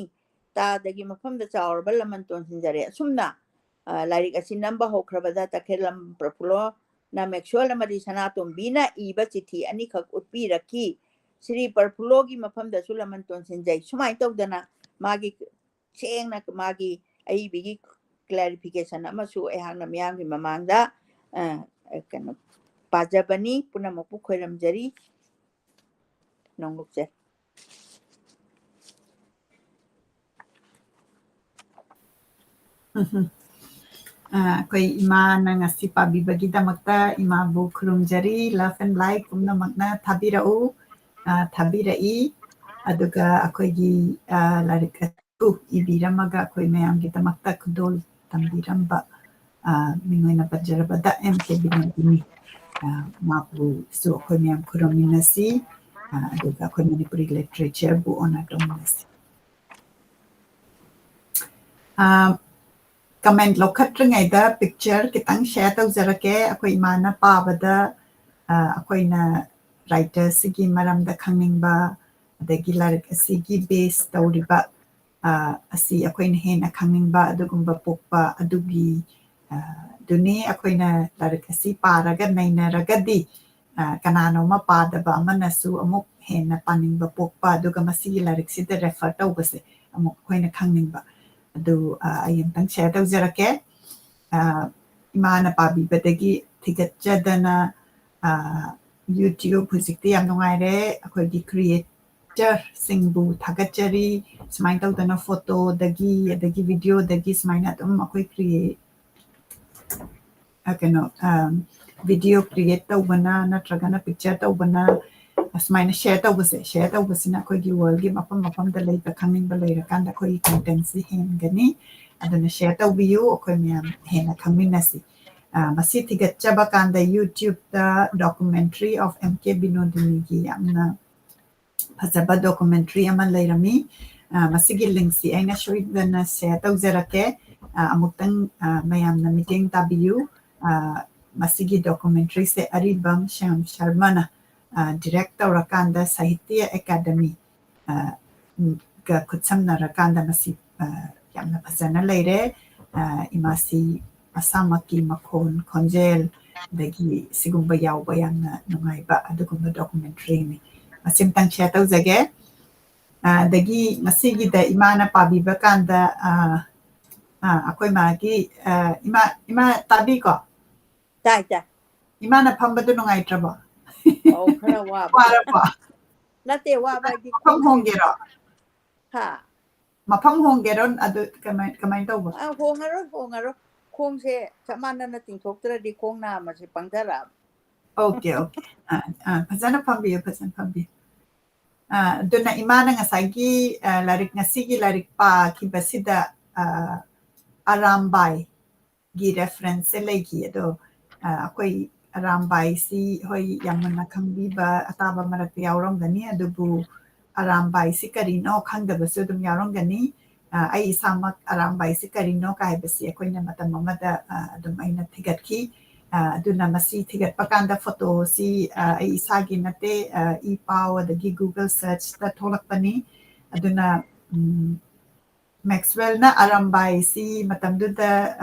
Speaker 2: ꯇꯥꯗꯒꯤ ꯃꯐꯝꯗ ꯆꯥꯎꯔꯕ ꯂꯃꯟ ꯇꯣꯟꯁꯤꯟꯖꯔꯦ ꯑꯁꯨꯝꯅ ꯂꯥꯏꯔꯤꯛ ꯑꯁꯤ ꯅꯝꯕ ꯍꯧꯈ꯭ꯔꯕꯗ ꯇꯈꯦꯜꯂꯝ ꯄ꯭ꯔꯐꯨꯜꯂꯣꯅ ꯃꯦꯛꯁꯋꯦꯜ ꯑꯃꯗꯤ ꯁꯅꯥꯇꯣꯝꯕꯤꯅ ꯏꯕ ꯆꯤꯊꯤ ꯑꯅꯤꯈꯛ ꯎꯠꯄꯤꯔꯛꯈꯤ ꯁ꯭ꯔꯤ ꯄ꯭ꯔꯐꯨꯜꯂꯣꯒꯤ ꯃꯐꯝꯗꯁꯨ ꯂꯃꯟ ꯇꯣꯟꯁꯤꯟꯖꯩ ꯁꯨꯃꯥꯏꯅ ꯇꯧꯗꯅ ꯃꯥꯒꯤ ꯁꯦꯡꯅ ꯃꯥꯒꯤ ꯑꯏꯕꯤꯒꯤ ꯀ꯭ꯂꯦꯔꯤꯐꯤꯀꯦꯁꯟ ꯑꯃꯁꯨ ꯑꯩꯍꯥꯛꯅ ꯃꯤꯌꯥꯝꯒꯤ ꯃꯃꯥꯡꯗ ꯀꯩꯅꯣ ꯄꯥꯖꯕꯅꯤ ꯄꯨꯝꯅꯃꯛꯄꯨ ꯈꯣꯏꯔꯝꯖꯔꯤ ꯅꯣꯡꯂꯨꯛꯆꯩ
Speaker 1: ꯑꯩꯈꯣꯏ ꯏꯃꯥꯅ ꯉꯁꯤ ꯄꯥꯕꯤꯕꯒꯤꯗꯃꯛꯇ ꯏꯃꯥꯕꯨ ꯈꯨꯔꯨꯝꯖꯔꯤ ꯂꯚ ꯑꯦꯟ ꯂꯥꯏꯠ ꯄꯨꯝꯅꯃꯛꯅ ꯊꯥꯕꯤꯔꯛꯎ ꯊꯥꯕꯤꯔꯛꯏ ꯑꯗꯨꯒ ꯑꯩꯈꯣꯏꯒꯤ ꯂꯥꯏꯔꯤꯛ ꯑꯗꯨ ꯏꯕꯤꯔꯝꯃꯒ ꯑꯩꯈꯣꯏ ꯃꯌꯥꯝꯒꯤꯗꯃꯛꯇ ꯈꯨꯗꯣꯜ ꯇꯝꯕꯤꯔꯝꯕ ꯃꯤꯡ ꯑꯣꯏꯅ ꯄꯟꯖꯔꯕꯗ ꯑꯦꯝ ꯀꯦ ꯕꯤꯅꯣꯗꯤꯅꯤ ꯃꯥꯕꯨꯁꯨ ꯑꯩꯈꯣꯏ ꯃꯌꯥꯝ ꯈꯨꯔꯨꯝꯃꯤꯟꯅꯁꯤ ꯑꯗꯨꯒ ꯑꯩꯈꯣꯏ ꯃꯅꯤꯄꯨꯔꯤ ꯂꯤꯇꯔꯦꯆꯔꯕꯨ ꯑꯣꯅꯔ ꯇꯧꯃꯤꯟꯅꯁꯤ ꯀꯃꯦꯟꯠ ꯂꯧꯈꯠꯇ꯭ꯔꯤꯉꯩꯗ ꯄꯤꯛꯆꯔ ꯈꯤꯇꯪ ꯁꯦꯌꯔ ꯇꯧꯖꯔꯛꯀꯦ ꯑꯩꯈꯣꯏ ꯏꯃꯥꯅ ꯄꯥꯕꯗ ꯑꯩꯈꯣꯏꯅ ꯔꯥꯏꯇꯔꯁꯤꯒꯤ ꯃꯔꯝꯗ ꯈꯪꯅꯤꯡꯕ ꯑꯗꯒꯤ ꯂꯥꯏꯔꯤꯛ ꯑꯁꯤꯒꯤ ꯕꯦꯁ ꯇꯧꯔꯤꯕ ꯑꯁꯤ ꯑꯩꯈꯣꯏꯅ ꯍꯦꯟꯅ ꯈꯪꯅꯤꯡꯕ ꯑꯗꯨꯒꯨꯝꯕ ꯄꯣꯛꯄ ꯑꯗꯨꯒꯤ ꯗꯨꯅꯤ ꯑꯩꯈꯣꯏꯅ ꯂꯥꯏꯔꯤꯛ ꯑꯁꯤ ꯄꯥꯔꯒ ꯅꯩꯅꯔꯒꯗꯤ ꯀꯅꯥꯅꯣꯃ ꯄꯥꯗꯕ ꯑꯃꯅꯁꯨ ꯑꯃꯨꯛ ꯍꯦꯟꯅ ꯄꯥꯅꯤꯡꯕ ꯄꯣꯛꯄ ꯑꯗꯨꯒ ꯃꯁꯤꯒꯤ ꯂꯥꯏꯔꯤꯛꯁꯤꯗ ꯔꯦꯐꯔ ꯇꯧꯕꯁꯦ ꯑꯃꯨꯛ ꯑꯩꯈꯣꯏꯅ ꯈꯪꯅꯤꯡꯕ ꯑꯗꯨ ꯑꯩ ꯑꯃꯇꯪ ꯁꯦꯌꯔ ꯇꯧꯖꯔꯛꯀꯦ ꯏꯃꯥꯅ ꯄꯥꯕꯤꯕꯗꯒꯤ ꯊꯤꯒꯠꯆꯗꯅ ꯌꯨꯇ꯭ꯌꯨꯕ ꯍꯧꯖꯤꯛꯇꯤ ꯌꯥꯝ ꯅꯨꯡꯉꯥꯏꯔꯦ ꯑꯩꯈꯣꯏꯒꯤ ꯀ꯭ꯔꯤꯌꯦꯇꯔꯁꯤꯡꯕꯨ ꯊꯥꯒꯠꯆꯔꯤ ꯁꯨꯃꯥꯏꯅ ꯇꯧꯗꯅ ꯐꯣꯇꯣꯗꯒꯤ ꯑꯗꯒꯤ ꯚꯤꯗꯤꯑꯣꯗꯒꯤ ꯁꯨꯃꯥꯏꯅ ꯑꯗꯨꯝ ꯑꯩꯈꯣꯏ ꯚꯤꯗꯤꯑꯣ ꯀ꯭ꯔꯤꯌꯦꯠ ꯇꯧꯕꯅ ꯅꯠꯇ꯭ꯔꯒꯅ ꯄꯤꯛꯆꯔ ꯇꯧꯕꯅ ꯑꯁꯨꯃꯥꯏꯅ ꯁꯦꯌꯔ ꯇꯧꯕꯁꯤꯅ ꯑꯩꯈꯣꯏꯒꯤ ꯋꯥꯔꯜꯒꯤ ꯃꯐꯝ ꯃꯐꯝꯗ ꯂꯩꯕ ꯈꯪꯅꯤꯡꯕ ꯂꯩꯔꯀꯥꯟꯗ ꯑꯩꯈꯣꯏꯒꯤ ꯀꯟꯇꯦꯟꯁꯤ ꯍꯦꯟꯒꯅꯤ ꯑꯗꯨꯅ ꯁꯦꯌꯔ ꯇꯧꯕꯤꯌꯨ ꯑꯩꯈꯣꯏ ꯃꯌꯥꯝ ꯍꯦꯟꯅ ꯈꯪꯃꯤꯟꯅꯁꯤ ꯃꯁꯤ ꯊꯤꯒꯠꯆꯕ ꯀꯥꯟꯗ ꯌꯨꯇ꯭ꯌꯨꯕꯇ ꯗꯣꯀꯨꯃꯦꯟꯇꯔꯤ ꯑꯣꯐ ꯑꯦꯝ ꯀꯦ ꯕꯤꯅꯣꯗꯤꯅꯤꯒꯤ ꯌꯥꯝꯅ ꯐꯖꯕ ꯗꯣꯀꯨꯃꯦꯟꯇꯔꯤ ꯑꯃ ꯂꯩꯔꯝꯃꯤ ꯃꯁꯤꯒꯤ ꯂꯤꯡꯛꯁꯤ ꯑꯩꯅ ꯁꯣꯏꯗꯅ ꯁꯦꯌꯔ ꯇꯧꯖꯔꯛꯀꯦ ꯑꯃꯨꯛꯇꯪ ꯃꯌꯥꯝꯅ ꯃꯤꯠꯌꯦꯡ ꯇꯥꯕꯤꯌꯨ ꯃꯁꯤꯒꯤ ꯗꯣꯀꯨꯃꯦꯟꯇꯔꯤꯁꯦ ꯑꯔꯤꯕꯝ ꯁ꯭ꯌꯥꯝ ꯁꯔꯃꯅ ꯗꯤꯔꯦꯛ ꯇꯧꯔꯀꯥꯟꯗ ꯁꯥꯍꯤꯇ꯭ꯌ ꯑꯦꯀꯥꯗꯃꯤ ꯒ ꯈꯨꯠꯁꯝꯅꯔꯀꯥꯟꯗ ꯃꯁꯤ ꯌꯥꯝꯅ ꯐꯖꯅ ꯂꯩꯔꯦ ꯏꯃꯥꯁꯤ ꯃꯁꯥꯃꯛꯀꯤ ꯃꯈꯣꯟ ꯈꯣꯟꯖꯦꯜ ꯑꯗꯒꯤ ꯁꯤꯒꯨꯝꯕ ꯌꯥꯎꯕ ꯌꯥꯝꯅ ꯅꯨꯡꯉꯥꯏꯕ ꯑꯗꯨꯒꯨꯝꯕ ꯗꯣꯀꯨꯃꯦꯟꯇꯔꯤꯅꯤ ꯃꯁꯤꯃꯇꯪ ꯁꯦꯌꯔ ꯇꯧꯖꯒꯦ ꯑꯗꯒꯤ ꯃꯁꯤꯒꯤꯗ ꯏꯃꯥꯅ ꯄꯥꯕꯤꯕ ꯀꯥꯟꯗ ꯑꯩꯈꯣꯏ ꯃꯥꯒꯤ ꯏꯃꯥ ꯇꯥꯕꯤꯀꯣ
Speaker 2: ꯇꯥꯏ
Speaker 1: ꯏꯃꯥꯅ ꯐꯝꯕꯗꯨ ꯅꯨꯡꯉꯥꯏꯇ꯭ꯔꯕꯣ
Speaker 2: ꯑꯧ ꯈꯔ ꯋꯥꯕ
Speaker 1: ꯋꯥꯔꯕꯣ
Speaker 2: ꯅꯠꯇꯦ ꯋꯥꯕ ꯍꯥꯏꯗꯤ
Speaker 1: ꯃꯐꯝ
Speaker 2: ꯈꯣꯡꯁꯦ
Speaker 1: ꯍꯣꯡꯒꯦꯔꯣ
Speaker 2: ꯍꯥ
Speaker 1: ꯃꯐꯝ ꯍꯣꯡꯒꯦꯔꯣ ꯑꯗꯨ ꯀꯃꯥꯏꯅ ꯇꯧꯕ
Speaker 2: ꯍꯣꯡꯉꯔꯣꯏ ꯈꯣꯡꯁꯦ ꯆꯞ ꯃꯥꯟꯅꯅ ꯇꯤꯡꯊꯣꯛꯇ꯭ꯔꯗꯤ ꯈꯣꯡ ꯅꯥꯝꯃꯁꯦ ꯄꯪꯊꯔꯛꯑꯕ
Speaker 1: ꯑꯣꯀꯦ ꯐꯖꯅ ꯐꯝꯕꯤꯌꯨ ꯑꯗꯨꯅ ꯏꯃꯥꯅ ꯉꯁꯥꯏꯒꯤ ꯉꯁꯤꯒꯤ ꯂꯥꯏꯔꯤꯛ ꯄꯥꯈꯤꯕꯁꯤꯗ ꯑꯔꯥꯝꯕꯥꯏꯒꯤ ꯔꯦꯐꯔꯦꯟꯁꯁꯦ ꯂꯩꯈꯤ ꯑꯗꯣ ꯑꯩꯈꯣꯏ ꯑꯔꯥꯝꯕꯥꯏꯁꯤ ꯍꯣꯏ ꯌꯥꯝ ꯃꯨꯟꯅ ꯈꯪꯕꯤꯕ ꯑꯇꯥꯕ ꯃꯔꯛꯇ ꯌꯥꯎꯔꯝꯒꯅꯤ ꯑꯗꯨꯕꯨ ꯑꯔꯥꯝꯕꯥꯏꯁꯤ ꯀꯔꯤꯅꯣ ꯈꯪꯗꯕꯁꯨ ꯑꯗꯨꯝ ꯌꯥꯎꯔꯝꯒꯅꯤ ꯑꯩ ꯏꯁꯥꯃꯛ ꯑꯔꯥꯝꯕꯥꯏꯁꯤ ꯀꯔꯤꯅꯣ ꯍꯥꯏꯕꯁꯤ ꯑꯩꯈꯣꯏꯅ ꯃꯇꯝ ꯑꯃꯗ ꯑꯗꯨꯝ ꯑꯩꯅ ꯊꯤꯒꯠꯈꯤ ꯑꯗꯨꯅ ꯃꯁꯤ ꯊꯤꯒꯠꯄ ꯀꯥꯟꯗ ꯐꯣꯇꯣꯁꯤ ꯑꯩ ꯏꯁꯥꯒꯤ ꯅꯠꯇꯦ ꯏ ꯄꯥꯎ ꯑꯗꯒꯤ ꯒꯨꯒꯜ ꯁꯔꯆꯇ ꯊꯣꯛꯂꯛꯄꯅꯤ ꯑꯗꯨꯅ ꯃꯦꯛꯁꯋꯦꯜꯅ ꯑꯔꯥꯝꯕꯥꯏꯁꯤ ꯃꯇꯝꯗꯨꯗ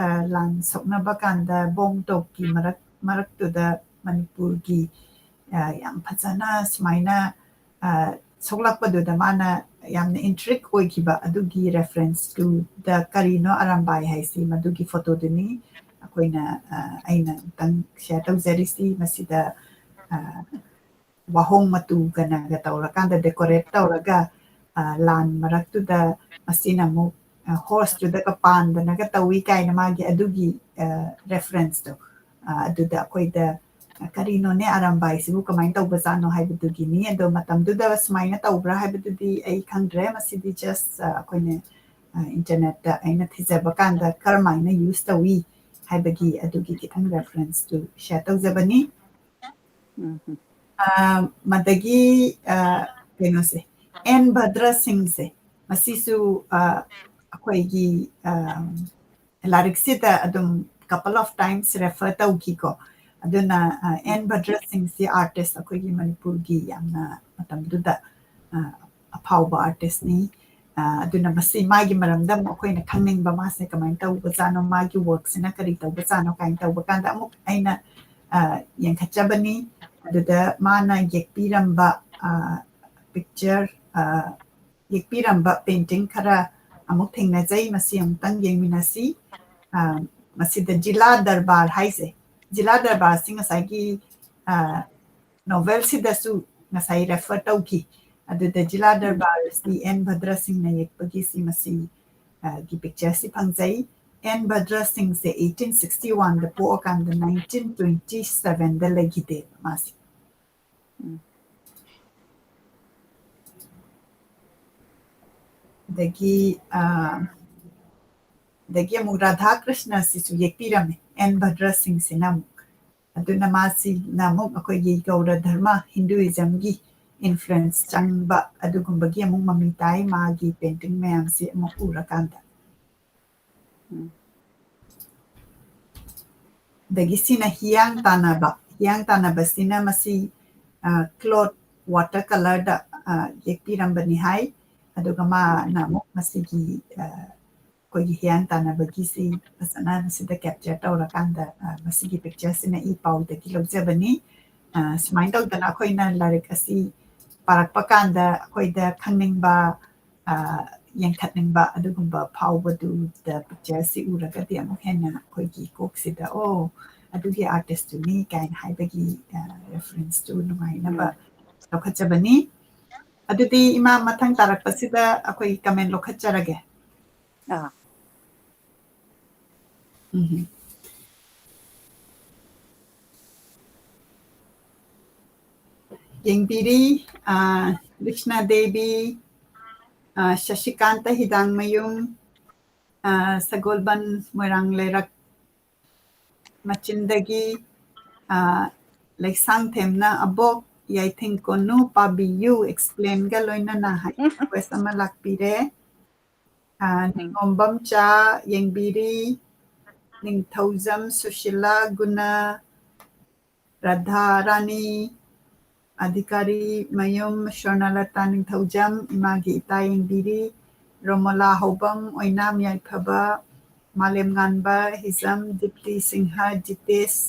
Speaker 1: ꯂꯥꯟ ꯁꯣꯛꯅꯕ ꯀꯥꯟꯗ ꯕꯣꯝ ꯇꯣꯞꯀꯤ ꯃꯔꯛꯇꯨꯗ ꯃꯅꯤꯄꯨꯔꯒꯤ ꯌꯥꯝ ꯐꯖꯅ ꯁꯨꯃꯥꯏꯅ ꯁꯣꯛꯂꯛꯄꯗꯨꯗ ꯃꯥꯅ ꯌꯥꯝꯅ ꯏꯟꯇ꯭ꯔꯤꯛ ꯑꯣꯏꯈꯤꯕ ꯑꯗꯨꯒꯤ ꯔꯦꯐꯔꯦꯟꯁꯇꯨꯗ ꯀꯔꯤꯅꯣ ꯑꯔꯥꯝꯕꯥꯏ ꯍꯥꯏꯁꯤ ꯃꯗꯨꯒꯤ ꯐꯣꯇꯣꯗꯨꯅꯤ ꯑꯩꯈꯣꯏꯅ ꯑꯩꯅ ꯑꯃꯨꯛꯇꯪ ꯁꯤꯌꯔ ꯇꯧꯖꯔꯤꯁꯤ ꯃꯁꯤꯗ ꯋꯥꯍꯣꯡ ꯃꯇꯨꯒꯅꯒ ꯇꯧꯔꯀꯥꯟꯗ ꯗꯦꯀꯣꯔꯦꯠ ꯇꯧꯔꯒ ꯂꯥꯟ ꯃꯔꯛꯇꯨꯗ ꯃꯁꯤꯅ ꯑꯃꯨꯛ ꯍꯣꯔꯁꯇꯨꯗꯒ ꯄꯥꯟꯗꯅꯒ ꯇꯧꯏ ꯀꯥꯏꯅ ꯃꯥꯒꯤ ꯑꯗꯨꯒꯤ ꯔꯦꯐꯔꯦꯟꯁꯇꯣ ꯑꯗꯨꯗ ꯑꯩꯈꯣꯏꯗ ꯀꯔꯤꯅꯣꯅꯦ ꯑꯔꯥꯝꯕꯥꯏꯁꯤꯕꯨ ꯀꯃꯥꯏꯅ ꯇꯧꯕꯖꯥꯠꯅꯣ ꯍꯥꯏꯕꯗꯨꯒꯤꯅꯤ ꯑꯗꯣ ꯃꯇꯝꯗꯨꯗ ꯁꯨꯃꯥꯏꯅ ꯇꯧꯕ꯭ꯔꯥ ꯍꯥꯏꯕꯗꯨꯗꯤ ꯑꯩ ꯈꯪꯗ꯭ꯔꯦ ꯃꯁꯤꯗꯤ ꯖꯁ ꯑꯩꯈꯣꯏꯅ ꯏꯟꯇꯔꯅꯦꯠꯇ ꯑꯩꯅ ꯊꯤꯖꯕ ꯀꯥꯟꯗ ꯀꯔꯝꯃꯥꯏꯅ ꯌꯨꯁ ꯇꯧꯏ ꯍꯥꯏꯕꯒꯤ ꯑꯗꯨꯒꯤ ꯈꯤꯇꯪ ꯔꯦꯐꯔꯦꯟꯁꯇꯨ ꯁꯤꯌꯔ ꯇꯧꯖꯕꯅꯤ ꯃꯗꯒꯤ ꯀꯩꯅꯣꯁꯦ ꯑꯦꯟ ꯚꯗ꯭ꯔ ꯁꯤꯡꯁꯦ ꯃꯁꯤꯁꯨ ꯑꯩꯈꯣꯏꯒꯤ ꯂꯥꯏꯔꯤꯛꯁꯤꯗ ꯑꯗꯨꯝ couple of times refer ꯇꯧꯈꯤꯀꯣ ꯑꯗꯨꯅ ꯑꯦꯟ ꯚꯗ꯭ꯔ ꯁꯤꯡꯁꯤ ꯑꯥꯔꯇꯤꯁ ꯑꯩꯈꯣꯏꯒꯤ ꯃꯅꯤꯄꯨꯔꯒꯤ ꯌꯥꯝꯅ ꯃꯇꯝꯗꯨꯗ ꯑꯐꯥꯎꯕ ꯑꯥꯔꯇꯤꯁꯅꯤ ꯑꯗꯨꯅ ꯃꯁꯤ ꯃꯥꯒꯤ ꯃꯔꯝꯗ ꯑꯃꯨꯛ ꯑꯩꯈꯣꯏꯅ ꯈꯪꯅꯤꯡꯕ ꯃꯥꯁꯦ ꯀꯃꯥꯏꯅ ꯇꯧꯕꯖꯥꯠꯅꯣ ꯃꯥꯒꯤ ꯋꯥꯔꯛꯁꯤꯅ ꯀꯔꯤ ꯇꯧꯕꯖꯥꯠꯅꯣ ꯀꯥꯏꯅ ꯇꯧꯕ ꯀꯥꯟꯗ ꯑꯃꯨꯛ ꯑꯩꯅ ꯌꯦꯡꯈꯠꯆꯕꯅꯤ ꯑꯗꯨꯗ ꯃꯥꯅ ꯌꯦꯛꯄꯤꯔꯝꯕ ꯄꯤꯛꯆꯔ ꯌꯦꯛꯄꯤꯔꯝꯕ ꯄꯦꯟꯇꯤꯡ ꯈꯔ ꯑꯃꯨꯛ ꯊꯦꯡꯅꯖꯩ ꯃꯁꯤ ꯑꯃꯨꯛꯇꯪ ꯌꯦꯡꯃꯤꯟꯅꯁꯤ ꯃꯁꯤꯗ ꯖꯤꯂꯥ ꯗꯔꯕꯥꯔ ꯍꯥꯏꯁꯦ ꯖꯤꯂꯥ ꯗꯔꯕꯥꯔꯁꯤ ꯉꯁꯥꯏꯒꯤ ꯅꯣꯚꯦꯜꯁꯤꯗꯁꯨ ꯉꯁꯥꯏ ꯔꯦꯐꯔ ꯇꯧꯈꯤ ꯑꯗꯨꯗ ꯖꯤꯂꯥ ꯗꯔꯕꯥꯔꯁꯤ ꯑꯦꯟ ꯚꯗ꯭ꯔ ꯁꯤꯡꯅ ꯌꯦꯛꯄꯒꯤꯁꯤ ꯃꯁꯤ ꯒꯤ ꯄꯤꯛꯆꯔꯁꯤ ꯐꯪꯖꯩ ꯑꯦꯟ ꯚꯗ꯭ꯔ ꯁꯤꯡꯁꯦ 1861ꯗ ꯄꯣꯛꯑꯀꯥꯟꯗ 1927ꯗ ꯂꯩꯈꯤꯗꯦꯕ ꯃꯥꯁꯤ ꯑꯗꯒꯤ ꯑꯃꯨꯛ ꯔꯥꯙꯥ ꯀ꯭ꯔꯤꯁꯅꯁꯤꯁꯨ ꯌꯦꯛꯄꯤꯔꯝꯃꯦ ꯑꯦꯟ ꯚꯗ꯭ꯔ ꯁꯤꯡꯁꯤꯅ ꯑꯃꯨꯛ ꯑꯗꯨꯅ ꯃꯥꯁꯤꯅ ꯑꯃꯨꯛ ꯑꯩꯈꯣꯏꯒꯤ ꯒꯧꯔ ꯙꯔꯃ ꯍꯤꯟꯗꯨꯏꯖꯝꯒꯤ ꯏꯟꯐ꯭ꯂꯨꯌꯦꯟꯁ ꯆꯪꯕ ꯑꯗꯨꯒꯨꯝꯕꯒꯤ ꯑꯃꯨꯛ ꯃꯃꯤ ꯇꯥꯏ ꯃꯥꯒꯤ ꯄꯦꯟꯇꯤꯡ ꯃꯌꯥꯝꯁꯤ ꯑꯃꯨꯛ ꯎꯔꯀꯥꯟꯗ ꯑꯗꯒꯤ ꯁꯤꯅ ꯍꯤꯌꯥꯡ ꯇꯥꯟꯅꯕꯁꯤꯅ ꯃꯁꯤ ꯀ꯭ꯂꯣꯠ ꯋꯥꯇꯔ ꯀꯂꯔꯗ ꯌꯦꯛꯄꯤꯔꯝꯕꯅꯤ ꯍꯥꯏ ꯑꯗꯨꯒ ꯃꯥꯅ ꯑꯃꯨꯛ ꯃꯁꯤꯒꯤ ꯑꯩꯈꯣꯏꯒꯤ ꯍꯤꯌꯥꯡ ꯇꯥꯟꯅꯕꯒꯤꯁꯤ ꯐꯖꯅ ꯃꯁꯤꯗ ꯀꯦꯞꯆꯔ ꯇꯧꯔꯀꯥꯟꯗ ꯃꯁꯤꯒꯤ ꯄꯤꯛꯆꯔꯁꯤꯅ ꯏ ꯄꯥꯎꯗꯒꯤ ꯂꯧꯖꯕꯅꯤ ꯁꯨꯃꯥꯏꯅ ꯇꯧꯗꯅ ꯑꯩꯈꯣꯏꯅ ꯂꯥꯏꯔꯤꯛ ꯑꯁꯤ ꯄꯥꯔꯛꯄ ꯀꯥꯟꯗ ꯑꯩꯈꯣꯏꯗ ꯈꯪꯅꯤꯡꯕ ꯌꯦꯡꯈꯠꯅꯤꯡꯕ ꯑꯗꯨꯒꯨꯝꯕ ꯐꯥꯎꯕꯗꯨꯗ ꯄꯤꯛꯆꯔꯁꯤ ꯎꯔꯒꯗꯤ ꯑꯃꯨꯛ ꯍꯦꯟꯅ ꯑꯩꯈꯣꯏꯒꯤ ꯀꯣꯛꯁꯤꯗ ꯑꯗꯨꯒꯤ ꯑꯥꯔꯇꯤꯁꯇꯨꯅꯤ ꯀꯥꯏꯅ ꯍꯥꯏꯕꯒꯤ ꯔꯦꯐꯔꯦꯟꯁꯇꯨ ꯅꯨꯡꯉꯥꯏꯅꯕ ꯂꯧꯈꯠꯆꯕꯅꯤ ꯑꯗꯨꯗꯤ ꯏꯃꯥ ꯃꯊꯪ ꯇꯥꯔꯛꯄꯁꯤꯗ ꯑꯩꯈꯣꯏ ꯀꯃꯦꯟ ꯂꯧꯈꯠꯆꯔꯒꯦ ꯌꯦꯡꯕꯤꯔꯤ ꯀ꯭ꯔꯤꯁꯅ ꯗꯦꯕꯤ ꯁꯁꯤꯀꯥꯟꯇ ꯍꯤꯗꯥꯡꯃꯌꯨꯝ ꯁꯒꯣꯜꯕꯟ ꯃꯣꯏꯔꯥꯡ ꯂꯩꯔꯛ ꯃꯆꯤꯟꯗꯒꯤ ꯂꯩꯁꯥꯡꯊꯦꯝꯅ ꯑꯕꯣꯛ ꯌꯥꯏꯊꯤꯡꯀꯣꯟꯅꯨ ꯄꯥꯕꯤꯌꯨ ꯑꯦꯛꯁꯄ꯭ꯂꯦꯟꯒ ꯂꯣꯏꯅꯅ ꯔꯤꯀ꯭ꯋꯦꯁ ꯑꯃ ꯂꯥꯛꯄꯤꯔꯦ ꯅꯤꯉꯣꯝꯕꯝ ꯆꯥ ꯌꯦꯡꯕꯤꯔꯤ ꯅꯤꯡꯊꯧꯖꯝ ꯁꯨꯁꯤꯂꯥ ꯒꯨꯅ ꯔꯥꯙꯥ ꯔꯥꯅꯤ ꯑꯙꯤꯀꯥꯔꯤ ꯃꯌꯨꯝ ꯁ꯭ꯋꯔꯅꯂꯇꯥ ꯅꯤꯡꯊꯧꯖꯝ ꯏꯃꯥꯒꯤ ꯏꯇꯥ ꯌꯦꯡꯕꯤꯔꯤ ꯔꯣꯃꯣꯂꯥ ꯍꯧꯕꯝ ꯑꯣꯏꯅꯥꯝ ꯌꯥꯏꯐꯕ ꯃꯥꯂꯦꯝꯉꯥꯟꯕ ꯍꯤꯖꯝ ꯗꯤꯞꯇꯤ ꯁꯤꯡꯍ ꯖꯤꯇꯦꯁ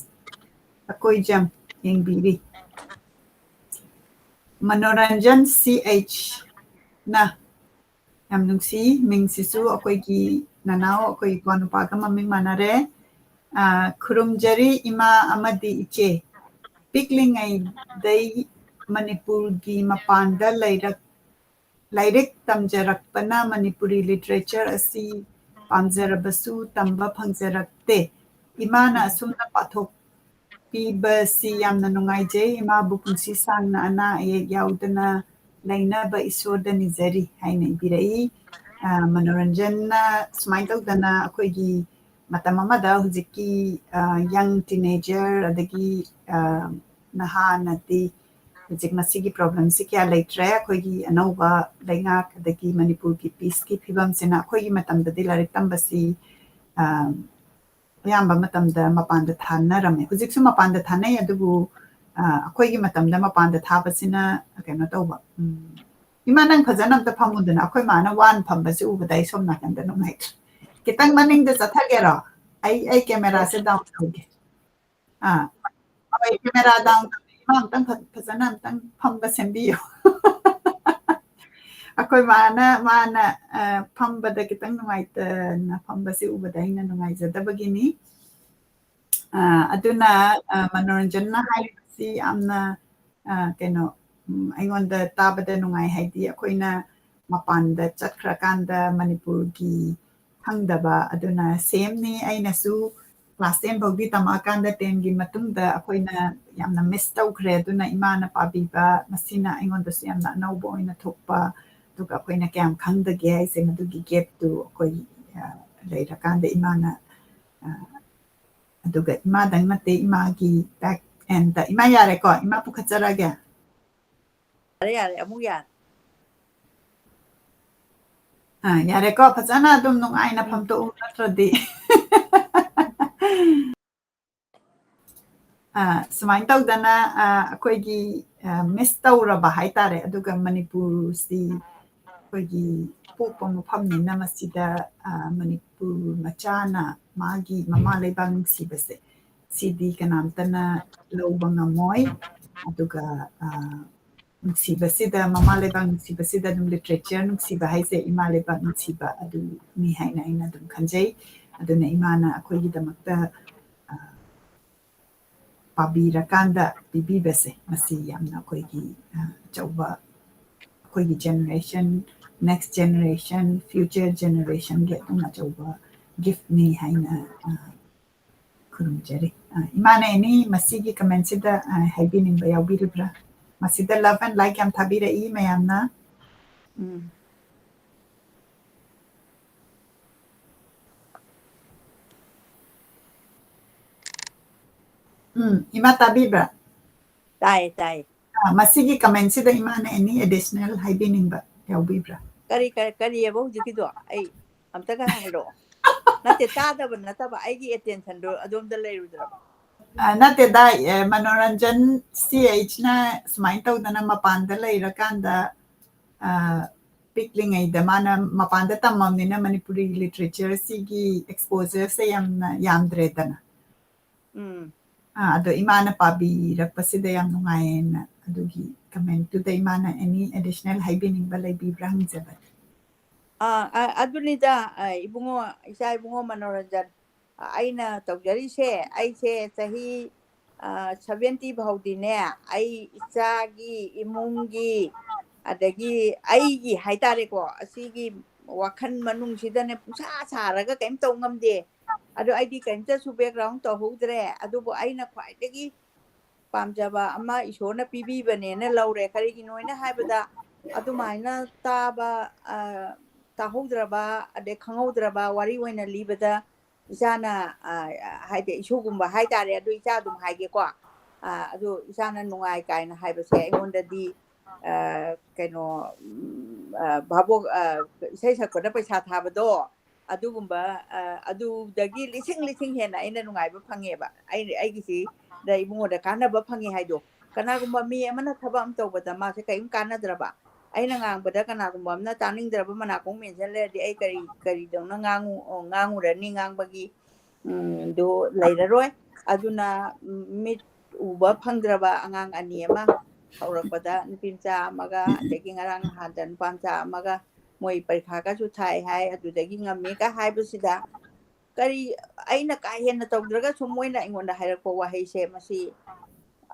Speaker 1: ꯑꯀꯣꯏꯖꯝ ꯌꯦꯡꯕꯤꯔꯤ ꯃꯅꯣꯔꯟꯖꯟ CH ꯅ ꯌꯥꯝ ꯅꯨꯡꯁꯤ ꯃꯤꯡꯁꯤꯁꯨ ꯑꯩꯈꯣꯏꯒꯤ ꯅꯅꯥꯎ ꯑꯩꯈꯣꯏ ꯏꯄ꯭ꯋꯥ ꯅꯨꯄꯥꯒ ꯃꯃꯤꯡ ꯃꯥꯟꯅꯔꯦ ꯈꯨꯔꯨꯝꯖꯔꯤ ꯏꯃꯥ ꯑꯃꯗꯤ ꯏꯆꯦ ꯄꯤꯛꯂꯤꯉꯩꯗꯩ ꯃꯅꯤꯄꯨꯔꯒꯤ ꯃꯄꯥꯟꯗ ꯂꯥꯏꯔꯤꯛ ꯇꯝꯖꯔꯛꯄꯅ ꯃꯅꯤꯄꯨꯔꯤ ꯂꯤꯇꯔꯦꯆꯔ ꯑꯁꯤ ꯄꯥꯝꯖꯔꯕꯁꯨ ꯇꯝꯕ ꯐꯪꯖꯔꯛꯇꯦ ꯏꯃꯥꯅ ꯑꯁꯨꯝꯅ ꯄꯥꯊꯣꯛꯄꯤꯕꯁꯤ ꯌꯥꯝꯅ ꯅꯨꯡꯉꯥꯏꯖꯩ ꯏꯃꯥꯕꯨ ꯄꯨꯟꯁꯤ ꯁꯥꯡꯅ ꯑꯅꯥ ꯑꯌꯦꯛ ꯌꯥꯎꯗꯅ ꯂꯩꯅꯕ ꯏꯁꯣꯔꯗ ꯅꯤꯖꯔꯤ ꯍꯥꯏꯅ ꯏꯕꯤꯔꯛꯏ ꯃꯅꯣꯔꯟꯖꯟꯅ ꯁꯨꯃꯥꯏꯅ ꯇꯧꯗꯅ ꯑꯩꯈꯣꯏꯒꯤ ꯃꯇꯝ ꯑꯃꯗ ꯍꯧꯖꯤꯛꯀꯤ ꯌꯪ ꯇꯤꯅꯦꯖꯔ ꯑꯗꯒꯤ ꯅꯍꯥꯅꯗꯤ ꯍꯧꯖꯤꯛ ꯃꯁꯤꯒꯤ ꯄ꯭ꯔꯣꯕ꯭ꯂꯦꯝꯁꯤ ꯀꯌꯥ ꯂꯩꯇ꯭ꯔꯦ ꯑꯩꯈꯣꯏꯒꯤ ꯑꯅꯧꯕ ꯂꯩꯉꯥꯛ ꯑꯗꯒꯤ ꯃꯅꯤꯄꯨꯔꯒꯤ ꯄꯤꯁꯀꯤ ꯐꯤꯕꯝꯁꯤꯅ ꯑꯩꯈꯣꯏꯒꯤ ꯃꯇꯝꯗꯗꯤ ꯂꯥꯏꯔꯤꯛ ꯇꯝꯕꯁꯤ ꯑꯌꯥꯝꯕ ꯃꯇꯝꯗ ꯃꯄꯥꯟꯗ ꯊꯥꯅꯔꯝꯃꯦ ꯍꯧꯖꯤꯛꯁꯨ ꯃꯄꯥꯟꯗ ꯊꯥꯅꯩ ꯑꯗꯨꯕꯨ ꯑꯩꯈꯣꯏꯒꯤ ꯃꯇꯝꯗ ꯃꯄꯥꯟꯗ ꯊꯥꯕꯁꯤꯅ ꯀꯩꯅꯣ ꯇꯧꯕ ꯏꯃꯥ ꯅꯪ ꯐꯖꯅ ꯑꯝꯇ ꯐꯝꯃꯨꯗꯅ ꯑꯩꯈꯣꯏ ꯃꯥꯅ ꯋꯥꯟ ꯐꯝꯕꯁꯤ ꯎꯕꯗ ꯑꯩ ꯁꯣꯝ ꯅꯥꯀꯟꯗ ꯅꯨꯡꯉꯥꯏꯇ꯭ꯔꯦ ꯈꯤꯇꯪ ꯃꯅꯤꯡꯗ ꯆꯠꯊꯒꯦꯔꯣ ꯑꯩ ꯀꯦꯃꯦꯔꯥꯁꯦ ꯗꯥꯎꯟ ꯇꯧꯒꯦ ꯍꯣꯏ ꯀꯦꯃꯦꯔꯥ ꯗꯥꯎꯟ ꯇꯧꯒꯦ ꯏꯃꯥ ꯑꯝꯇꯪ ꯐꯖꯅ ꯑꯝꯇꯪ ꯐꯝꯕ ꯁꯦꯝꯕꯤꯌꯨ ꯑꯩꯈꯣꯏ ꯃꯥꯅ ꯐꯝꯕꯗ ꯈꯤꯇꯪ ꯅꯨꯡꯉꯥꯏꯇꯅ ꯐꯝꯕꯁꯤ ꯎꯕꯗ ꯑꯩꯅ ꯅꯨꯡꯉꯥꯏꯖꯗꯕꯒꯤꯅꯤ ꯑꯗꯨꯅ ꯃꯅꯣꯔꯟꯖꯟꯅ ꯍꯥꯏꯔꯤꯕꯁꯤ ꯌꯥꯝꯅ ꯀꯩꯅꯣ ꯑꯩꯉꯣꯟꯗ ꯇꯥꯕꯗ ꯅꯨꯡꯉꯥꯏ ꯍꯥꯏꯗꯤ ꯑꯩꯈꯣꯏꯅ ꯃꯄꯥꯟꯗ ꯆꯠꯈ꯭ꯔꯀꯥꯟꯗ ꯃꯅꯤꯄꯨꯔꯒꯤ ꯈꯪꯗꯕ ꯑꯗꯨꯅ ꯁꯦꯝꯅꯤ ꯑꯩꯅꯁꯨ ꯀ꯭ꯂꯥꯁ 10 ꯐꯥꯎꯗꯤ ꯇꯝꯃꯛꯑꯀꯥꯟꯗ 10ꯒꯤ ꯃꯇꯨꯡꯗ ꯑꯩꯈꯣꯏꯅ ꯌꯥꯝꯅ ꯃꯤꯁ ꯇꯧꯈ꯭ꯔꯦ ꯑꯗꯨꯅ ꯏꯃꯥꯅ ꯄꯥꯕꯤꯕ ꯃꯁꯤꯅ ꯑꯩꯉꯣꯟꯗꯁꯨ ꯌꯥꯝꯅ ꯑꯅꯧꯕ ꯑꯣꯏꯅ ꯊꯣꯛꯄ ꯑꯗꯨꯒ ꯑꯩꯈꯣꯏꯅ ꯀꯌꯥꯝ ꯈꯪꯗꯒꯦ ꯍꯥꯏꯁꯦ ꯃꯗꯨꯒꯤ ꯒꯦꯞꯇꯨ ꯑꯩꯈꯣꯏ ꯂꯩꯔꯀꯥꯟꯗ ꯏꯃꯥꯅ ꯑꯗꯨꯒ ꯏꯃꯥꯗꯪ ꯅꯠꯇꯦ ꯏꯃꯥꯒꯤ ꯕꯦꯛ ꯑꯦꯟꯗ ꯏꯃꯥ ꯌꯥꯔꯦꯀꯣ ꯏꯃꯥ ꯄꯨꯈꯠꯆꯔꯒꯦ
Speaker 2: ꯌꯥꯔꯦ ꯑꯃꯨꯛ ꯌꯥꯔꯦ
Speaker 1: ꯌꯥꯔꯦꯀꯣ ꯐꯖꯅ ꯑꯗꯨꯝ ꯅꯨꯡꯉꯥꯏꯅ ꯐꯝꯇꯣꯛꯎ ꯅꯠꯇ꯭ꯔꯗꯤ ꯁꯨꯃꯥꯏꯅ ꯇꯧꯗꯅ ꯑꯩꯈꯣꯏꯒꯤ ꯃꯤꯁ ꯇꯧꯔꯕ ꯍꯥꯏꯇꯥꯔꯦ ꯑꯗꯨꯒ ꯃꯅꯤꯄꯨꯔꯁꯤ ꯑꯩꯈꯣꯏꯒꯤ ꯄꯣꯛꯄ ꯃꯐꯝꯅꯤꯅ ꯃꯁꯤꯗ ꯃꯅꯤꯄꯨꯔ ꯃꯆꯥꯅ ꯃꯥꯒꯤ ꯃꯃꯥ ꯂꯩꯕꯥꯛ ꯅꯨꯡꯁꯤꯕꯁꯦ ꯁꯤꯗꯤ ꯀꯅꯥꯝꯇꯅ ꯂꯧꯕ ꯉꯝꯃꯣꯏ ꯑꯗꯨꯒ ꯅꯨꯡꯁꯤꯕꯁꯤꯗ ꯃꯃꯥ ꯂꯩꯕꯥꯛ ꯅꯨꯡꯁꯤꯕꯁꯤꯗ ꯑꯗꯨꯝ ꯂꯤꯇꯔꯦꯆꯔ ꯅꯨꯡꯁꯤꯕ ꯍꯥꯏꯁꯦ ꯏꯃꯥ ꯂꯩꯕꯥꯛ ꯅꯨꯡꯁꯤꯕ ꯑꯗꯨꯅꯤ ꯍꯥꯏꯅ ꯑꯩꯅ ꯑꯗꯨꯝ ꯈꯟꯖꯩ ꯑꯗꯨꯅ ꯏꯃꯥꯅ ꯑꯩꯈꯣꯏꯒꯤꯗꯃꯛꯇ ꯄꯥꯕꯤꯔꯀꯥꯟꯗ ꯄꯤꯕꯤꯕꯁꯦ ꯃꯁꯤ ꯌꯥꯝꯅ ꯑꯩꯈꯣꯏꯒꯤ ꯑꯆꯧꯕ ꯑꯩꯈꯣꯏꯒꯤ ꯖꯦꯅꯦꯔꯦꯁꯟ ꯅꯦꯛꯁ ꯖꯦꯅꯦꯔꯦꯁꯟ ꯐ꯭ꯌꯨꯆꯔ ꯖꯦꯅꯦꯔꯦꯁꯟꯒꯤ ꯑꯗꯨꯝ ꯑꯆꯧꯕ ꯒꯤꯐꯅꯤ ꯍꯥꯏꯅ ꯈꯨꯔꯨꯝꯖꯔꯤ ꯏꯃꯥꯅ ꯑꯦꯅꯤ ꯃꯁꯤꯒꯤ ꯀꯃꯦꯟꯁꯤꯗ ꯍꯥꯏꯕꯤꯅꯤꯡꯕ ꯌꯥꯎꯕꯤꯔꯤꯕ꯭ꯔꯥ ꯃꯁꯤꯗ ꯂꯚ ꯑꯦꯟ ꯂꯥꯏꯛ ꯌꯥꯝ ꯊꯥꯕꯤꯔꯛꯏ ꯃꯌꯥꯝꯅ ꯏꯃꯥ ꯇꯥꯕꯤꯕ꯭ꯔꯥ
Speaker 2: ꯇꯥꯏ
Speaker 1: ꯃꯁꯤꯒꯤ ꯀꯃꯦꯟꯁꯤꯗ ꯏꯃꯥꯅ ꯑꯦꯅꯤ ꯑꯦꯗꯤꯁꯅꯦꯜ ꯍꯥꯏꯕꯤꯅꯤꯡꯕ ꯌꯥꯎꯕꯤꯕ꯭ꯔꯥ
Speaker 2: ꯀꯔꯤꯑꯕ ꯍꯧꯖꯤꯛꯀꯤꯗꯣ ꯑꯩ ꯑꯝꯇꯒ ꯍꯥꯏꯔꯛꯑꯣ ꯅꯠꯇꯦ ꯇꯥꯗꯕ ꯅꯠꯇꯕ ꯑꯩꯒꯤ ꯑꯦꯇꯦꯟꯁꯟꯗꯣ ꯑꯗꯣꯝꯗ ꯂꯩꯔꯨꯗ꯭ꯔꯕ
Speaker 1: ꯅꯠꯇꯦꯗ ꯃꯅꯣꯔꯟꯖꯟ CHꯅ ꯁꯨꯃꯥꯏꯅ ꯇꯧꯗꯅ ꯃꯄꯥꯟꯗ ꯂꯩꯔꯀꯥꯟꯗ ꯄꯤꯛꯂꯤꯉꯩꯗ ꯃꯥꯅ ꯃꯄꯥꯟꯗ ꯇꯝꯃꯝꯅꯤꯅ ꯃꯅꯤꯄꯨꯔꯤ ꯂꯤꯇꯔꯦꯆꯔꯁꯤꯒꯤ ꯑꯦꯛꯁꯄꯣꯖꯔꯁꯦ ꯌꯥꯝꯅ ꯌꯥꯝꯗ꯭ꯔꯦꯗꯅ ꯑꯗꯣ ꯏꯃꯥꯅ ꯄꯥꯕꯤꯔꯛꯄꯁꯤꯗ ꯌꯥꯝ ꯅꯨꯡꯉꯥꯏꯌꯦꯅ ꯑꯗꯨꯒꯤ ꯀꯃꯦꯟꯇꯨꯗ ꯏꯃꯥꯅ ꯑꯦꯅꯤ ꯑꯦꯗꯤꯁꯅꯦꯜ ꯍꯥꯏꯕꯤꯅꯤꯡꯕ ꯂꯩꯕꯤꯕ꯭ꯔꯥ ꯍꯪꯖꯕꯅꯤ
Speaker 2: ꯑꯗꯨꯅꯤꯗ ꯏꯆꯥ ꯏꯕꯨꯡꯉꯣ ꯃꯅꯣꯔꯟꯖꯟ ꯑꯩꯅ ꯇꯧꯖꯔꯤꯁꯦ ꯑꯩꯁꯦ ꯆꯍꯤ 70 ꯐꯥꯎꯗꯤꯅꯦ ꯑꯩ ꯏꯆꯥꯒꯤ ꯏꯃꯨꯡꯒꯤ ꯑꯗꯒꯤ ꯑꯩꯒꯤ ꯍꯥꯏꯇꯥꯔꯦꯀꯣ ꯑꯁꯤꯒꯤ ꯋꯥꯈꯜ ꯃꯅꯨꯡꯁꯤꯗꯅꯦ ꯄꯨꯡꯁꯥ ꯁꯥꯔꯒ ꯀꯩꯝ ꯇꯧ ꯉꯝꯗꯦ ꯑꯗꯣ ꯑꯩꯗꯤ ꯀꯩꯝꯇꯁꯨ ꯕꯦꯛꯒ꯭ꯔꯥꯎꯟ ꯇꯧꯍꯧꯗ꯭ꯔꯦ ꯑꯗꯨꯕꯨ ꯑꯩꯅ ꯈ꯭ꯋꯥꯏꯗꯒꯤ ꯄꯥꯝꯖꯕ ꯑꯃ ꯏꯁꯣꯔꯅ ꯄꯤꯕꯤꯕꯅꯦꯅ ꯂꯧꯔꯦ ꯀꯔꯤꯒꯤꯅꯣꯅ ꯍꯥꯏꯕꯗ ꯑꯗꯨꯃꯥꯏꯅ ꯇꯥꯍꯧꯗ꯭ꯔꯕ ꯑꯗꯩ ꯈꯪꯍꯧꯗ꯭ꯔꯕ ꯋꯥꯔꯤ ꯑꯣꯏꯅ ꯂꯤꯕꯗ ꯏꯆꯥꯅ ꯍꯥꯏꯗꯤ ꯏꯁꯨꯒꯨꯝꯕ ꯍꯥꯏꯇꯥꯔꯦ ꯑꯗꯨ ꯏꯆꯥ ꯑꯗꯨꯝ ꯍꯥꯏꯒꯦꯀꯣ ꯑꯗꯨ ꯏꯆꯥꯅ ꯅꯨꯡꯉꯥꯏ ꯀꯥꯏꯅ ꯍꯥꯏꯕꯁꯦ ꯑꯩꯉꯣꯟꯗꯗꯤ ꯀꯩꯅꯣ ꯚꯥꯕꯣꯛ ꯏꯁꯩ ꯁꯛꯄꯗ ꯄꯩꯁꯥ ꯊꯥꯕꯗꯣ ꯑꯗꯨꯒꯨꯝꯕ ꯑꯗꯨꯗꯒꯤ ꯂꯤꯁꯤꯡ ꯍꯦꯟꯅ ꯑꯩꯅ ꯅꯨꯡꯉꯥꯏꯕ ꯐꯪꯉꯦꯕ ꯑꯩꯒꯤꯁꯤꯗ ꯏꯕꯨꯡꯉꯣꯗ ꯀꯥꯟꯅꯕ ꯐꯪꯉꯦ ꯍꯥꯏꯗꯣ ꯀꯅꯥꯒꯨꯝꯕ ꯃꯤ ꯑꯃꯅ ꯊꯕꯛ ꯑꯃ ꯇꯧꯕꯗ ꯃꯥꯁꯦ ꯀꯔꯤꯝ ꯀꯥꯟꯅꯗ꯭ꯔꯕ ꯑꯩꯅ ꯉꯥꯡꯕꯗ ꯀꯅꯥꯒꯨꯝꯕ ꯑꯃꯅ ꯇꯥꯅꯤꯡꯗ꯭ꯔꯕ ꯃꯅꯥꯀꯣꯡ ꯃꯦꯟꯁꯤꯜ ꯂꯩꯔꯗꯤ ꯑꯩ ꯀꯔꯤꯗꯧꯅ ꯉꯥꯡꯉꯨꯔꯅꯤ ꯉꯥꯡꯕꯒꯤ ꯗꯣ ꯂꯩꯔꯔꯣꯏ ꯑꯗꯨꯅ ꯃꯤꯠ ꯎꯕ ꯐꯪꯗ꯭ꯔꯕ ꯑꯉꯥꯡ 2 ꯑꯃ ꯍꯧꯔꯛꯄꯗ ꯅꯨꯄꯤ ꯃꯆꯥ ꯑꯃꯒ ꯑꯗꯒꯤ ꯉꯔꯥꯡ ꯅꯍꯥꯟꯗ ꯅꯨꯄꯥ ꯃꯆꯥ ꯑꯃꯒ ꯃꯣꯏ ꯄꯔꯤꯈꯥꯒꯁꯨ ꯊꯥꯏ ꯍꯥꯏ ꯑꯗꯨꯗꯒꯤ ꯉꯝꯃꯦꯒ ꯍꯥꯏꯕꯁꯤꯗ ꯑꯩꯅ ꯀꯥ ꯍꯦꯟꯅ ꯇꯧꯗ꯭ꯔꯒꯁꯨ ꯃꯣꯏꯅ ꯑꯩꯉꯣꯟꯗ ꯍꯥꯏꯔꯛꯄ ꯋꯥꯍꯩꯁꯦ ꯃꯁꯤ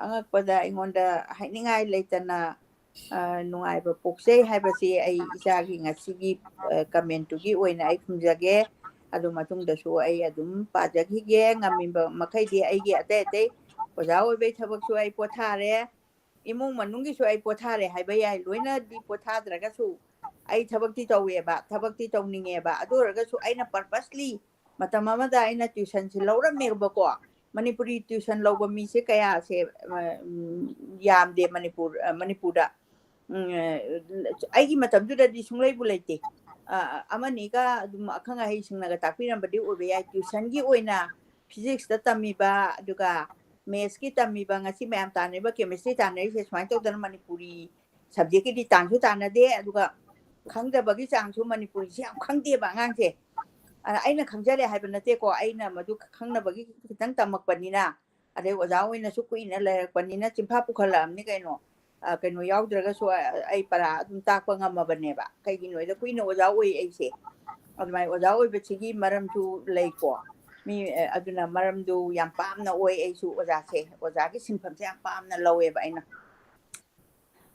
Speaker 2: ꯑꯉꯛꯄꯗ ꯑꯩꯉꯣꯟꯗ ꯍꯥꯏꯅꯤꯡꯉꯥꯏ ꯂꯩꯇꯅ ꯅꯨꯡꯉꯥꯏꯕ ꯄꯣꯛꯆꯩ ꯍꯥꯏꯕꯁꯤ ꯑꯩ ꯏꯆꯥꯒꯤ ꯉꯁꯤꯒꯤ ꯀꯃꯦꯟꯇꯨꯒꯤ ꯑꯣꯏꯅ ꯑꯩ ꯈꯨꯝꯖꯒꯦ ꯑꯗꯨ ꯃꯇꯨꯡꯗꯁꯨ ꯑꯩ ꯑꯗꯨꯝ ꯄꯥꯖꯈꯤꯒꯦ ꯉꯝꯃꯤꯕ ꯃꯈꯩꯗꯤ ꯑꯩꯒꯤ ꯑꯇꯩ ꯑꯣꯖꯥ ꯑꯣꯏꯕꯩ ꯊꯕꯛꯁꯨ ꯑꯩ ꯄꯣꯊꯥꯔꯦ ꯏꯃꯨꯡ ꯃꯅꯨꯡꯒꯤꯁꯨ ꯑꯩ ꯄꯣꯊꯥꯔꯦ ꯍꯥꯏꯕ ꯌꯥꯏ ꯂꯣꯏꯅꯗꯤ ꯄꯣꯊꯥꯗ꯭ꯔꯒꯁꯨ ꯑꯩ ꯊꯕꯛꯇꯤ ꯇꯧꯋꯦꯕ ꯊꯕꯛꯇꯤ ꯇꯧꯅꯤꯡꯉꯦꯕ ꯑꯗꯨ ꯑꯣꯏꯔꯒꯁꯨ ꯑꯩꯅ ꯄꯔꯄꯁꯂꯤ ꯃꯇꯝ ꯑꯃꯗ ꯑꯩꯅ ꯇ꯭ꯌꯨꯁꯟꯁꯤ ꯂꯧꯔꯝꯃꯦꯕꯀꯣ ꯃꯅꯤꯄꯨꯔꯤ ꯇ꯭ꯌꯨꯁꯟ ꯂꯧꯕ ꯃꯤꯁꯦ ꯀꯌꯥꯁꯦ ꯌꯥꯝꯗꯦ ꯃꯅꯤꯄꯨꯔꯗ ꯑꯩꯒꯤ ꯃꯇꯝꯗꯨꯗꯗꯤ ꯁꯨꯡꯂꯩꯕꯨ ꯂꯩꯇꯦ ꯑꯃꯅꯤꯒ ꯑꯗꯨꯝ ꯑꯈꯪ ꯑꯍꯩꯁꯤꯡꯅꯒ ꯇꯥꯛꯄꯤꯔꯝꯕꯗꯤ ꯑꯣꯏꯕ ꯌꯥꯏ ꯇ꯭ꯌꯨꯁꯟꯒꯤ ꯑꯣꯏꯅ physics ตะมีบาดูกา maths की तमीबा ngasi mayam taneba chemistry tanai se smai to dan manipuri subject ki di tan chu tan de aduga khangda bagi chang chu manipuri se khangde ba ngang se aina khangjale haiba nate ko aina madu khangna bagi kitang tamak panina ade oja oina su kuina le panina chimpha pukhalam ni kaino kaino yaudra su ai para dum tak pa ngam bane ba kai gi noi da kuina oja oi ai se admai oja oi be chigi maram chu lei ko mi aduna maramdu yam pamna oi ai su oja se oja ki sinpham se yam pamna lowe ba aina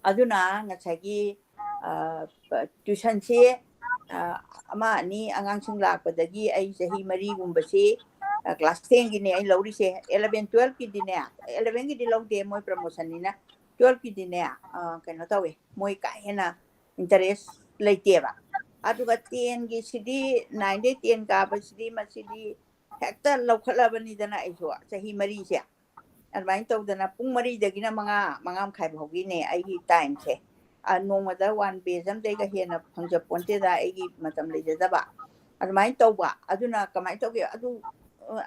Speaker 2: aduna ngachagi tuition se ama ni angang sing lakpadagi ai sahi mari gumba se class 10 gi ne ai lori se 11 12 ki dine 11 ki di log de moi promotion ni na 12 ki dine kaino tawe moi ka hena interest leite ba aduga 10 gi sidi 9 de 10 ka ba sidi ma sidi hekta lawkhalabani dana aiso sahi mari se advain to dana pung mari dagina mangam khai bhogi ne ai gi time se nongmada 1 page am de ga hena phangja ponte da ai gi matam le da ba advain to ba aduna kamai to ge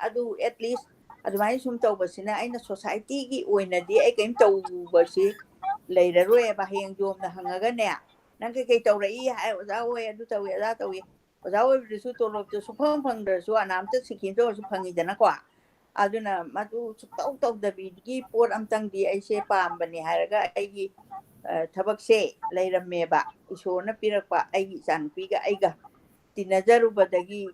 Speaker 2: adu at least advain sum to ba sina aina society gi oina di ai kaim to ba si leiraroi ba heng jom na hangaga ne nang kai to rai ai oja oi adu to ya to oja oi su to lo to su phang da su anam ta sikin to su phangi dana kwa aduna madu su to da bi gi por am tang di ai se pam bani haraga ai gi thabak se leiramme ba isona pirakpa ai gi san pi ga ai ga tinajaru badagi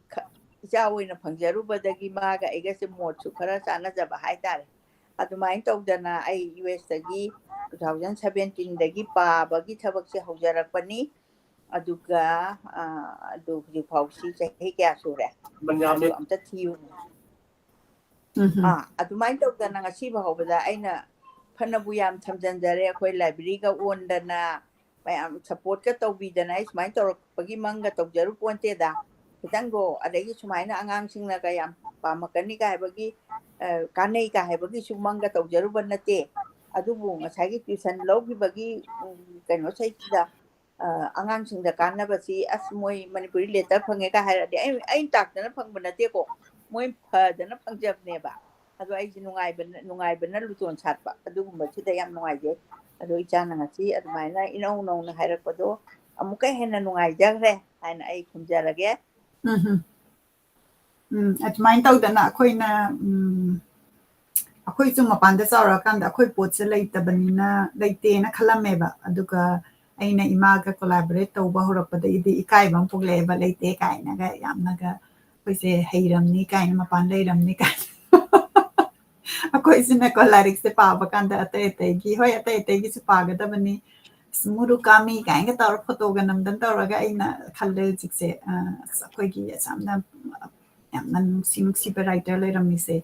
Speaker 2: icha oina phangjaru badagi ma ga ai ga se mot su khara sana jaba hai tare adumai to dana ai US dagi 2017 dagi pa bagi thabak se haujarakpani aduga adu ji phausi chahi kya sure adu amta thiu adumai to dana ngasi ba hobada aina phanabu yam thamjanjare akhoi library ga ondana mayam support ka tawbidana ai smai to pagi manga tawjaru ponte da kitango adagi sumaina angang singna ga yam pamakani ka bagi kanei ka bagi sumanga tawjaru banate adubu ngasagi tuition lawgi bagi kaino sai da angang singda kanna basi asmoi manipuri letter phange ka hairade ai takdana phangbana te ko moi phadana phangjab ne ba adu ai nungai bana luton satpa adugumba sida yam nungai je adu ichana ngasi admaina inau nau na hairakpado amuka hena nungai jagre haina ai khumjarage
Speaker 1: admine to dana akoina akhoi chu mapanda sawra kanda akhoi potse leitabani leite na khalame ba aduga aina imaga collaborate to ba horapada idi ikai bang pugle ba leite kai na ga yamna ga koise heiram ni kai na mapan leiram ni kai akhoi sina ko lyrics se pa ba kanda ate gi hoi ate gi su pa ga da bani smuru kami kai ga tar photo ga nam dan tar ga aina khalle jikse akhoi gi samna yamna si writer leiram ni se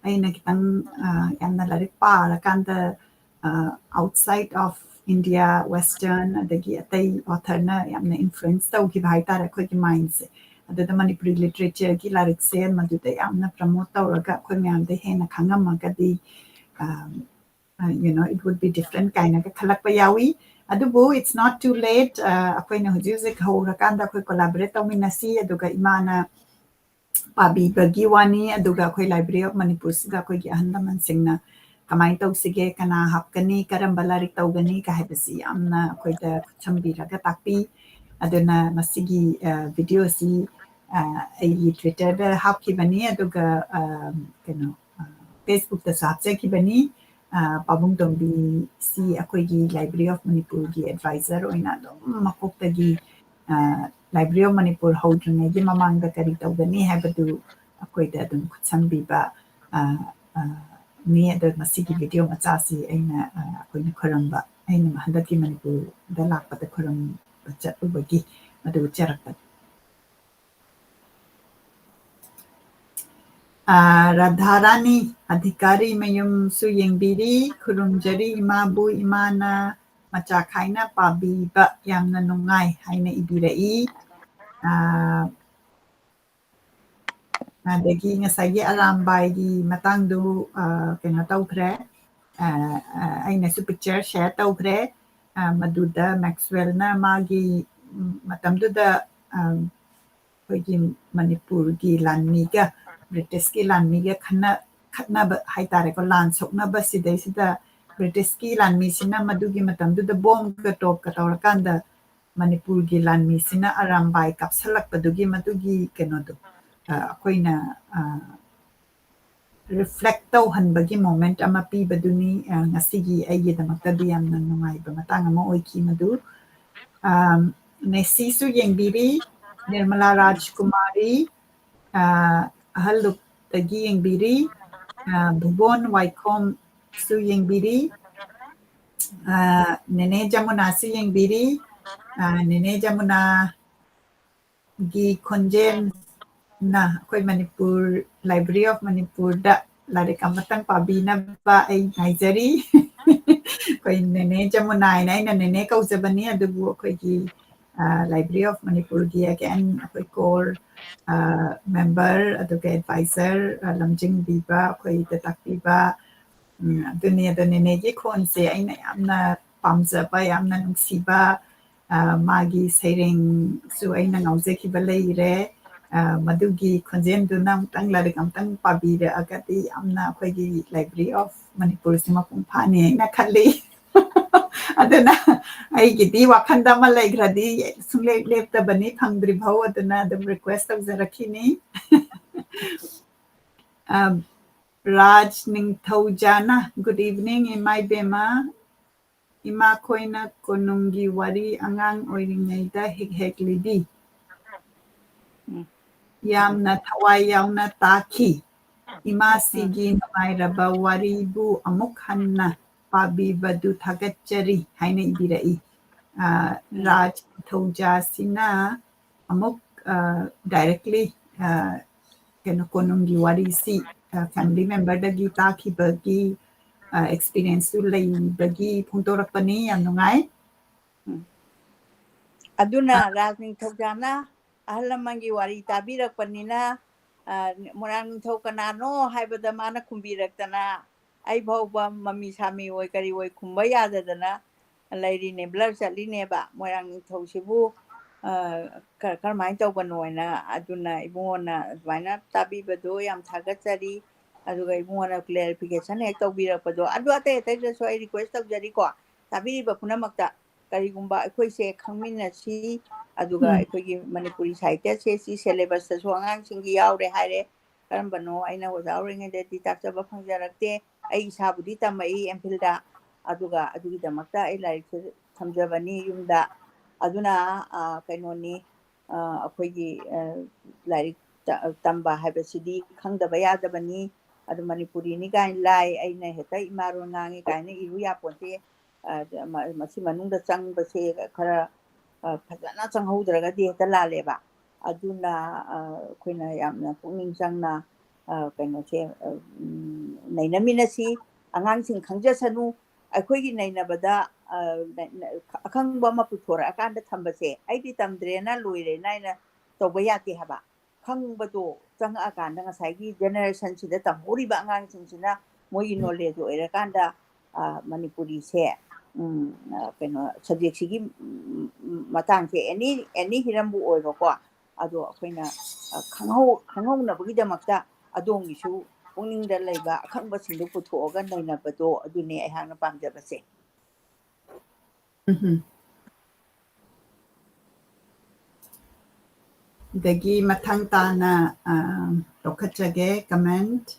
Speaker 1: aina kitang yamna lyric pa la kanda outside of India Western adagi atai author na yamna influence tau ki bhai tar khoi ki mind se adada Manipuri literature ki lyric se madu te yamna promote tawraga khoi myam de hena khangam ga di it would be different kaina ka khalak pa yawi adubu it's not too late akhoi na hujuse ho rakanda khoi collaborate tawminasi aduga imana pabi bagi wani aduga khoi library of Manipur siga khoi gi ahanda man singna kamai tawsige kana hapkani karamba larik tawgani ka haibasi amna khoi da chambiraga takpi aduna masigi video si ai Twitter da hapkibani aduga Facebook da sapse kibani pabung dombi si akhoi gi library of Manipur gi advisor oina do makok tagi library of Manipur hodrne gi mamanga kari tawgani haibadu akhoi da dum chambiba ni ada masigi video macasi aina akhoi khoramba aina mahandaki Manipur da lakpa da khoram bacha ubagi adu charakta Radharani adhikari mayum su yengbiri khurumjari imabu imana macha khaina pabi ba yamna nungai haina ibirai adagi ngasagi arambai gi matangdu kena tawkhre aina su picture share tawkhre maduda Maxwell na magi matamduda khoigi Manipur gi lanmi ga British lan mi ge khatna ba hai tare ko lan sokna ba sidai sida British lan mi sina madugi matam du da bomb ka top ka tawra kanda Manipur gi lan mi sina arambai kapsalak padugi madugi keno do akoina reflect tauhanbagi moment ama pibaduni ngasigi aigidamaktadi yamna nungaiba matang ama oiki madu Nessie su yengbiri Nirmala Rajkumari ahaluk tagi yengbiri Bubon Waikom su yengbiri Nene Jamuna su yengbiri Nene Jamuna gi konjen na ako'y Manipur Library of Manipur da larik amatang pabina ba ay ngaizari ako'y Nene Jamunay na ina Nene kausabani adubu ako'y Library of Manipur gi again ako'y core member aduga advisor lamjing biba ako'y tatak biba dunia da Nene gi konse ay na yamna pamzaba yamna nungsiba magi saireng su ay na ngauzekhiba leire madugi khonjen du nam tang larik amtang pabira agati amna ako'y Library of Manipur sima pungphani na khali aduna ay gidi wakhanda ma laigradi sungle lepta bani phangdri bhau aduna the request of zarakini Raj Ningthaujana good evening in my bema ima koina konungi wari angang oiringaida hek libi yamna thawai yauna taki ima sigi nungairaba waribu amuk hanna pabibadu thagatchari haina ibirai Raj Thauja sina amuk directly keno konungi wari si family member dagi taki bagi experience tu lay bagi phungtorakpani yam nungai
Speaker 2: aduna Rajning Thojana ahalamangi wari tabirakpanina Morang Thau kanano haibada mana kumbiraktana ai bhauba mami sami oi kari oi khumba yadadana lairi ne blur chali ne ba Morang Thau sibu karmai tawbanoina aduna ibona adwaina tabibado yam thagatchari aduga ibona clarification ek tawbirakpado adu ate ate so ai request tawjari ko tabiriba punamakta karigumba aikoise khangminasi aduga aikogi Manipuri sahiत्य se si syllabus ta so angang singi yaure haire karambano aina wazaurenge de ditachaba phangjarakte ai isabudi tamai MPhil da aduga adugi damakta ai laik thamjabani yumda aduna kainoni akoigi laik tamba habasidi khangdaba yadabani adu Manipuri ni gain lai aina heta imaro ngangi kaina iru ya ponte masi manungda changbase khara fazana changhoudragadi heta laleba aduna khoina yamna pungning changna kaino che nainaminasi angangsing khangjasanu aikoigi nainabada akhangba ma puthora akanda thambase aidi tamdrena loire naina toba yate haba khangbato changa akanda ngasaigi generation sida tamhoriba angangsing moi knowledge oirakanda Manipuri se kaino subject sigi matang se any hirambu oiro ko ado akoina khanghau na damakta adongi su pungning da laiba akhangba singdu puthoga naina bado adune ai hangna pamjabase
Speaker 1: dagi mathang tana lokachage comment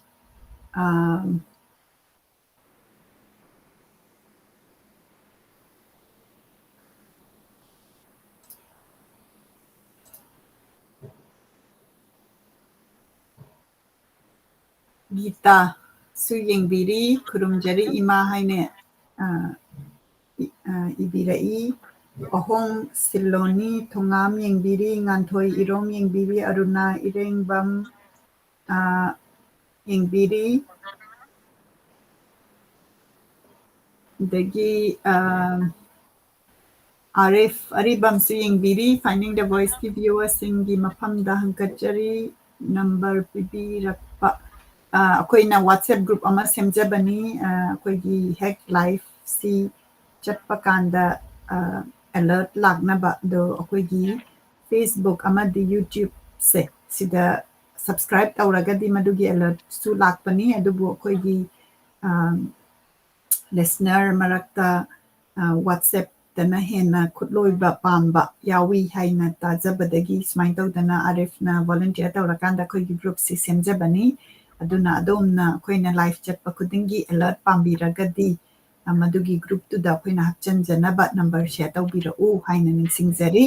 Speaker 1: Gita Suyengbiri Kurumjari Ima Haine Ibirai Ohong Siloni Tongam Yengbiri Ngantoi Irom Yengbiri Aruna Irengbam Yengbiri Dagi Arif Aribam Suyengbiri Finding the Voice Ki Viewers Singi Mapam Da Hankachari Number Bibi Rakpa akoina WhatsApp group ama semjabani akoigi hack live si chatpa kanda alert lagna ba do akoigi Facebook ama di YouTube se sida subscribe ตꯧꯔꯒꯗꯤ ꯃꯗꯨꯒꯤ alert ꯁꯨ ꯂꯥꯛꯄꯅꯤ ꯑꯗꯨꯕꯨ ꯑꯩꯈꯣꯏꯒꯤ listener ꯃꯔꯛꯇ WhatsApp ꯗꯅ ꯍꯦꯟꯅ ꯈꯨꯠꯂꯣꯏꯕ ꯄꯥꯝꯕ ꯌꯥꯎꯏ ꯍꯥꯏꯅ ꯇꯥꯖꯕꯗꯒꯤ ꯁꯨꯃꯥꯏꯅ ꯇꯧꯗꯅ ꯑꯥꯔꯤꯐꯅ volunteer ꯇꯧꯔꯀꯥꯟꯗ ꯑꯩꯈꯣꯏꯒꯤ ꯒ꯭ꯔꯨꯞꯁꯤ ꯁꯦꯝꯖꯕꯅꯤ ꯑꯗꯨꯅ ꯑꯗꯣꯝꯅ ꯑꯩꯈꯣꯏꯅ ꯂꯥꯏꯐ ꯆꯠꯄ ꯈꯨꯗꯤꯡꯒꯤ alert ꯄꯥꯝꯕꯤꯔꯒꯗꯤ ꯃꯗꯨꯒꯤ ꯒ꯭ꯔꯨꯞꯇꯨꯗ ꯑꯩꯈꯣꯏꯅ ꯍꯥꯞꯆꯤꯟꯖꯅꯕ ꯅꯝꯕꯔ ꯁꯦꯌꯔ ꯇꯧꯕꯤꯔꯛꯎ ꯍꯥꯏꯅ ꯅꯤꯡꯁꯤꯡꯖꯔꯤ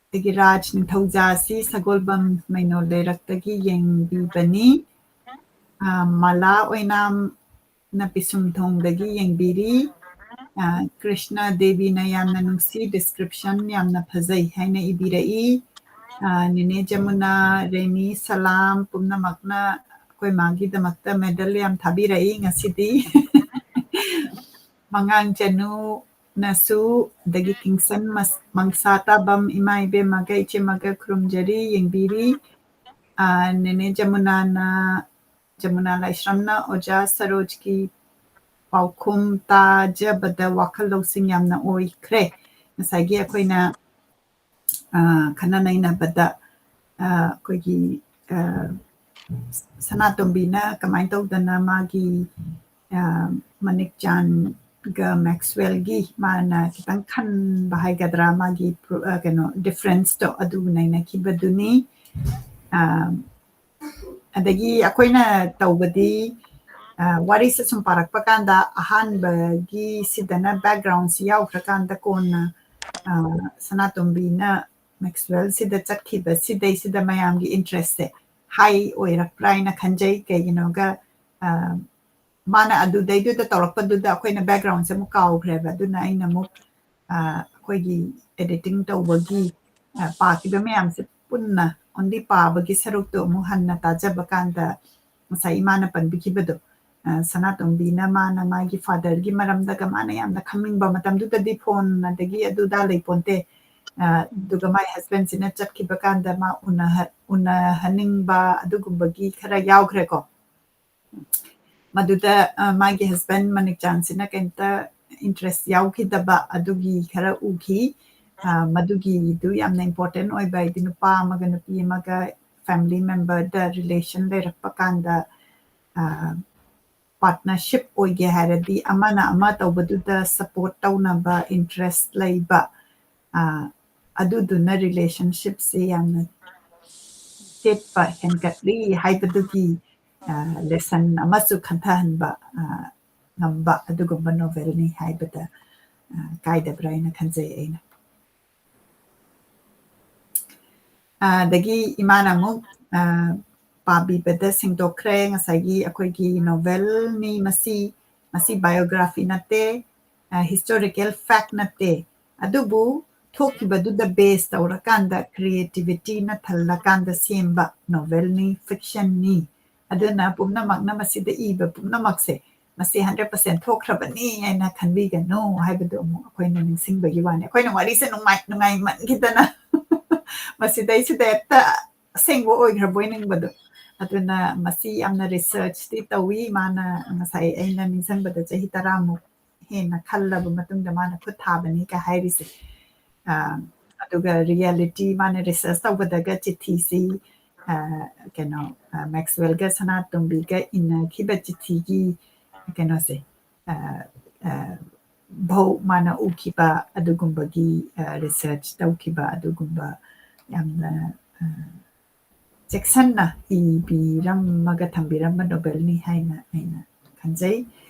Speaker 1: ꯑꯗꯒꯤ ꯔꯥꯖ ꯅꯤꯡꯊꯧꯖꯥ ꯑꯁꯤ ꯁꯒꯣꯜꯕꯝ ꯃꯩꯅꯣ ꯂꯩꯔꯛꯇꯒꯤ ꯌꯦꯡꯕꯤꯕꯅꯤ ꯃꯂꯥ ꯑꯣꯏꯅꯥꯝꯅ ꯄꯤꯁꯨꯝꯊꯣꯡꯗꯒꯤ ꯌꯦꯡꯕꯤꯔꯤ ꯀ꯭ꯔꯤꯁꯅ ꯗꯦꯕꯤꯅ ꯌꯥꯝꯅ ꯅꯨꯡꯁꯤ ꯗꯤꯁꯀ꯭ꯔꯤꯞꯁꯟ ꯌꯥꯝꯅ ꯐꯖꯩ ꯍꯥꯏꯅ ꯏꯕꯤꯔꯛꯏ ꯅꯤꯅꯦ ꯖꯃꯨꯅꯥ ꯔꯦꯅꯤ ꯁꯂꯥꯝ ꯄꯨꯝꯅꯃꯛꯅ ꯑꯩꯈꯣꯏ ꯃꯥꯒꯤꯗꯃꯛꯇ ꯃꯦꯗꯜ ꯌꯥꯝ ꯊꯥꯕꯤꯔꯛꯏ ꯉꯁꯤꯗꯤ ꯃꯉꯥꯡ ꯆꯅꯨꯅꯁꯨ ꯑꯗꯒꯤ ꯀꯤꯡꯁꯟ ꯃꯪꯁꯥ ꯇꯥꯕꯝ ꯏꯃꯥ ꯏꯕꯦꯝꯃꯒ ꯏꯆꯦꯃꯒ ꯈꯨꯔꯨꯝꯖꯔꯤ ꯌꯦꯡꯕꯤꯔꯤ ꯅꯦꯅꯦ ꯖꯃꯨꯅꯥ ꯂꯥꯏꯁ꯭ꯔꯝꯅ ꯑꯣꯖꯥ ꯁꯔꯣꯖꯀꯤ ꯄꯥꯎꯈꯨꯝ ꯇꯥꯖꯕꯗ ꯋꯥꯈꯜ ꯂꯧꯁꯤꯡ ꯌꯥꯝꯅ ꯑꯣꯏꯈ꯭ꯔꯦ ꯉꯁꯥꯏꯒꯤ ꯑꯩꯈꯣꯏꯅ ꯈꯟꯅ ꯅꯩꯅꯕꯗ ꯑꯩꯈꯣꯏꯒꯤ ꯁꯅꯥꯇꯣꯝꯕꯤꯅ ꯀꯃꯥꯏꯅ ꯇꯧꯗꯅ ꯃꯥꯒꯤ ꯃꯅꯤꯛꯆꯥꯟꯒ ꯃꯦꯛꯁꯋꯦꯜꯒꯤ ꯃꯥꯅ ꯈꯤꯇꯪ ꯈꯟꯕ ꯍꯥꯏꯒꯗ꯭ꯔꯥ ꯃꯥꯒꯤ ꯀꯩꯅꯣ ꯗꯤꯐ꯭ꯔꯦꯟꯁꯇꯣ ꯑꯗꯨ ꯅꯩꯅꯈꯤꯕꯗꯨꯅꯤ ꯑꯗꯒꯤ ꯑꯩꯈꯣꯏꯅ ꯇꯧꯕꯗꯤ ꯋꯥꯔꯤꯁꯦ ꯁꯨꯝ ꯄꯥꯔꯛꯄ ꯀꯥꯟꯗ ꯑꯍꯥꯟꯕꯒꯤ ꯁꯤꯗꯅ ꯕꯦꯛꯒ꯭ꯔꯥꯎꯟꯁꯤ ꯌꯥꯎꯈ꯭ꯔꯀꯥꯟꯗ ꯀꯣꯟꯅ ꯁꯅꯥꯇꯣꯝꯕꯤꯅ ꯃꯦꯛꯁꯋꯦꯜꯁꯤꯗ ꯆꯠꯈꯤꯕ ꯁꯤꯗꯩꯁꯤꯗ ꯃꯌꯥꯝꯒꯤ ꯏꯟꯇꯔꯦꯁꯁꯦ ꯍꯥꯏ ꯑꯣꯏꯔꯛꯄ꯭ꯔꯥ ꯍꯥꯏꯅ ꯈꯟꯖꯩ ꯀꯩꯒꯤꯅꯣꯒ ꯃꯥꯅ ꯑꯗꯨꯗꯩꯗꯨꯗ ꯇꯧꯔꯛꯄꯗꯨꯗ ꯑꯩꯈꯣꯏꯅ ꯕꯦꯛꯒ꯭ꯔꯥꯎꯟꯁꯦ ꯑꯃꯨꯛ ꯀꯥꯎꯈ꯭ꯔꯦꯕ ꯑꯗꯨꯅ ꯑꯩꯅ ꯑꯃꯨꯛ ꯑꯩꯈꯣꯏꯒꯤ ꯑꯦꯗꯤꯇꯤꯡ ꯇꯧꯕꯒꯤ ꯄꯥꯈꯤꯕ ꯃꯌꯥꯝꯁꯦ ꯄꯨꯟꯅ ꯑꯣꯟꯂꯤ ꯄꯥꯕꯒꯤ ꯁꯔꯨꯛꯇꯣ ꯑꯃꯨꯛ ꯍꯟꯅ ꯇꯥꯖꯕ ꯀꯥꯟꯗ ꯉꯁꯥꯏ ꯏꯃꯥꯅ ꯄꯟꯕꯤꯈꯤꯕꯗꯣ ꯁꯅꯥꯇꯣꯝꯕꯤꯅ ꯃꯥꯅ ꯃꯥꯒꯤ ꯐꯥꯗꯔꯒꯤ ꯃꯔꯝꯗꯒ ꯃꯥꯅ ꯌꯥꯝꯅ ꯈꯪꯅꯤꯡꯕ ꯃꯇꯝꯗꯨꯗꯗꯤ ꯐꯣꯟ ꯑꯗꯒꯤ ꯑꯗꯨꯗ ꯂꯩꯄꯣꯟꯇꯦ ꯑꯗꯨꯒ ꯃꯥꯏ ꯍꯁꯕꯦꯟꯁꯤꯅ ꯆꯠꯈꯤꯕ ꯀꯥꯟꯗ ꯃꯥ ꯎꯅꯍꯟꯅꯤꯡꯕ ꯑꯗꯨꯒꯨꯝꯕꯒꯤ ꯈꯔ ꯌꯥꯎꯈ꯭ꯔꯦꯀꯣ ꯃꯗꯨꯗ ꯃꯥꯒꯤ ꯍꯁꯕꯦꯟ ꯃꯅꯤꯛꯆꯥꯟꯁꯤꯅ ꯀꯩꯝꯇ ꯏꯟꯇꯔꯦꯁ ꯌꯥꯎꯈꯤꯗꯕ ꯑꯗꯨꯒꯤ ꯈꯔ ꯎꯈꯤ ꯃꯗꯨꯒꯤꯗꯨ ꯌꯥꯝꯅ ꯏꯝꯄꯣꯔꯇꯦꯟ ꯑꯣꯏꯕ ꯍꯥꯏꯗꯤ ꯅꯨꯄꯥ ꯑꯃꯒ ꯅꯨꯄꯤ ꯑꯃꯒ ꯐꯦꯃꯤꯂꯤ ꯃꯦꯝꯕꯔꯗ ꯔꯤꯂꯦꯁꯟ ꯂꯩꯔꯛꯄ ꯀꯥꯟꯗ ꯄꯥꯔꯠꯅꯔꯁꯤꯞ ꯑꯣꯏꯒꯦ ꯍꯥꯏꯔꯗꯤ ꯑꯃꯅ ꯑꯃ ꯇꯧꯕꯗꯨꯗ ꯁꯞꯄꯣꯔꯠ ꯇꯧꯅꯕ ꯏꯟꯇꯔꯦꯁ ꯂꯩꯕ ꯑꯗꯨꯗꯨꯅ ꯔꯤꯂꯦꯁꯟꯁꯤꯞꯁꯦ ꯌꯥꯝꯅ ꯆꯦꯠꯄ ꯍꯦꯟꯒꯠꯂꯤ ꯍꯥꯏꯕꯗꯨꯒꯤ ꯂꯦꯁꯟ ꯑꯃꯁꯨ ꯈꯟꯊꯍꯟꯕ ꯉꯝꯕ ꯑꯗꯨꯒꯨꯝꯕ ꯅꯣꯚꯦꯜꯅꯤ ꯍꯥꯏꯕꯗ ꯀꯥꯏꯗꯕ꯭ꯔꯥ ꯍꯥꯏꯅ ꯈꯟꯖꯩ ꯑꯩꯅ ꯑꯗꯒꯤ ꯏꯃꯥꯅ ꯑꯃꯨꯛ ꯄꯥꯕꯤꯕꯗ ꯁꯦꯡꯗꯣꯛꯈ꯭ꯔꯦ ꯉꯁꯥꯏꯒꯤ ꯑꯩꯈꯣꯏꯒꯤ ꯅꯣꯚꯦꯜꯅꯤ ꯃꯁꯤ ꯕꯥꯏꯑꯣꯒ꯭ꯔꯥꯐꯤ ꯅꯠꯇꯦ ꯍꯤꯁꯇꯣꯔꯤꯀꯦꯜ ꯐꯦꯛ ꯅꯠꯇꯦ ꯑꯗꯨꯕꯨ ꯊꯣꯛꯈꯤꯕꯗꯨꯗ ꯕꯦꯁ ꯇꯧꯔꯀꯥꯟꯗ ꯀ꯭ꯔꯤꯌꯦꯇꯤꯚꯤꯇꯤꯅ ꯊꯜꯂꯀꯥꯟꯗ ꯁꯦꯝꯕ ꯅꯣꯚꯦꯜꯅꯤ ꯐꯤꯛꯁꯟꯅꯤ ꯑꯗꯨꯅ ꯄꯨꯝꯅꯃꯛꯅ ꯃꯁꯤꯗ ꯏꯕ ꯄꯨꯝꯅꯃꯛꯁꯦ ꯃꯁꯤ 100% ꯊꯣꯛꯈ꯭ꯔꯕꯅꯤ ꯍꯥꯏꯅ ꯈꯟꯕꯤꯒꯅꯨ ꯍꯥꯏꯕꯗꯨ ꯑꯃꯨꯛ ꯑꯩꯈꯣꯏꯅ ꯅꯤꯡꯁꯤꯡꯕꯒꯤ ꯋꯥꯅꯤ ꯑꯩꯈꯣꯏꯅ ꯋꯥꯔꯤꯁꯦ ꯅꯨꯡꯉꯥꯏꯃꯟꯈꯤꯗꯅ ꯃꯁꯤꯗꯩꯁꯤꯗ ꯍꯦꯛꯇ ꯑꯁꯦꯡꯕ ꯑꯣꯏꯈ꯭ꯔꯕꯣꯏ ꯅꯤꯡꯕꯗꯣ ꯑꯗꯨꯅ ꯃꯁꯤ ꯌꯥꯝꯅ ꯔꯤꯁꯔꯆꯇꯤ ꯇꯧꯋꯤ ꯃꯥꯅ ꯉꯁꯥꯏ ꯑꯩꯅ ꯅꯤꯡꯁꯤꯡꯕꯗ ꯆꯍꯤ 10ꯃꯨꯛ ꯍꯦꯟꯅ ꯈꯜꯂꯕ ꯃꯇꯨꯡꯗ ꯃꯥꯅ ꯈꯨꯠ ꯊꯥꯕꯅꯤ ꯀ ꯍꯥꯏꯔꯤꯁꯦ ꯑꯗꯨꯒ ꯔꯤꯌꯦꯂꯤꯇꯤ ꯃꯥꯅ ꯔꯤꯁꯔꯆ ꯇꯧꯕꯗꯒ ꯆꯤꯊꯤꯁꯤ ꯀꯩꯅꯣ ꯃꯦꯛꯁꯋꯦꯜꯒ ꯁꯅꯥꯇꯣꯝꯕꯤꯒ ꯏꯟꯅꯈꯤꯕ ꯆꯤꯊꯤꯒꯤ ꯀꯩꯅꯣꯁꯦ ꯚꯧ ꯃꯥꯅ ꯎꯈꯤꯕ ꯑꯗꯨꯒꯨꯝꯕꯒꯤ ꯔꯤꯁꯔꯆ ꯇꯧꯈꯤꯕ ꯑꯗꯨꯒꯨꯝꯕ ꯌꯥꯝꯅ ꯆꯦꯛꯁꯟꯅ ꯏꯕꯤꯔꯝꯃꯒ ꯊꯝꯕꯤꯔꯝꯕ ꯅꯣꯕꯦꯜꯅꯤ ꯍꯥꯏꯅ ꯑꯩꯅ ꯈꯟꯖꯩ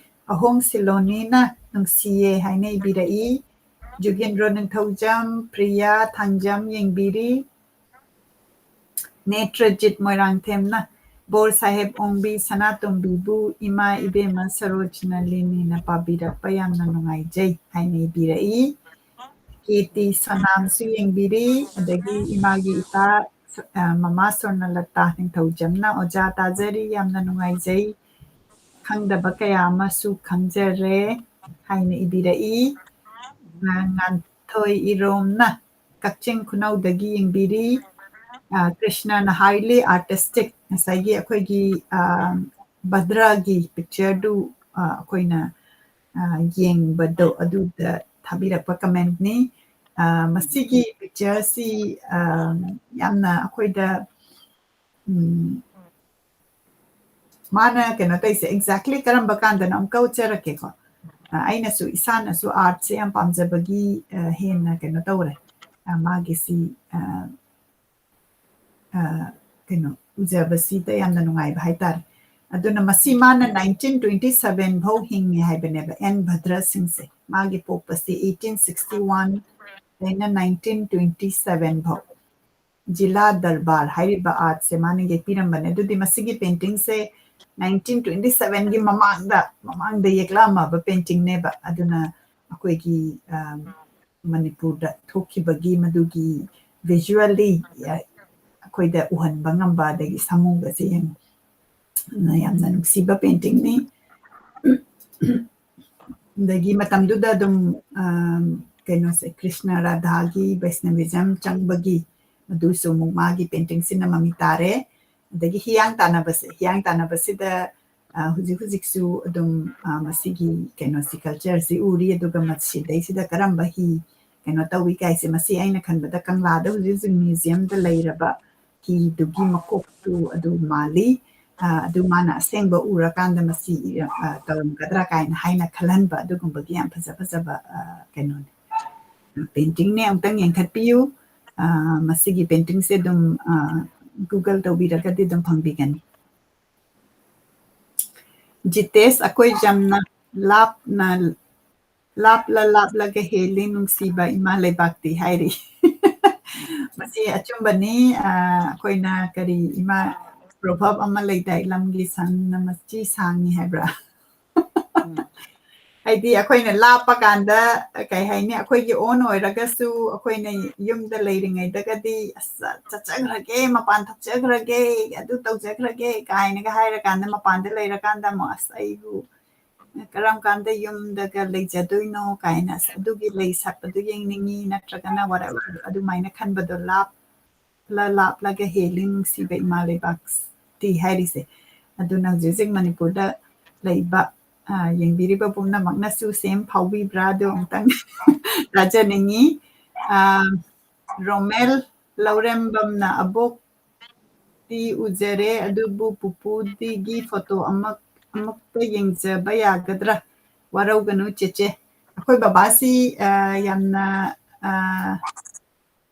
Speaker 1: ꯑꯍꯣꯡ ꯁꯤꯂꯣꯅꯤꯅ ꯅꯨꯡꯁꯤꯌꯦ ꯍꯥꯏꯅ ꯏꯕꯤꯔꯛꯏ ꯖꯨꯒꯦꯟꯗ꯭ꯔꯣ ꯅꯤꯡꯊꯧꯖꯝ ꯄ꯭ꯔꯤꯌꯥ ꯊꯥꯡꯖꯝ ꯌꯦꯡꯕꯤꯔꯤ ꯅꯦꯇ꯭ꯔꯖꯤꯠ ꯃꯣꯏꯔꯥꯡꯊꯦꯝꯅ ꯕꯣꯔ ꯁꯥꯍꯦꯕ ꯑꯣꯡꯕꯤ ꯁꯅꯥꯇꯣꯝꯕꯤꯕꯨ ꯏꯃꯥ ꯏꯕꯦꯝꯃ ꯁꯔꯣꯖꯅ ꯂꯤꯅꯤꯅ ꯄꯥꯕꯤꯔꯛꯄ ꯌꯥꯝꯅ ꯅꯨꯡꯉꯥꯏꯖꯩ ꯍꯥꯏꯅ ꯏꯕꯤꯔꯛꯏ ꯀꯦꯇꯤ ꯁꯣꯅꯥꯝꯁꯨ ꯌꯦꯡꯕꯤꯔꯤ ꯑꯗꯒꯤ ꯏꯃꯥꯒꯤ ꯏꯄꯥ ꯃꯃꯥ ꯁꯣꯔꯅꯂꯇꯥ ꯅꯤꯡꯊꯧꯖꯝꯅ ꯑꯣꯖꯥ ꯇꯥꯖꯔꯤ ꯌꯥꯝꯅ ꯅꯨꯡꯉꯥꯏꯖꯩ ꯈꯪꯗꯕ ꯀꯌꯥ ꯑꯃꯁꯨ ꯈꯪꯖꯔꯦ ꯍꯥꯏꯅ ꯏꯕꯤꯔꯛꯏ ꯉꯥꯟꯊꯣꯏ ꯏꯔꯣꯝꯅ ꯀꯛꯆꯤꯡ ꯈꯨꯅꯧꯗꯒꯤ ꯌꯦꯡꯕꯤꯔꯤ ꯀ꯭ꯔꯤꯁꯅꯅ ꯍꯥꯏꯂꯤ ꯑꯥꯔꯇꯤꯁꯇꯤꯛ ꯉꯁꯥꯏꯒꯤ ꯑꯩꯈꯣꯏꯒꯤ ꯚദ്ꯔꯒꯤ ꯄꯤꯛꯆꯔꯗꯨ ꯑꯩꯈꯣꯏꯅ ꯌꯦꯡꯕꯗꯣ ꯑꯗꯨꯗ ꯊꯥꯕꯤꯔꯛꯄ ꯀꯃꯦꯟꯠꯅꯤ ꯃꯁꯤꯒꯤ ꯄꯤꯛꯆꯔꯁꯤ ꯌꯥꯝꯅ ꯑꯩꯈꯣꯏꯗ ꯃꯥꯅ ꯀꯩꯅꯣ ꯇꯧꯔꯤꯁꯦ ꯑꯦꯛꯖꯦꯛꯠꯂꯤ ꯀꯔꯝꯕ ꯀꯥꯟꯗꯅꯣ ꯑꯃꯨꯛꯀ ꯎꯠꯆꯔꯛꯀꯦꯀꯣ ꯑꯩꯅꯁꯨ ꯏꯁꯥꯅꯁꯨ ꯑꯥꯔꯠꯁꯦ ꯌꯥꯝ ꯄꯥꯝꯖꯕꯒꯤ ꯍꯦꯟꯅ ꯀꯩꯅꯣ ꯇꯧꯔꯦ ꯃꯥꯒꯤꯁꯤ ꯀꯩꯅꯣ ꯎꯖꯕꯁꯤꯗ ꯌꯥꯝꯅ ꯅꯨꯡꯉꯥꯏꯕ ꯍꯥꯏꯇꯥꯔꯦ ꯑꯗꯨꯅ ꯃꯁꯤ ꯃꯥꯅ 1927 ꯐꯥꯎ ꯍꯤꯡꯉꯦ ꯍꯥꯏꯕꯅꯦꯕ ꯑꯦꯟ ꯚꯗ꯭ꯔ ꯁꯤꯡꯁꯦ ꯃꯥꯒꯤ ꯄꯣꯛꯄꯁꯤ 1861 ꯗꯩꯅ 1927 ꯐꯥꯎ ꯖꯤꯂꯥ ꯗꯔꯕꯥꯔ ꯍꯥꯏꯔꯤꯕ ꯑꯥꯔꯠꯁꯦ ꯃꯥꯅ ꯌꯦꯛꯄꯤꯔꯝꯕꯅꯦ ꯑꯗꯨꯗꯤ ꯃꯁꯤꯒꯤ ꯄꯦꯟꯇꯤꯡꯁꯦ 1927ꯒꯤ ꯃꯃꯥꯡꯗ ꯌꯦꯛꯂꯛꯑꯝꯃꯕ ꯄꯦꯟꯇꯤꯡꯅꯦꯕ ꯑꯗꯨꯅ ꯑꯩꯈꯣꯏꯒꯤ ꯃꯅꯤꯄꯨꯔꯗ ꯊꯣꯛꯈꯤꯕꯒꯤ ꯃꯗꯨꯒꯤ ꯚꯤꯖꯨꯋꯦꯜꯂꯤ ꯑꯩꯈꯣꯏꯗ ꯎꯍꯟꯕ ꯉꯝꯕ ꯑꯗꯒꯤ ꯁꯥꯃꯨꯒꯁꯦ ꯌꯥꯝꯅ ꯅꯨꯡꯁꯤꯕ ꯄꯦꯟꯇꯤꯡꯅꯤ ꯑꯗꯒꯤ ꯃꯇꯝꯗꯨꯗ ꯑꯗꯨꯝ ꯀꯩꯅꯣꯁꯦ ꯀ꯭ꯔꯤꯁꯅ ꯔꯥꯙꯥꯒꯤ ꯕꯩꯁꯅꯕꯤꯖꯝ ꯆꯪꯕꯒꯤ ꯃꯗꯨꯁꯨ ꯑꯃꯨꯛ ꯃꯥꯒꯤ ꯄꯦꯟꯇꯤꯡꯁꯤꯅ ꯃꯃꯤ ꯇꯥꯔꯦ ꯑꯗꯒꯤ ꯍꯤꯌꯥꯡ ꯇꯥꯟꯅꯕꯁꯤꯗ ꯍꯧꯖꯤꯛꯁꯨ ꯑꯗꯨꯝ ꯃꯁꯤꯒꯤ ꯀꯩꯅꯣꯁꯤ ꯀꯜꯆꯔꯁꯤ ꯎꯔꯤ ꯑꯗꯨꯒ ꯃꯁꯤꯗꯩꯁꯤꯗ ꯀꯔꯝꯕ ꯍꯤ ꯀꯩꯅꯣ ꯇꯧꯏ ꯀꯥꯏꯁꯦ ꯃꯁꯤ ꯑꯩꯅ ꯈꯟꯕꯗ ꯀꯪꯂꯥꯗ ꯍꯧꯖꯤꯛ ꯃ꯭ꯌꯨꯖꯤꯌꯝꯗ ꯂꯩꯔꯕ ꯍꯤꯗꯨꯒꯤ ꯃꯀꯣꯛꯇꯨ ꯑꯗꯨ ꯃꯥꯜꯂꯤ ꯑꯗꯨ ꯃꯥꯅ ꯑꯁꯦꯡꯕ ꯎꯔꯀꯥꯟꯗ ꯃꯁꯤ ꯇꯧꯔꯝꯒꯗ꯭ꯔꯥ ꯀꯥꯏꯅ ꯍꯥꯏꯅ ꯈꯜꯍꯟꯕ ꯑꯗꯨꯒꯨꯝꯕꯒꯤ ꯌꯥꯝ ꯐꯖꯕ ꯀꯩꯅꯣꯅꯤ ꯄꯦꯟꯇꯤꯡꯅꯦ ꯑꯃꯨꯛꯇꯪ ꯌꯦꯡꯈꯠꯄꯤꯌꯨ ꯃꯁꯤꯒꯤ ꯄꯦꯟꯇꯤꯡꯁꯦ ꯑꯗꯨꯝ ꯒꯨꯒꯜ ꯇꯧꯕꯤꯔꯒꯗꯤ ꯑꯗꯨꯝ ꯐꯪꯕꯤꯒꯅꯤ ꯖꯤꯇꯦꯁ ꯑꯩꯈꯣꯏ ꯖꯝꯅ ꯂꯥꯞꯂꯒ ꯍꯦꯜꯂꯤ ꯅꯨꯡꯁꯤꯕ ꯏꯃꯥ ꯂꯩꯕꯥꯛꯇꯤ ꯍꯥꯏꯔꯤ ꯃꯁꯤ ꯑꯆꯨꯝꯕꯅꯤ ꯑꯩꯈꯣꯏꯅ ꯀꯔꯤ ꯏꯃꯥ ꯄ꯭ꯔꯣꯚꯔꯕ ꯑꯃ ꯂꯩꯗꯥꯏ ꯂꯝꯒꯤ ꯁꯟꯅ ꯃꯆꯤ ꯁꯥꯡꯉꯤ ꯍꯥꯏꯕ꯭ꯔꯥ ꯍꯥꯏꯗꯤ ꯑꯩꯈꯣꯏꯅ ꯂꯥꯞꯄ ꯀꯥꯟꯗ ꯀꯩ ꯍꯥꯏꯅꯤ ꯑꯩꯈꯣꯏꯒꯤ ꯑꯣꯟ ꯑꯣꯏꯔꯒꯁꯨ ꯑꯩꯈꯣꯏꯅ ꯌꯨꯝꯗ ꯂꯩꯔꯤꯉꯩꯗꯒꯗꯤ ꯑꯁ ꯆꯠꯆꯈ꯭ꯔꯒꯦ ꯃꯄꯥꯟ ꯊꯣꯛꯆꯈ꯭ꯔꯒꯦ ꯑꯗꯨ ꯇꯧꯖꯈ꯭ꯔꯒꯦ ꯀꯥꯏꯅꯒ ꯍꯥꯏꯔꯀꯥꯟꯗ ꯃꯄꯥꯟꯗ ꯂꯩꯔꯀꯥꯟꯗ ꯑꯃꯨꯛ ꯑꯁ ꯑꯩꯕꯨ ꯀꯔꯝ ꯀꯥꯟꯗ ꯌꯨꯝꯗꯒ ꯂꯩꯖꯗꯣꯏꯅꯣ ꯀꯥꯏꯅ ꯑꯁ ꯑꯗꯨꯒꯤ ꯂꯩ ꯁꯥꯠꯄꯗꯨ ꯌꯦꯡꯅꯤꯡꯉꯤ ꯅꯠꯇ꯭ꯔꯒꯅ ꯋꯥꯠꯑꯦꯚꯔ ꯑꯗꯨꯃꯥꯏꯅ ꯈꯟꯕꯗꯣ ꯂꯥꯞꯂꯒ ꯍꯦꯜꯂꯤ ꯅꯨꯡꯁꯤꯕ ꯏꯃꯥ ꯂꯩꯕꯥꯛꯇꯤ ꯍꯥꯏꯔꯤꯁꯦ ꯑꯗꯨꯅ ꯍꯧꯖꯤꯛ ꯃꯅꯤꯄꯨꯔꯗ ꯂꯩꯕ ꯌꯦꯡꯕꯤꯔꯤꯕ ꯄꯨꯝꯅꯃꯛꯅꯁꯨ ꯁꯦꯝ ꯐꯥꯎꯕꯤꯕ꯭ꯔꯥ ꯑꯗꯨ ꯑꯃꯨꯛꯇꯪ ꯇꯥꯖꯅꯤꯡꯉꯤ ꯔꯣꯃꯦꯜ ꯂꯧꯔꯦꯝꯕꯝꯅ ꯑꯕꯣꯛꯇꯤ ꯎꯖꯔꯦ ꯑꯗꯨꯕꯨ ꯄꯨꯄꯨꯗꯤꯒꯤ ꯐꯣꯇꯣ ꯑꯃꯨꯛꯇ ꯌꯦꯡꯖꯕ ꯌꯥꯒꯗ꯭ꯔꯥ ꯋꯥꯔꯧꯒꯅꯨ ꯆꯦꯆꯦ ꯑꯩꯈꯣꯏ ꯕꯕꯥꯁꯤ ꯌꯥꯝꯅ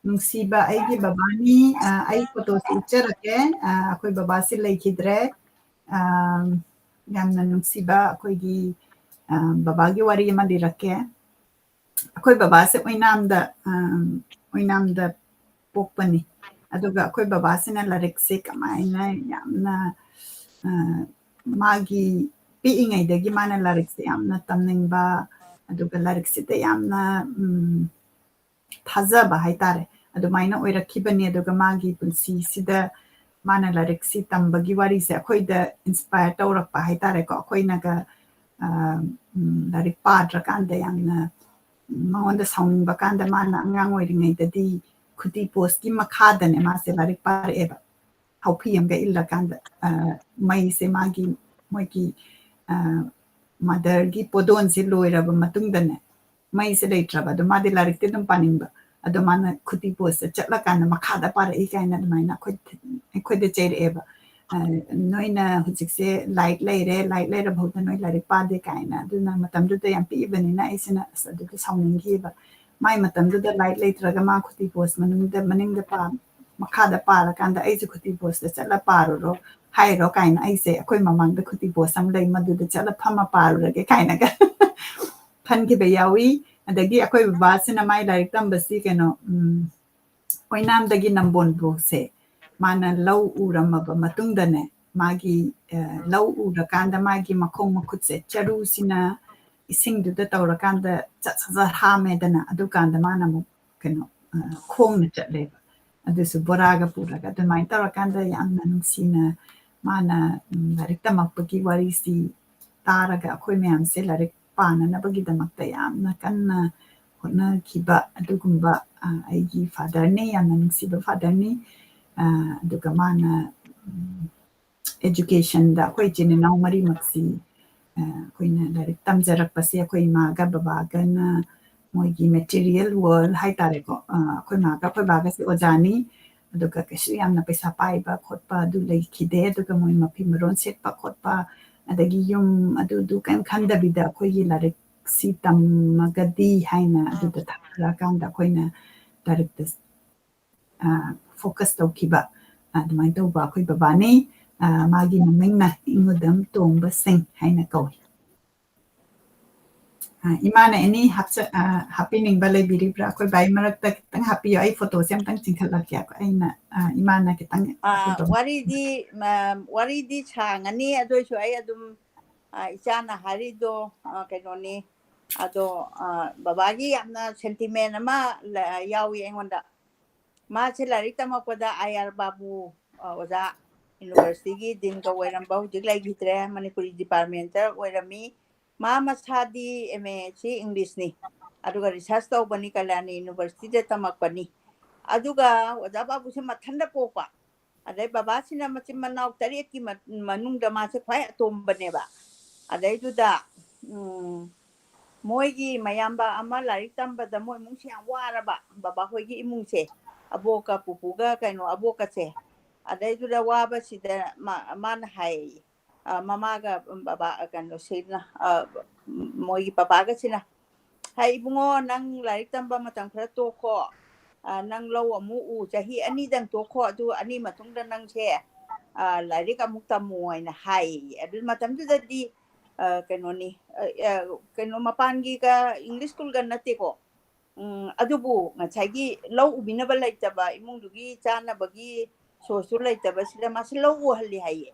Speaker 1: ꯅꯨꯡꯁꯤꯕ ꯑꯩꯒꯤ ꯕꯕꯥꯅꯤ ꯑꯩ ꯐꯣꯇꯣꯁꯤ ꯎꯠꯆꯔꯛꯀꯦ ꯑꯩꯈꯣꯏ ꯕꯕꯥꯁꯤ ꯂꯩꯈꯤꯗ꯭ꯔꯦ ꯌꯥꯝꯅ ꯅꯨꯡꯁꯤꯕ ꯑꯩꯈꯣꯏꯒꯤ ꯕꯕꯥꯒꯤ ꯋꯥꯔꯤ ꯑꯃ ꯂꯤꯔꯛꯀꯦ ꯑꯩꯈꯣꯏ ꯕꯕꯥꯁꯦ ꯑꯣꯏꯅꯥꯝꯗ ꯄꯣꯛꯄꯅꯤ ꯑꯗꯨꯒ ꯑꯩꯈꯣꯏ ꯕꯕꯥꯁꯤꯅ ꯂꯥꯏꯔꯤꯛꯁꯦ ꯀꯃꯥꯏꯅ ꯌꯥꯝꯅ ꯃꯥꯒꯤ ꯄꯤꯛꯏꯉꯩꯗꯒꯤ ꯃꯥꯅ ꯂꯥꯏꯔꯤꯛꯁꯦ ꯌꯥꯝꯅ ꯇꯝꯅꯤꯡꯕ ꯑꯗꯨꯒ ꯂꯥꯏꯔꯤꯛꯁꯤꯗ ꯌꯥꯝꯅ ꯊꯥꯖꯕ ꯍꯥꯏꯇꯥꯔꯦ ꯑꯗꯨꯃꯥꯏꯅ ꯑꯣꯏꯔꯛꯈꯤꯕꯅꯤ ꯑꯗꯨꯒ ꯃꯥꯒꯤ ꯄꯨꯟꯁꯤꯁꯤꯗ ꯃꯥꯅ ꯂꯥꯏꯔꯤꯛꯁꯤ ꯇꯝꯕꯒꯤ ꯋꯥꯔꯤꯁꯦ ꯑꯩꯈꯣꯏꯗ ꯏꯟꯁꯄꯥꯌꯔ ꯇꯧꯔꯛꯄ ꯍꯥꯏꯇꯥꯔꯦꯀꯣ ꯑꯩꯈꯣꯏꯅꯒ ꯂꯥꯏꯔꯤꯛ ꯄꯥꯗ꯭ꯔꯀꯥꯟꯗ ꯌꯥꯝꯅ ꯃꯉꯣꯟꯗ ꯁꯥꯎꯅꯤꯡꯕ ꯀꯥꯟꯗ ꯃꯥꯅ ꯑꯉꯥꯡ ꯑꯣꯏꯔꯤꯉꯩꯗꯗꯤ ꯈꯨꯗꯤ ꯄꯣꯁꯀꯤ ꯃꯈꯥꯗꯅꯦ ꯃꯥꯁꯦ ꯂꯥꯏꯔꯤꯛ ꯄꯥꯔꯛꯑꯦꯕ ꯍꯧꯐꯤ ꯑꯃꯒ ꯏꯜꯂꯀꯥꯟꯗ ꯃꯩꯁꯦ ꯃꯣꯏꯒꯤ ꯃꯥꯗꯔꯒꯤ ꯄꯣꯗꯣꯟꯁꯦ ꯂꯣꯏꯔꯕ ꯃꯇꯨꯡꯗꯅꯦ ꯃꯩꯁꯦ ꯂꯩꯇ꯭ꯔꯕ ꯑꯗꯣ ꯃꯥꯗꯤ ꯂꯥꯏꯔꯤꯛꯇꯤ ꯑꯗꯨꯝ ꯄꯥꯅꯤꯡꯕ ꯑꯗꯣ ꯃꯥꯅ ꯈꯨꯗꯤ ꯄꯣꯁꯇ ꯆꯠꯂꯀꯥꯟꯗ ꯃꯈꯥꯗ ꯄꯥꯔꯛꯏ ꯀꯥꯏꯅ ꯑꯗꯨꯃꯥꯏꯅ ꯑꯩꯈꯣꯏꯗ ꯆꯩꯔꯛꯑꯦꯕ ꯅꯣꯏꯅ ꯍꯧꯖꯤꯛꯁꯦ ꯂꯥꯏꯔꯤꯛ ꯂꯩꯔꯐꯥꯎꯗ ꯅꯣꯏ ꯂꯥꯏꯔꯤꯛ ꯄꯥꯗꯦ ꯀꯥꯏꯅ ꯑꯗꯨꯅ ꯃꯇꯝꯗꯨꯗ ꯌꯥꯝ ꯄꯤꯛꯏꯕꯅꯤꯅ ꯑꯩꯁꯤꯅ ꯑꯁ ꯑꯗꯨꯗ ꯁꯥꯎꯅꯤꯡꯈꯤꯕ ꯃꯥꯏ ꯃꯇꯝꯗꯨꯗ ꯂꯥꯏꯔꯤꯛ ꯂꯩꯇ꯭ꯔꯒ ꯃꯥ ꯈꯨꯗꯤ ꯄꯣꯁ ꯃꯅꯤꯡꯗ ꯃꯈꯥꯗ ꯄꯥꯔꯀꯥꯟꯗ ꯑꯩꯁꯨ ꯈꯨꯗꯤ ꯄꯣꯁꯇ ꯆꯠꯂ ꯄꯥꯔꯨꯔꯣ ꯍꯥꯏꯔꯣ ꯀꯥꯏꯅ ꯑꯩꯁꯦ ꯑꯩꯈꯣꯏ ꯃꯃꯥꯡꯗ ꯈꯨꯗꯤ ꯄꯣꯁ ꯑꯃ ꯂꯩ ꯃꯗꯨꯗ ꯆꯠꯂ ꯐꯝꯃ ꯄꯥꯔꯨꯔꯒꯦ ꯀꯥꯏꯅꯒ ꯈꯟꯈꯤꯕ ꯌꯥꯎꯏ ꯑꯗꯒꯤ ꯑꯩꯈꯣꯏ ꯕꯕꯥꯁꯤꯅ ꯃꯥꯏ ꯂꯥꯏꯔꯤꯛ ꯇꯝꯕꯁꯤ ꯀꯩꯅꯣ ꯑꯣꯏꯅꯥꯝꯗꯒꯤ ꯅꯝꯕꯣꯟꯕꯨꯁꯦ ꯃꯥꯅ ꯂꯧ ꯎꯔꯝꯃꯕ ꯃꯇꯨꯡꯗꯅꯦ ꯃꯥꯒꯤ ꯂꯧ ꯎꯔꯀꯥꯟꯗ ꯃꯥꯒꯤ ꯃꯈꯣꯡ ꯃꯈꯨꯠꯁꯦ ꯆꯔꯨꯁꯤꯅ ꯏꯁꯤꯡꯗꯨꯗ ꯇꯧꯔꯀꯥꯟꯗ ꯆꯠ ꯍꯥꯝꯃꯦꯗꯅ ꯑꯗꯨꯀꯥꯟꯗ ꯃꯥꯅ ꯑꯃꯨꯛ ꯀꯩꯅꯣ ꯈꯣꯡꯅ ꯆꯠꯂꯦꯕ ꯑꯗꯨꯁꯨ ꯕꯣꯔꯥꯒ ꯄꯨꯔꯒ ꯑꯗꯨꯃꯥꯏꯅ ꯇꯧꯔꯀꯥꯟꯗ ꯌꯥꯝꯅ ꯅꯨꯡꯁꯤꯅ ꯃꯥꯅ ꯂꯥꯏꯔꯤꯛ ꯇꯝꯃꯛꯄꯒꯤ ꯋꯥꯔꯤꯁꯤ ꯇꯥꯔꯒ ꯑꯩꯈꯣꯏ ꯃꯌꯥꯝꯁꯦ ꯂꯥꯏꯔꯤꯛ ꯄꯥꯅꯅꯕꯒꯤꯗꯃꯛꯇ ꯌꯥꯝꯅ ꯀꯟꯅ ꯍꯣꯠꯅꯈꯤꯕ ꯑꯗꯨꯒꯨꯝꯕ ꯑꯩꯒꯤ ꯐꯥꯗꯔꯅꯤ ꯌꯥꯝꯅ ꯅꯨꯡꯁꯤꯕ ꯐꯥꯗꯔꯅꯤ ꯑꯗꯨꯒ ꯃꯥꯅ ꯑꯦꯖꯨꯀꯦꯁꯟꯗ ꯑꯩꯈꯣꯏ ꯏꯆꯤꯟ ꯏꯅꯥꯎ ꯃꯔꯤꯃꯛꯁꯤ ꯑꯩꯈꯣꯏꯅ ꯂꯥꯏꯔꯤꯛ ꯇꯝꯖꯔꯛꯄꯁꯦ ꯑꯩꯈꯣꯏ ꯏꯃꯥꯒ ꯕꯕꯥꯒꯅ ꯃꯣꯏꯒꯤ ꯃꯦꯇꯤꯔꯤꯌꯦꯜ ꯋꯥꯔꯜ ꯍꯥꯏꯇꯥꯔꯦꯀꯣ ꯑꯩꯈꯣꯏ ꯃꯥꯒ ꯑꯩꯈꯣꯏ ꯕꯥꯒꯁꯦ ꯑꯣꯖꯥꯅꯤ ꯑꯗꯨꯒ ꯀꯩꯁꯨ ꯌꯥꯝꯅ ꯄꯩꯁꯥ ꯄꯥꯏꯕ ꯈꯣꯠꯄ ꯑꯗꯨ ꯂꯩꯈꯤꯗꯦ ꯑꯗꯨꯒ ꯃꯣꯏ ꯃꯐꯤ ꯃꯔꯣꯟ ꯁꯦꯠꯄ ꯈꯣꯠꯄ ꯑꯗꯒꯤ ꯌꯨꯝ ꯑꯗꯨ ꯀꯩꯝ ꯈꯟꯗꯕꯤꯗ ꯑꯩꯈꯣꯏꯒꯤ ꯂꯥꯏꯔꯤꯛꯁꯤ ꯇꯝꯃꯒꯗꯤ ꯍꯥꯏꯅ ꯑꯗꯨꯗ ꯊꯥꯈ꯭ꯔꯀꯥꯟꯗ ꯑꯩꯈꯣꯏꯅ ꯂꯥꯏꯔꯤꯛꯇ ꯐꯣꯀꯁ ꯇꯧꯈꯤꯕ ꯑꯗꯨꯃꯥꯏꯅ ꯇꯧꯕ ꯑꯩꯈꯣꯏ ꯕꯕꯥꯅꯤ ꯃꯥꯒꯤ ꯃꯃꯤꯡꯅ ꯏꯪꯎꯗꯝ ꯇꯣꯡꯕ ꯁꯤꯡ ꯍꯥꯏꯅ ꯀꯧꯏ ꯏꯃꯥꯅ ꯑꯦꯅꯤ ꯍꯥꯞꯄꯤꯅꯤꯡꯕ ꯂꯩꯕꯤꯔꯤꯕ꯭ꯔꯥ ꯑꯩꯈꯣꯏ ꯕꯥꯏ ꯃꯔꯛꯇ ꯈꯤꯇꯪ ꯍꯥꯞꯄꯤꯌꯣ ꯑꯩ ꯐꯣꯇꯣꯁꯦ ꯑꯝꯇꯪ ꯆꯤꯡꯈꯠꯂꯛꯀꯦ ꯑꯩꯅ ꯏꯃꯥꯅ ꯈꯤꯇꯪ
Speaker 2: ꯋꯥꯔꯤꯗꯤ ꯁꯥꯡꯉꯅꯤ ꯑꯗꯨꯏꯁꯨ ꯑꯩ ꯑꯗꯨꯝ ꯏꯆꯥꯅ ꯍꯥꯏꯔꯤꯗꯣ ꯀꯩꯅꯣꯅꯤ ꯑꯗꯣ ꯕꯕꯥꯒꯤ ꯌꯥꯝꯅ ꯁꯦꯟꯇꯤꯃꯦꯟ ꯑꯃ ꯌꯥꯎꯏ ꯑꯩꯉꯣꯟꯗ ꯃꯥꯁꯦ ꯂꯥꯏꯔꯤꯛ ꯇꯝꯃꯛꯄꯗ ꯑꯥꯏ ꯑꯥꯔ ꯕꯥꯕꯨ ꯑꯣꯖꯥ ꯌꯨꯅꯤꯚꯔꯁꯤꯇꯤꯒꯤ ꯗꯤꯟꯒ ꯑꯣꯏꯔꯝꯕ ꯍꯧꯖꯤꯛ ꯂꯩꯈꯤꯗ꯭ꯔꯦ ꯃꯅꯤꯄꯨꯔꯤ ꯗꯤꯄꯥꯔꯠꯃꯦꯟꯇ ꯑꯣꯏꯔꯝꯃꯤ ꯃꯥ ꯃꯁꯥꯗꯤ ꯑꯦꯝ.ꯑꯦ.ꯁꯤ ꯏꯪꯂꯤꯁꯅꯤ ꯑꯗꯨꯒ ꯔꯤꯁꯥꯔꯁ ꯇꯧꯕꯅꯤ ꯀल्याणी ꯌꯨꯅꯤꯚꯔꯁꯤꯇꯤꯗ ꯇꯝꯃꯛꯄꯅꯤ ꯑꯗꯨꯒ ꯑꯣꯖꯥ ꯕꯥꯕꯨꯁꯦ ꯃꯊꯟꯇ ꯄꯣꯛꯄ ꯑꯗꯩ ꯕꯕꯥꯁꯤꯅ ꯃꯆꯤꯟ ꯃꯅꯥꯎ 8ꯀꯤ ꯃꯅꯨꯡꯗ ꯃꯥꯁꯦ ꯈ꯭ꯋꯥꯏ ꯑꯇꯣꯝꯕꯅꯦꯕ ꯑꯗꯩꯗꯨꯗ ꯃꯣꯏꯒꯤ ꯃꯌꯥꯝꯕ ꯑꯃ ꯂꯥꯏꯔꯤꯛ ꯇꯝꯕꯗ ꯃꯣꯏ ꯏꯃꯨꯡꯁꯦ ꯌꯥꯝ ꯋꯥꯔꯕ ꯕꯕꯥꯍꯣꯏꯒꯤ ꯏꯃꯨꯡꯁꯦ ꯑꯕꯣꯛꯀ ꯄꯨꯄꯨꯒ ꯀꯩꯅꯣ ꯑꯕꯣꯛꯀꯁꯦ ꯑꯗꯩꯗꯨꯗ ꯋꯥꯕꯁꯤꯗ ꯃꯥꯅ ꯍꯥꯏꯌꯦ ꯃꯃꯥꯒ ꯕꯕꯥ ꯀꯩꯅꯣꯁꯤꯅ ꯃꯣꯏꯒꯤ ꯄꯄꯥꯒꯁꯤꯅ ꯍꯥꯏ ꯏꯕꯨꯡꯉꯣ ꯅꯪ ꯂꯥꯏꯔꯤꯛ ꯇꯝꯕ ꯃꯇꯝ ꯈꯔ ꯇꯣꯛꯈꯣ ꯅꯪ ꯂꯧ ꯑꯃꯨꯛ ꯎ ꯆꯍꯤ 2ꯗꯪ ꯇꯣꯛꯈꯣ ꯑꯗꯨ 2 ꯃꯇꯨꯡꯗ ꯅꯪꯁꯦ ꯂꯥꯏꯔꯤꯛ ꯑꯃꯨꯛ ꯇꯝꯃꯣ ꯍꯥꯏꯅ ꯍꯥꯏꯌꯦ ꯑꯗꯨ ꯃꯇꯝꯗꯨꯗꯗꯤ ꯀꯩꯅꯣꯅꯤ ꯀꯩꯅꯣ ꯃꯄꯥꯟꯒꯤꯒ ꯏꯪꯂꯤꯁ ꯁ꯭ꯀꯨꯜꯒ ꯅꯠꯇꯦꯀꯣ ꯑꯗꯨꯕꯨ ꯉꯁꯥꯏꯒꯤ ꯂꯧ ꯎꯕꯤꯅꯕ ꯂꯩꯇꯕ ꯏꯃꯨꯡꯗꯨꯒꯤ ꯆꯥꯅꯕꯒꯤ ꯁꯣꯔꯁꯁꯨ ꯂꯩꯇꯕꯁꯤꯗ ꯃꯥꯁꯤ ꯂꯧ ꯎꯍꯜꯂꯤ ꯍꯥꯏꯌꯦ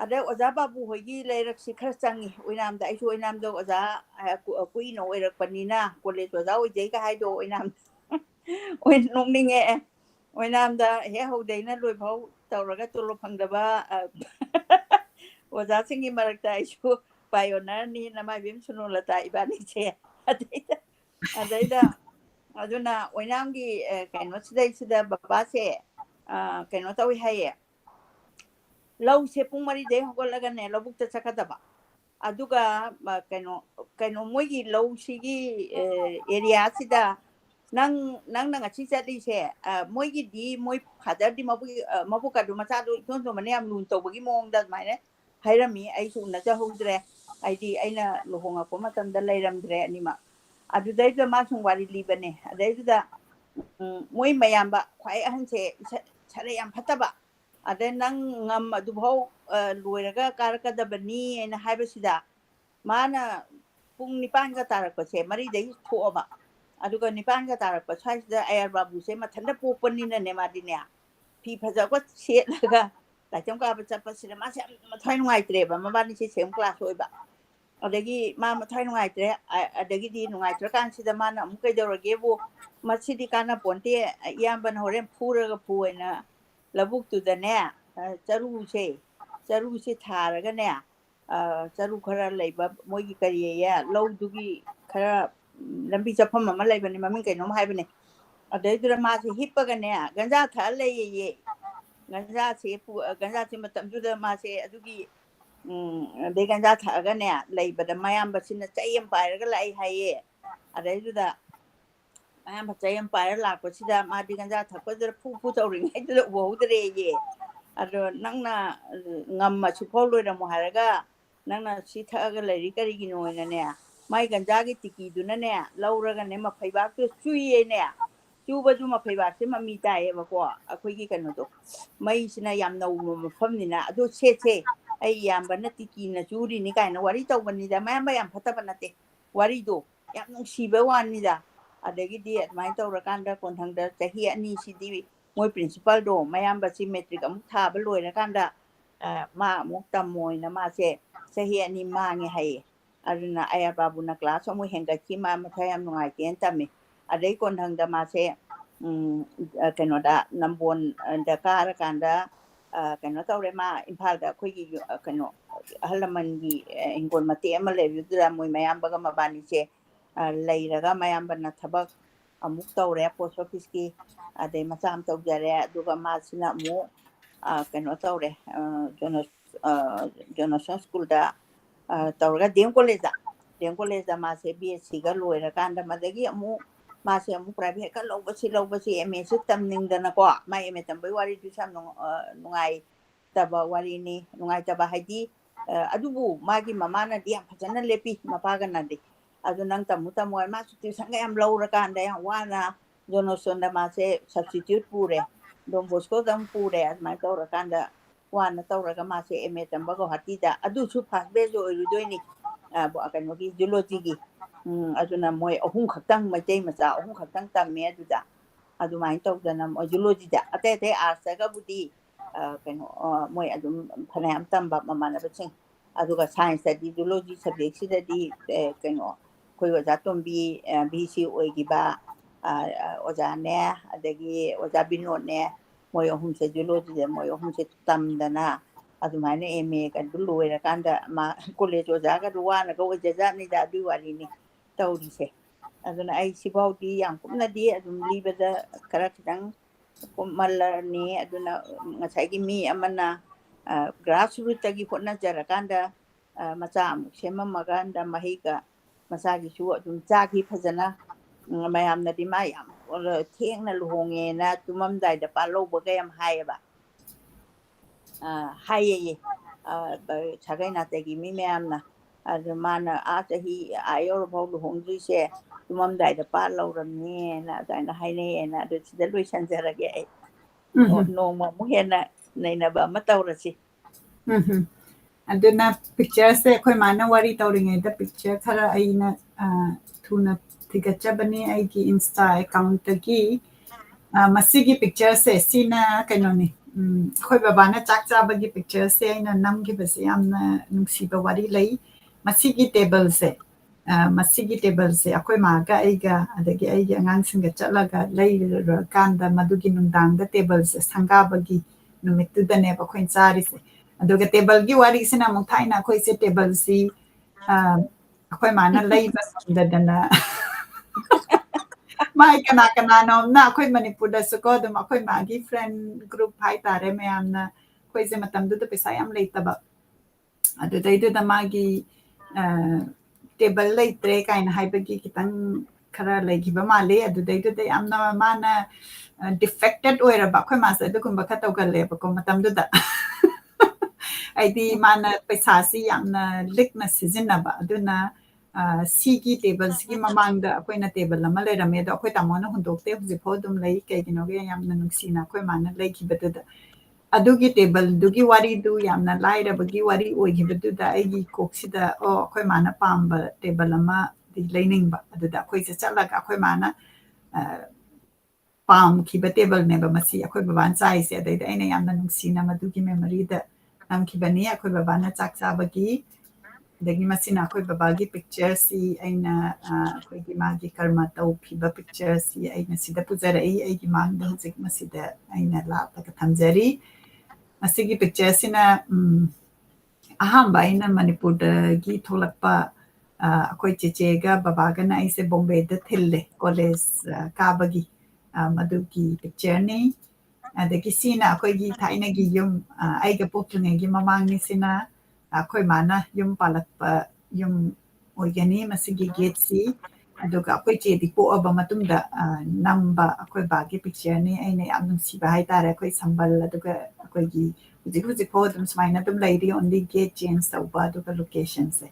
Speaker 2: ꯑꯗꯩ ꯑꯣꯖꯥ ꯕꯥꯕꯨ ꯍꯣꯏꯒꯤ ꯂꯩꯔꯛꯁꯤ ꯈꯔ ꯆꯪꯉꯤ ꯑꯣꯏꯅꯥꯝꯗ ꯑꯩꯁꯨ ꯑꯣꯏꯅꯥꯝꯗ ꯑꯣꯖꯥ ꯀꯨꯏꯅ ꯑꯣꯏꯔꯛꯄꯅꯤ나 ꯀꯣꯂꯦꯖ ꯑꯣꯖꯥ ꯑꯣꯏꯖꯩꯒ ꯍꯥꯏꯗꯣ ꯑꯣꯏꯅꯥꯝ ꯅꯣꯛꯅꯤꯡꯉꯛꯑꯦ ꯑꯣꯏꯅꯥꯝꯗ ꯍꯦꯛ ꯍꯧꯗꯩꯅ ꯂꯣꯏꯐꯥꯎ ꯇꯧꯔꯒ ꯇꯣꯂꯣꯞ ꯐꯪꯗꯕ ꯑꯣꯖꯥꯁꯤꯡꯒꯤ ꯃꯔꯛꯇ ꯑꯩꯁꯨ ꯄꯥꯏꯌꯣꯅꯔꯅꯤ ꯅꯃꯥꯏꯕꯦꯝ ꯁꯨꯅꯣꯂꯇꯥ ꯏꯕꯥꯅꯤꯁꯦ ꯑꯗꯩꯗ ꯑꯗꯨꯅ ꯑꯣꯏꯅꯥꯝꯒꯤ ꯀꯩꯅꯣꯁꯤꯗꯩꯁꯤꯗ ꯕꯕꯥꯁꯦ ꯀꯩꯅꯣ ꯇꯧꯏ ꯍꯥꯏꯌꯦ ꯂꯧꯁꯦ ꯄꯨꯡ 4ꯗꯩ ꯍꯧꯒꯠꯂꯒꯅꯦ ꯂꯧꯕꯨꯛꯇ ꯆꯠꯀꯗꯕ ꯑꯗꯨꯒ ꯀꯩꯅꯣ ꯃꯣꯏꯒꯤ ꯂꯧꯁꯤꯒꯤ ꯑꯦꯔꯤꯌꯥꯁꯤꯗ ꯅꯪꯅ ꯉꯁꯤ ꯆꯠꯂꯤꯁꯦ ꯃꯣꯏꯒꯤꯗꯤ ꯃꯣꯏ ꯐꯥꯗꯔꯗꯤ ꯃꯕꯨꯛꯀꯗꯨ ꯃꯆꯥꯗꯨ ꯏꯊꯣꯟ ꯊꯣꯟꯕꯅ ꯌꯥꯝ ꯂꯨꯅ ꯇꯧꯕꯒꯤ ꯃꯑꯣꯡꯗ ꯑꯗꯨꯃꯥꯏꯅ ꯍꯥꯏꯔꯝꯃꯤ ꯑꯩꯁꯨ ꯎꯅꯖꯍꯧꯗ꯭ꯔꯦ ꯍꯥꯏꯗꯤ ꯑꯩꯅ ꯂꯨꯍꯣꯡꯉꯛꯄ ꯃꯇꯝꯗ ꯂꯩꯔꯝꯗ꯭ꯔꯦ ꯑꯅꯤꯃꯛ ꯑꯗꯨꯗꯩꯗ ꯃꯥ ꯁꯨꯝ ꯋꯥꯔꯤ ꯂꯤꯕꯅꯦ ꯑꯗꯩꯗꯨꯗ ꯃꯣꯏ ꯃꯌꯥꯝꯕ ꯈ꯭ꯋꯥꯏ ꯑꯍꯟꯁꯦ ꯁꯥꯔꯩ ꯌꯥꯝ ꯐꯠꯇꯕ ꯑꯗꯩ ꯅꯪ ꯑꯗꯨꯐꯥꯎ ꯂꯣꯏꯔꯒ ꯀꯥꯔꯛꯀꯗꯕꯅꯤ ꯍꯥꯏꯅ ꯍꯥꯏꯕꯁꯤꯗ ꯃꯥꯅ ꯄꯨꯡ 9ꯒ ꯇꯥꯔꯛꯄꯁꯦ 4ꯗꯒꯤ ꯊꯣꯛꯑꯕ ꯑꯗꯨꯒ 9ꯒ ꯇꯥꯔꯛꯄ ꯁ꯭ꯋꯥꯏꯁꯤꯗ ꯑꯥꯏ ꯑꯥꯔ ꯕꯥꯕꯨꯁꯦ ꯃꯊꯟꯇ ꯄꯣꯛꯄꯅꯤꯅꯅꯦ ꯃꯥꯗꯤꯅꯦ ꯐꯤ ꯐꯖꯕ ꯁꯦꯠꯂꯒ ꯂꯥꯏꯁꯪ ꯀꯥꯕ ꯆꯠꯄꯁꯤꯗ ꯃꯥꯁꯦ ꯌꯥꯝ ꯃꯊ꯭ꯋꯥꯏ ꯅꯨꯡꯉꯥꯏꯇ꯭ꯔꯦꯕ ꯃꯕꯥꯅꯤꯁꯦ ꯁꯦꯝ ꯀ꯭ꯂꯥꯁ ꯑꯣꯏꯕ ꯑꯗꯒꯤ ꯃꯥ ꯃꯊ꯭ꯋꯥꯏ ꯅꯨꯡꯉꯥꯏꯇ꯭ꯔꯦ ꯑꯗꯒꯤꯗꯤ ꯅꯨꯡꯉꯥꯏꯇ꯭ꯔꯀꯥꯟꯁꯤꯗ ꯃꯥꯅ ꯑꯃꯨꯛ ꯀꯩꯗꯧꯔꯒꯦꯕꯨ ꯃꯁꯤꯗꯤ ꯀꯥꯟꯅꯄꯣꯟꯇꯦ ꯏꯌꯥꯝꯕꯅ ꯍꯣꯔꯦꯟ ꯐꯨꯔꯒ ꯐꯨꯅ ꯂꯧꯕꯨꯛꯇꯨꯗꯅꯦ ꯆꯔꯨꯁꯦ ꯊꯥꯔꯒꯅꯦ ꯆꯔꯨ ꯈꯔ ꯂꯩꯕ ꯃꯣꯏꯒꯤ ꯀꯔꯤꯌꯦ ꯂꯧꯗꯨꯒꯤ ꯈꯔ ꯂꯝꯕꯤ ꯆꯠꯐꯝ ꯑꯃ ꯂꯩꯕꯅꯦ ꯃꯃꯤꯡ ꯀꯩꯅꯣꯝ ꯍꯥꯏꯕꯅꯦ ꯑꯗꯩꯗꯨꯗ ꯃꯥꯁꯦ ꯍꯤꯞꯄꯒꯅꯦ ꯒꯟꯖꯥ ꯊꯛꯑ ꯂꯩꯌꯦ ꯒꯟꯖꯥꯁꯦ ꯃꯇꯝꯗꯨꯗ ꯃꯥꯁꯦ ꯑꯗꯨꯒꯤ ꯑꯗꯩ ꯒꯟꯖꯥ ꯊꯛꯑꯒꯅꯦ ꯂꯩꯕꯗ ꯃꯌꯥꯝꯕꯁꯤꯅ ꯆꯩ ꯑꯃ ꯄꯥꯏꯔꯒ ꯂꯥꯛꯏ ꯍꯥꯏꯌꯦ ꯑꯗꯩꯗꯨꯗ ꯃꯌꯥꯝꯕ ꯆꯩ ꯑꯃ ꯄꯥꯏꯔ ꯂꯥꯛꯄꯁꯤꯗ ꯃꯥꯗꯤ ꯒꯟꯖꯥ ꯊꯛꯄꯗꯨꯗ ꯐꯨ ꯇꯧꯔꯤꯉꯩꯗꯨꯗ ꯎꯍꯧꯗ꯭ꯔꯦꯌꯦ ꯑꯗꯣ ꯅꯪꯅ ꯉꯝꯃꯁꯨꯐꯥꯎ ꯂꯣꯏꯔꯝꯃꯣ ꯍꯥꯏꯔꯒ ꯅꯪꯅ ꯁꯤ ꯊꯛꯑꯒ ꯂꯩꯔꯤ ꯀꯔꯤꯒꯤꯅꯣꯅꯅꯦ ꯃꯥꯏ ꯒꯟꯖꯥꯒꯤ ꯇꯤꯀꯤꯗꯨꯅꯅꯦ ꯂꯧꯔꯒꯅꯦ ꯃꯐꯩꯕꯥꯛꯇꯨ ꯆꯨꯏꯌꯦꯅꯦ ꯆꯨꯕꯁꯨ ꯃꯐꯩꯕꯥꯛꯁꯦ ꯃꯃꯤ ꯇꯥꯏꯌꯦꯕꯀꯣ ꯑꯩꯈꯣꯏꯒꯤ ꯀꯩꯅꯣꯗꯣ ꯃꯩꯁꯤꯅ ꯌꯥꯝ ꯅꯧꯕ ꯃꯐꯝꯅꯤꯅ ꯑꯗꯨ ꯁꯦ ꯑꯩ ꯏꯌꯥꯝꯕꯅ ꯇꯤꯀꯤꯅ ꯆꯨꯔꯤꯅꯤ ꯀꯥꯏꯅ ꯋꯥꯔꯤ ꯇꯧꯕꯅꯤꯗ ꯃꯌꯥꯝꯕ ꯌꯥꯝ ꯐꯠꯇꯕ ꯅꯠꯇꯦ ꯋꯥꯔꯤꯗꯣ ꯌꯥꯝ ꯅꯨꯡꯁꯤꯕ ꯋꯥꯅꯤꯗ ꯑꯗꯒꯤꯗꯤ ꯑꯗꯨꯃꯥꯏꯅ ꯇꯧꯔꯀꯥꯟꯗ ꯀꯣꯟꯊꯪꯗ ꯆꯍꯤ 2ꯁꯤꯗꯤ ꯃꯣꯏ ꯄ꯭ꯔꯤꯟꯁꯤꯄꯥꯜꯗꯣ ꯃꯌꯥꯝꯕꯁꯤ ꯃꯦꯇ꯭ꯔꯤꯛ ꯑꯃꯨꯛ ꯊꯥꯕ ꯂꯣꯏꯔꯀꯥꯟꯗ ꯃꯥ ꯑꯃꯨꯛ ꯇꯝꯃꯣꯏꯅ ꯃꯥꯁꯦ ꯆꯍꯤ 2 ꯃꯥꯡꯉꯦ ꯍꯥꯏꯌꯦ ꯑꯗꯨꯅ ꯑꯥꯏ ꯑꯥꯔ ꯕꯥꯕꯨꯅ ꯀ꯭ꯂꯥꯁ ꯑꯃꯨꯛ ꯍꯦꯟꯒꯠꯈꯤ ꯃꯥ ꯃꯊ꯭ꯋꯥꯏ ꯌꯥꯝ ꯅꯨꯡꯉꯥꯏꯇꯦꯅ ꯇꯝꯃꯤ ꯑꯗꯩ ꯀꯣꯟꯊꯪꯗ ꯃꯥꯁꯦ ꯀꯩꯅꯣꯗ ꯅꯝꯕꯣꯟꯗ ꯀꯥꯔꯀꯥꯟꯗ ꯀꯩꯅꯣ ꯇꯧꯔꯦ ꯃꯥ ꯏꯝꯐꯥꯜꯗ ꯑꯩꯈꯣꯏꯒꯤ ꯀꯩꯅꯣ ꯑꯍꯜ ꯂꯃꯟꯒꯤ ꯍꯤꯡꯒꯣꯜ ꯃꯇꯦꯛ ꯑꯃ ꯂꯩꯕꯗꯨꯗ ꯃꯣꯏ ꯃꯌꯥꯝꯕꯒ ꯃꯕꯥꯅꯤꯁꯦ ꯂꯩꯔꯒ ꯃꯌꯥꯝꯕꯅ ꯊꯕꯛ ꯑꯃꯨꯛ ꯇꯧꯔꯦ ꯄꯣꯁ ꯑꯣꯐꯤꯁꯀꯤ ꯑꯗꯩ ꯃꯆꯥ ꯑꯃ ꯇꯧꯖꯔꯦ ꯑꯗꯨꯒ ꯃꯥꯁꯤꯅ ꯑꯃꯨꯛ ꯀꯩꯅꯣ ꯇꯧꯔꯦ ꯖꯣꯅꯁꯟ ꯁ꯭ꯀꯨꯜꯗ ꯇꯧꯔꯒ ꯗꯤ ꯑꯦꯝ ꯀꯣꯂꯦꯖꯇ เรียน college มาเส BSc ก็รวยละกันแต่มาตะกี้มาเสียมุ private ก็ลงไปสิ MA ซึกตำหนึ่งเดนะก็ไม่ MA ตำไปวารีดูซ้ำnungay taba wari ni nungay taba haidi adubu magi mama na di ang pajanan lepi mapagan na di adu nang tamu ay masuti sanga am laura kanda yang wana Johnson da mase substitute pure Don Bosco dam pure at mai taura kanda wana taura ka mase MA tamba ko hatida adu su pas bezo irudoy ni bo akan magi geology gi adu na moy ohung khaktang majay macha ohung khaktang tamme adu da adu mai tawda na geology da ate arts ga budi kano moy adum phanayam tamba mamana baching aduga science study geology subject sidadi kano koi waja tombi BC oigi ba oja ne adagi oja binod ne moy ohum se geology de moy ohum se tamdana adumane MA kan dului ra kanda ma college oja ga duwana ga oja ni da duwali ni tawdi se aduna ai sibawdi yang kumna di adum libada karakitang kumalani aduna ngasai mi amana grassroots tagi hotna jarakanda macha amuk semamaganda mahiga masagi su adum chaki phajana mayamna di mayam thengna luhonge na tumamdai da palo boga yam haiba haiye chagai na tagi mi mayamna adumana achahi ayor bau luhongji se tumamdai da palo ramne na daina haine na adu sida luisan jarage noma muhena naina ba matawrasi
Speaker 1: aduna picture se khoi mana wari tawringe da picture khara aina thuna thigachabani ai ki insta account ki masigi picture se sina kanoni khoi baba na chak cha bagi picture se aina nam gi base amna nungsi ba wari lai masigi table se akhoi ma ga ai ga adagi ai ga ngang singa chalaga lai kanda madugi nungdang da table se sanga bagi numitu da ne ba khoin chari se aduga table gi wari sina mong thaina khoi se table si akhoi ma na lai ba da dana mai kana nom na khoi manipur da ko dum akhoi ma gi friend group hai tare me amna khoi se matam du da pesa am lai taba adu dai du da magi table lai tre kain hai bagi kitang khara lai gi ba ma le adu dai du dai amna mana defected oira ba khoi ma se du kum ba kha taw gal le ba ko matam du da aidi mana pesa si yamna likna season ba aduna sigi table sigi mamang da akoi na table lama le rame da akoi tamona hundok te huji phodum lai kai gino ge yamna nuksina akoi mana lai ki bada da adugi table dugi wari du yamna lai ra bagi wari oi gi bada da aigi koksi da o akoi mana pamba table lama di learning ba adu da akoi se chala ga akoi mana pam ki ba table ne ba masi akoi ba ban sai se da ina yamna nuksina madugi memory da nam ki bani akoi baba na chak cha bagi dagi masina akoi baba gi picture si aina akoi gi magi karma tau phi ba picture si aina sida pujara ai gi mang da hujik masida aina la ta ka thamjari masigi picture sina aham ba aina manipur da gi tholakpa akoi cheche ga baba ga na ise bombay da thille college ka bagi madu gi picture ni adagi sina akoi gi thaina gi yum ai ga poklinge gi mamang ni sina akoi mana yum palakpa yum organi masigi gate si aduga akoi che di po aba matungda namba akoi ba gi picture ni ai nei amnung si ba hai tare akoi sambal aduga akoi gi huji po dum smaina dum lairi only gate change sa uba aduga location se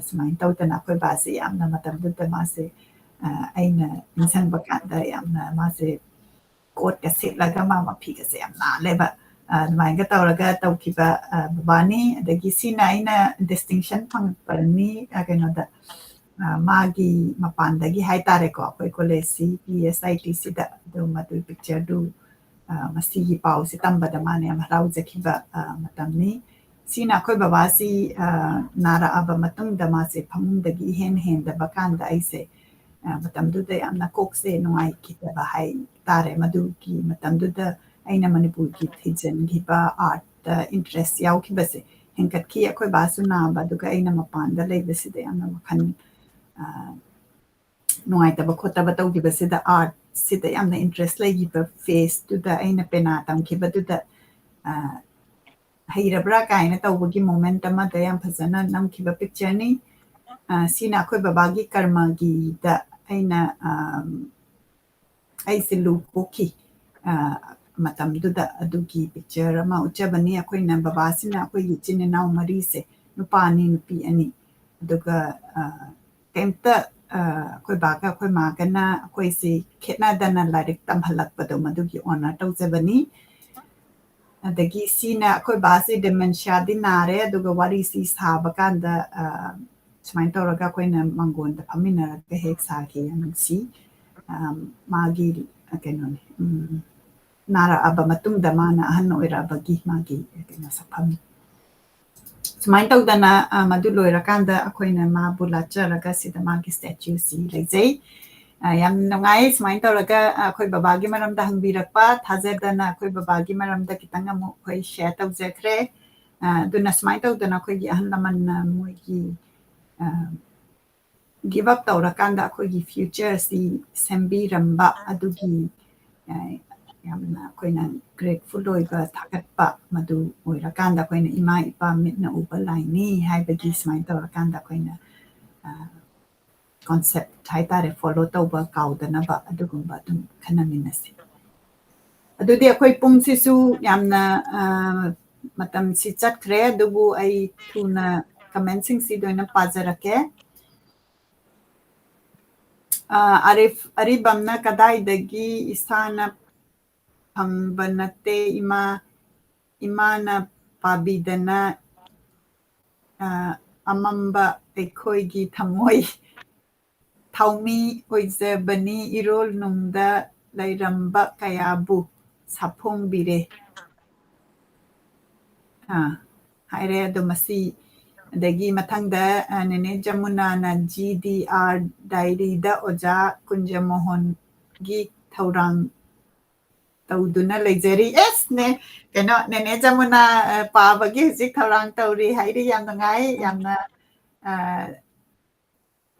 Speaker 1: smain tawta na akoi ba se amna matam dum ma se aina insang bakanda amna ma se kod ka set laga ma phi ka se amna leba mai ga tawraga tawkiba babani adagi sina ina distinction phang parni agano da magi mapandagi haitare ko akoi college si PSIT si da do madu picture du masi gi pau si tamba da mane am rau jakiba matamni sina akoi baba si nara aba matung da ma se phamung dagi hen da bakan da aise matam du da amna kok se nungai kita ba hai tare madu ki matam du da aina manipur ki thijen gi ba art da interest yaw ki base henkat ki akoi ba su na ba du ga aina mapan da lei base de amna makhan nungai ta ba khota ba taw gi base da art si da amna interest lei gi ba face du da aina pena tam ki ba du da haira bra ka aina taw gi moment ma da yam phajana nam ki ba picture ni ꯁꯤꯅ ꯑꯩꯈꯣꯏ ꯕꯕꯥꯒꯤ ꯀꯔꯃꯒꯤꯗ ꯑꯩꯅ ꯑꯩꯁꯦ ꯂꯨ ꯀꯣꯛꯈꯤ ꯃꯇꯝꯗꯨꯗ ꯑꯗꯨꯒꯤ picture ꯑꯃ ꯎꯠꯆꯕꯅꯤ ꯑꯩꯈꯣꯏꯅ ꯕꯕꯥꯁꯤꯅ ꯑꯩꯈꯣꯏꯒꯤ ꯏꯆꯤꯟ ꯏꯅꯥꯎ ꯃꯔꯤꯁꯦ ꯅꯨꯄꯥ ꯑꯅꯤ ꯅꯨꯄꯤ ꯑꯅꯤ ꯑꯗꯨꯒ ꯀꯩꯝꯇ ꯑꯩꯈꯣꯏ ꯕꯥꯒ ꯑꯩꯈꯣꯏ ꯃꯥꯒꯅ ꯑꯩꯈꯣꯏꯁꯦ ꯈꯦꯠꯅꯗꯅ ꯂꯥꯏꯔꯤꯛ ꯇꯝꯍꯜꯂꯛꯄꯗꯣ ꯃꯗꯨꯒꯤ ꯑꯣꯅꯔ ꯇꯧꯖꯕꯅꯤ ꯑꯗꯒꯤ ꯁꯤꯅ ꯑꯩꯈꯣꯏ ꯕꯥꯁꯦ ꯗꯤꯃꯦꯟꯁꯤꯌꯥꯗꯤ ꯅꯥꯔꯦ ꯑꯗꯨꯒ ꯋꯥꯔꯤꯁꯤ ꯁꯥꯕ ꯀꯥꯟꯗ ꯁꯨꯃꯥꯏꯅ ꯇꯧꯔꯒ ꯑꯩꯈꯣꯏꯅ ꯃꯥꯡꯒꯣꯟꯗ ꯐꯝꯃꯤꯟꯅꯔꯒ ꯍꯦꯛ ꯁꯥꯈꯤ ꯌꯥꯝ ꯅꯨꯡꯁꯤ ꯃꯥꯒꯤ ꯀꯩꯅꯣꯅꯤ ꯅꯥꯔꯛꯑꯕ ꯃꯇꯨꯡꯗ ꯃꯥꯅ ꯑꯍꯟ ꯑꯣꯏꯔꯛꯑꯕꯒꯤ ꯃꯥꯒꯤ ꯀꯩꯅꯣ ꯁꯛꯐꯝꯅꯤ ꯁꯨꯃꯥꯏꯅ ꯇꯧꯗꯅ ꯃꯗꯨ ꯂꯣꯏꯔꯀꯥꯟꯗ ꯑꯩꯈꯣꯏꯅ ꯃꯥꯕꯨ ꯂꯥꯠꯆꯔꯒ ꯁꯤꯗ ꯃꯥꯒꯤ ꯁ꯭ꯇꯦꯆꯨꯁꯤ ꯂꯩꯖꯩ ꯌꯥꯝ ꯅꯨꯡꯉꯥꯏ ꯁꯨꯃꯥꯏꯅ ꯇꯧꯔꯒ ꯑꯩꯈꯣꯏ ꯕꯕꯥꯒꯤ ꯃꯔꯝꯗ ꯍꯪꯕꯤꯔꯛꯄ ꯊꯥꯖꯗꯅ ꯑꯩꯈꯣꯏ ꯕꯕꯥꯒꯤ ꯃꯔꯝꯗ ꯈꯤꯇꯪ ꯑꯃꯨꯛ ꯑꯩꯈꯣꯏ ꯁꯦꯌꯔ ꯇꯧꯖꯈ꯭ꯔꯦ ꯑꯗꯨꯅ ꯁꯨꯃꯥꯏꯅ ꯇꯧꯗꯅ ꯑꯩꯈꯣꯏꯒꯤ ꯑꯍꯜ ꯂꯃꯟꯅ ꯃꯣꯏꯒꯤ ꯒꯤꯞ ꯑꯞ ꯇꯧꯔꯀꯥꯟꯗ ꯑꯩꯈꯣꯏꯒꯤ ꯐ꯭ꯌꯨꯆꯔꯁꯤ ꯁꯦꯝꯕꯤꯔꯝꯕ ꯑꯗꯨꯒꯤ ꯌꯥꯝꯅ ꯑꯩꯈꯣꯏꯅ ꯒ꯭ꯔꯦꯠꯐꯨꯜ ꯑꯣꯏꯕ ꯊꯥꯒꯠꯄ ꯃꯗꯨ ꯑꯣꯏꯔꯀꯥꯟꯗ ꯑꯩꯈꯣꯏꯅ ꯏꯃꯥ ꯏꯄꯥ ꯃꯤꯠꯅ ꯎꯕ ꯂꯥꯏꯅꯤ ꯍꯥꯏꯕꯒꯤ ꯁꯨꯃꯥꯏꯅ ꯇꯧꯔꯀꯥꯟꯗ ꯑꯩꯈꯣꯏꯅ ꯀꯣꯟꯁꯦꯞ ꯍꯥꯏꯇꯥꯔꯦ ꯐꯣꯂꯣ ꯇꯧꯕ ꯀꯥꯎꯗꯅꯕ ꯑꯗꯨꯒꯨꯝꯕ ꯑꯗꯨꯝ ꯈꯟꯅꯃꯤꯟꯅꯁꯤ ꯑꯗꯨꯗꯤ ꯑꯩꯈꯣꯏ ꯄꯨꯡꯁꯤꯁꯨ ꯌꯥꯝꯅ ꯃꯇꯝꯁꯤ ꯆꯠꯈ꯭ꯔꯦ ꯑꯗꯨꯕꯨ ꯑꯩ ꯊꯨꯅ ꯀꯃꯦꯟꯁꯤꯡꯁꯤ ꯂꯣꯏꯅ ꯄꯥꯖꯔꯛꯀꯦ ꯑꯔꯤꯕꯝꯅ ꯀꯗꯥꯏꯗꯒꯤ ꯏꯁꯥꯅ ꯐꯪꯕ ꯅꯠꯇꯦ ꯏꯃꯥꯅ ꯄꯥꯕꯤꯗꯅ ꯑꯃꯝꯕ ꯑꯩꯈꯣꯏꯒꯤ ꯊꯃꯣꯏ ꯊꯧꯃꯤ ꯑꯣꯏꯖꯕꯅꯤ ꯏꯔꯣꯜ ꯅꯨꯡꯗ ꯂꯩꯔꯝꯕ ꯀꯌꯥꯕꯨ ꯁꯥꯐꯣꯡꯕꯤꯔꯦ ꯍꯥꯏꯔꯦ ꯑꯗꯣ ꯃꯁꯤ ꯑꯗꯒꯤ ꯃꯊꯪꯗ ꯅꯦꯅꯦ ꯖꯃꯨꯅꯥꯅ GDR ꯗꯥꯏꯔꯤꯗ ꯑꯣꯖꯥ ꯀꯨꯟꯖꯃꯣꯍꯟꯒꯤ ꯊꯧꯔꯥꯡ ꯇꯧꯗꯨꯅ ꯂꯩꯖꯔꯤ ꯑꯦꯁꯅꯦ ꯀꯩꯅꯣ ꯅꯦꯅꯦ ꯖꯃꯨꯅꯥ ꯄꯥꯕꯒꯤ ꯍꯧꯖꯤꯛ ꯊꯧꯔꯥꯡ ꯇꯧꯔꯤ ꯍꯥꯏꯗꯤ ꯌꯥꯝ ꯅꯨꯡꯉꯥꯏ ꯌꯥꯝꯅ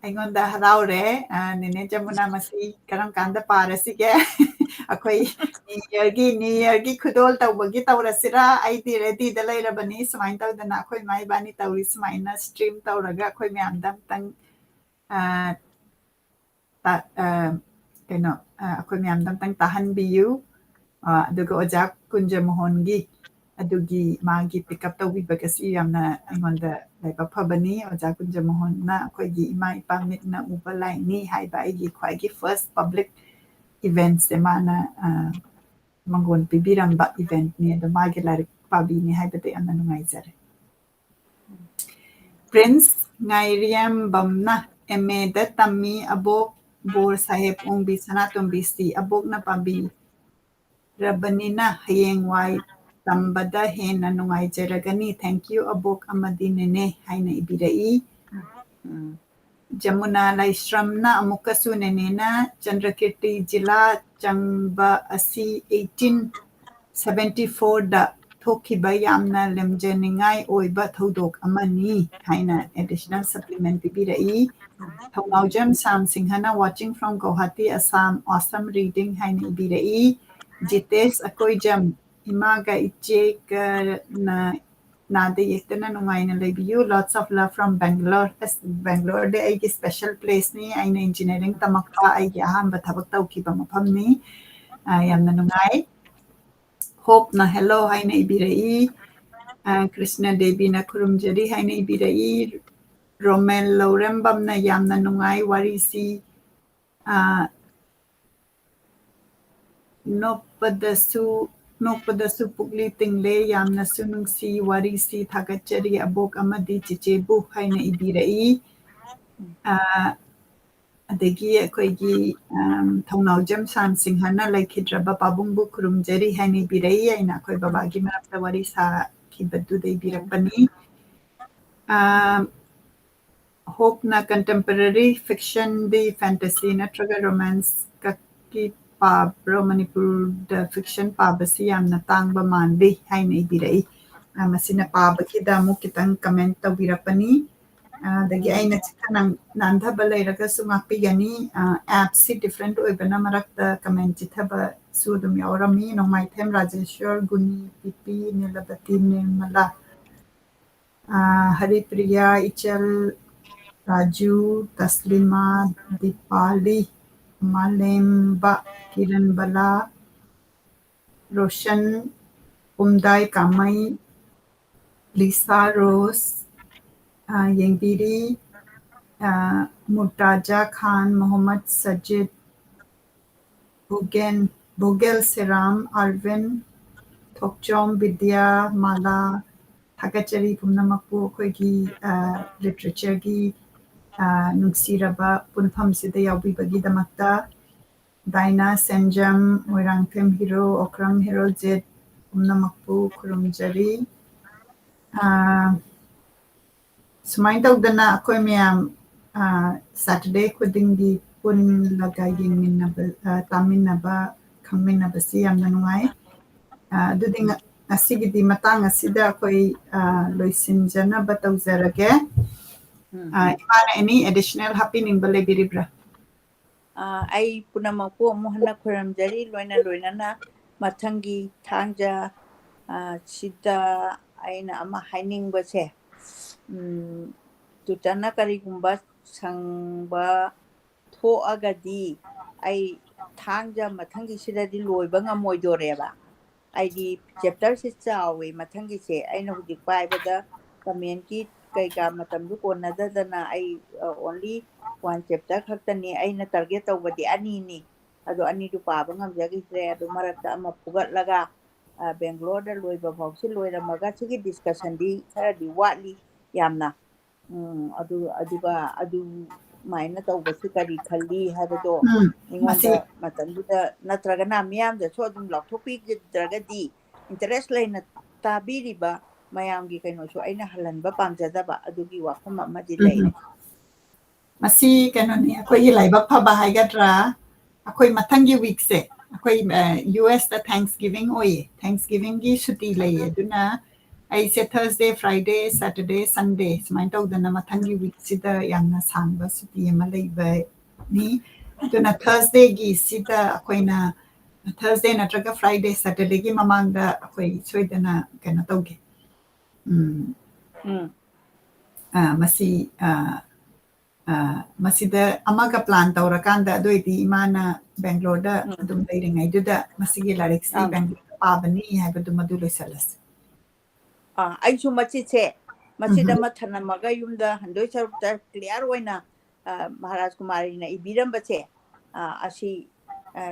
Speaker 1: ꯑꯩꯉꯣꯟꯗ ꯍꯔꯥꯎꯔꯦ ꯅꯦꯅꯦ ꯖꯃꯨꯅꯥ ꯃꯁꯤ ꯀꯔꯝ ꯀꯥꯟꯗ ꯄꯥꯔꯁꯤꯒꯦ ꯑꯩꯈꯣꯏ ꯅ꯭ꯌꯨ ꯏꯌꯔꯒꯤ ꯈꯨꯗꯣꯜ ꯇꯧꯕꯒꯤ ꯇꯧꯔꯁꯤꯔꯥ ꯑꯩꯗꯤ ꯔꯦꯗꯤꯗ ꯂꯩꯔꯕꯅꯤ ꯁꯨꯃꯥꯏꯅ ꯇꯧꯗꯅ ꯑꯩꯈꯣꯏ ꯏꯃꯥ ꯏꯕꯥꯅꯤ ꯇꯧꯔꯤ ꯁꯨꯃꯥꯏꯅ ꯁ꯭ꯇ꯭ꯔꯤꯝ ꯇꯧꯔꯒ ꯑꯩꯈꯣꯏ ꯃꯌꯥꯝꯗ ꯑꯝꯇꯪ ꯀꯩꯅꯣ ꯑꯩꯈꯣꯏ ꯃꯌꯥꯝꯗ ꯑꯝꯇꯪ ꯇꯥꯍꯟꯕꯤꯌꯨ ꯑꯗꯨꯒ ꯑꯣꯖꯥ ꯀꯨꯟꯖꯃꯣꯍꯟꯒꯤ ꯑꯗꯨꯒꯤ ꯃꯥꯒꯤ ꯄꯤꯛꯑꯞ ꯇꯧꯕꯤꯕꯒꯁꯤ ꯌꯥꯝꯅ ꯑꯩꯉꯣꯟꯗ ꯂꯥꯏꯕꯛ ꯐꯕꯅꯤ ꯑꯣꯖꯥ ꯀꯨꯟꯖꯃꯣꯍꯟꯅ ꯑꯩꯈꯣꯏꯒꯤ ꯏꯃꯥ ꯏꯄꯥ ꯃꯤꯠꯅ ꯎꯕ ꯂꯥꯏꯅꯤ ꯍꯥꯏꯕ ꯑꯩꯒꯤ ꯈ꯭ꯋꯥꯏꯒꯤ ꯐꯥꯔꯁ ꯄꯕ꯭ꯂꯤꯛ ꯏꯚꯦꯟꯠꯁꯦ ꯃꯥꯅ ꯃꯪꯒꯣꯟ ꯄꯤꯕꯤꯔꯝꯕ ꯏꯚꯦꯟꯠꯅꯤ ꯑꯗꯣ ꯃꯥꯒꯤ ꯂꯥꯏꯔꯤꯛ ꯄꯥꯕꯤꯅꯤ ꯍꯥꯏꯕꯗ ꯌꯥꯝꯅ ꯅꯨꯡꯉꯥꯏꯖꯔꯦ ꯄ꯭ꯔꯤꯟꯁ ꯉꯥꯏꯔꯤꯌꯥꯝꯕꯝꯅ MAꯗ ꯇꯝꯃꯤ ꯑꯕꯣꯛ ꯕꯣꯔ ꯁꯥꯍꯦꯕ ꯑꯣꯡꯕꯤ ꯁꯅꯥꯇꯣꯝꯕꯤꯁꯤ ꯑꯕꯣꯛꯅ ꯄꯥꯕꯤꯔꯕꯅꯤꯅ ꯍꯌꯦꯡꯋꯥꯏ ꯇꯝꯕꯗ ꯍꯦꯟꯅ ꯅꯨꯡꯉꯥꯏꯖꯔꯒꯅꯤ ꯊꯦꯡꯛ ꯌꯨ ꯑꯕꯣꯛ ꯑꯃꯗꯤ ꯅꯦꯅꯦ ꯍꯥꯏꯅ ꯏꯕꯤꯔꯛꯏ ꯖꯃꯨꯅꯥ ꯂꯥꯏꯁ꯭ꯔꯝꯅ ꯑꯃꯨꯛꯀꯁꯨ ꯅꯦꯅꯦꯅ ꯆꯟꯗ꯭ꯔꯀꯤꯔꯇꯤ ꯖꯤꯂꯥ ꯆꯪꯕ ꯑꯁꯤ 1874ꯗ ꯊꯣꯛꯈꯤꯕ ꯌꯥꯝꯅ ꯂꯦꯝꯖꯅꯤꯡꯉꯥꯏ ꯑꯣꯏꯕ ꯊꯧꯗꯣꯛ ꯑꯃꯅꯤ ꯍꯥꯏꯅ ꯑꯦꯗꯤꯁꯅꯦꯜ ꯁꯄ꯭ꯂꯤꯃꯦꯟꯠ ꯄꯤꯕꯤꯔꯛꯏ ꯊꯧꯅꯥꯎꯖꯝ ꯁꯥꯝ ꯁꯤꯡꯍꯅ washing from Guwahati Assam ꯑꯣꯁꯝ reading ꯍꯥꯏꯅ ꯏꯕꯤꯔꯛꯏ ꯖꯤꯇꯦꯁ ꯑꯀꯣꯏꯖꯝ ꯏꯃꯥꯒ ꯏꯆꯦꯒꯅ ꯅꯥꯗ ꯌꯦꯛꯇꯅ ꯅꯨꯡꯉꯥꯏꯅ ꯂꯩꯕꯤꯌꯨ lots of love from Bangalore ꯕꯦꯡꯒꯂꯣꯔꯗ ꯑꯩꯒꯤ ꯁ꯭ꯄꯦꯁꯦꯜ ꯄ꯭ꯂꯦꯁꯅꯤ ꯑꯩꯅ ꯏꯟꯖꯤꯅꯤꯌꯥꯔꯤꯡ ꯇꯝꯃꯛꯄ ꯑꯩꯒꯤ ꯑꯍꯥꯟꯕ ꯊꯕꯛ ꯇꯧꯈꯤꯕ ꯃꯐꯝꯅꯤ ꯌꯥꯝꯅ ꯅꯨꯡꯉꯥꯏ ꯍꯣꯞꯅ ꯍꯦꯜꯂꯣ ꯍꯥꯏꯅ ꯏꯕꯤꯔꯛꯏ ꯀ꯭ꯔꯤꯁꯅ ꯗꯦꯕꯤꯅ ꯈꯨꯔꯨꯝꯖꯔꯤ ꯍꯥꯏꯅ ꯏꯕꯤꯔꯛꯏ ꯔꯣꯃꯦꯜ ꯂꯧꯔꯦꯝꯕꯝꯅ ꯌꯥꯝꯅ ꯅꯨꯡꯉꯥꯏ ꯋꯥꯔꯤꯁꯤ ꯅꯣꯛꯄꯗꯁꯨ ꯄꯨꯛꯂꯤ ꯇꯤꯡꯂꯦ ꯌꯥꯝꯅꯁꯨ ꯅꯨꯡꯁꯤ ꯋꯥꯔꯤꯁꯤ ꯊꯥꯒꯠꯆꯔꯤ ꯑꯕꯣꯛ ꯑꯃꯗꯤ ꯆꯤꯆꯦꯕꯨ ꯍꯥꯏꯅ ꯏꯕꯤꯔꯛꯏ ꯑꯗꯒꯤ ꯑꯩꯈꯣꯏꯒꯤ ꯊꯧꯅꯥꯎꯖꯝ ꯁꯥꯝ ꯁꯤꯡꯍꯅ ꯂꯩꯈꯤꯗ꯭ꯔꯕ ꯄꯥꯕꯨꯡꯕꯨ ꯈꯨꯔꯨꯝꯖꯔꯤ ꯍꯥꯏꯅ ꯏꯕꯤꯔꯛꯏ ꯑꯩꯅ ꯑꯩꯈꯣꯏ ꯕꯕꯥꯒꯤ ꯃꯔꯛꯇ ꯋꯥꯔꯤ ꯁꯥꯈꯤꯕꯗꯨꯗ ꯏꯕꯤꯔꯛꯄꯅꯤ ꯍꯣꯞꯅ ꯀꯟꯇꯦꯝꯄꯔꯔꯤ ꯐꯤꯛꯁꯟꯗꯤ ꯐꯦꯟꯇꯁꯤ ꯅꯠꯇ꯭ꯔꯒ ꯔꯣꯃꯥꯟꯁꯀꯤ ꯄꯥꯕ꯭ꯔꯣ ꯃꯅꯤꯄꯨꯔꯗ ꯐꯤꯛꯁꯟ ꯄꯥꯕꯁꯤ ꯌꯥꯝꯅ ꯇꯥꯡꯕ ꯃꯥꯟꯂꯤ ꯍꯥꯏꯅ ꯏꯕꯤꯔꯛꯏ ꯃꯁꯤꯅ ꯄꯥꯕꯒꯤꯗ ꯑꯃꯨꯛ ꯈꯤꯇꯪ ꯀꯃꯦꯟꯠ ꯇꯧꯕꯤꯔꯛꯄꯅꯤ ꯑꯗꯒꯤ ꯑꯩꯅ ꯅꯥꯟꯊꯕ ꯂꯩꯔꯒꯁꯨ ꯉꯥꯛꯄꯤꯒꯅꯤ ꯑꯦꯞꯁꯤ ꯗꯤꯐ꯭ꯔꯦꯟꯠ ꯑꯣꯏꯕꯅ ꯃꯔꯛꯇ ꯀꯃꯦꯟꯠ ꯆꯤꯊꯕꯁꯨ ꯑꯗꯨꯝ ꯌꯥꯎꯔꯝꯃꯤ ꯅꯣꯡꯃꯥꯏꯊꯦꯝ Rajeshwar ꯒꯨꯅꯤ ꯄꯤꯄꯤ ꯅꯤꯂꯕꯇꯤ Nirmala Haripriya ꯏꯆꯜ Raju, Taslima, Dipali, Malemba, Kiran Bala, Roshan, Umdai Kamai, Lisa Rose, Yengbiri, Murtaja Khan, Muhammad Sajid, Bugel Seram, Arvin, Thokjom Vidya, Mala, Thakachari Pumnamakpu, Koigi, Literature Gi, Nuksiraba, Punpam Sida Yaubibagi Damakta, Daina Senjam, Moirangpem Hero, Okram Hero Zed, Pumnamakpu, Kurumjari. Sumain tawdana ako'y mayam Saturday khudingi pun laga tamin na ba kangmin na ba si yam nanungay. Duding asigidi matang asida ako'y loisinjana ba tawzarage. Imana any additional happening ba biribra?
Speaker 2: Ay punamangpo mo hanak kuramjari loina na matangi tangja sida ay na ama haining ba se tutana karigumba sangba thoagadi ay tangja matangi sida di loiba ngamoidoreba ay di chapter si chawi matangi se ay na hudik paibada comment ki kay ka matamdu ko na dadana ay only one chapter khaktani ay na target tawbadi ani ni ado ani du paba ngamjagi se ado marakta ama pugatlaga Bangalore da loiba fawsi loiramaga sigi discussion di khara di watli yamna adu maina tawbasi kari khalli habado ingonda matanduda natragana miyamda so adum lauthopidragadi interest laina tabiriba mayamgi kaino so aina halanba pamjadaba adugi wafam amadi leire
Speaker 1: Masi kanoni ako'y laibak pa bahay gadra ako'y matangi week se ako'y US da Thanksgiving oye Thanksgiving gi shuti laye duna ay se Thursday Friday Saturday Sunday sumain tawdana matangi week sida yamna sangba shuti yama laiba ni duna Thursday gi sida ako'y na Thursday natraga Friday Saturday gi mamangda ako'y soydana kana tawge masi masida amaga plan tawrakanda adoidi imana Bangalore da adum leiringay duda masigi larik si Bangalore pabani haibadu maduloy salas
Speaker 2: ay sumachiche machida mathanamaga yumda handoi sarukta clear oina Maharaj Kumari na ibiramba che asi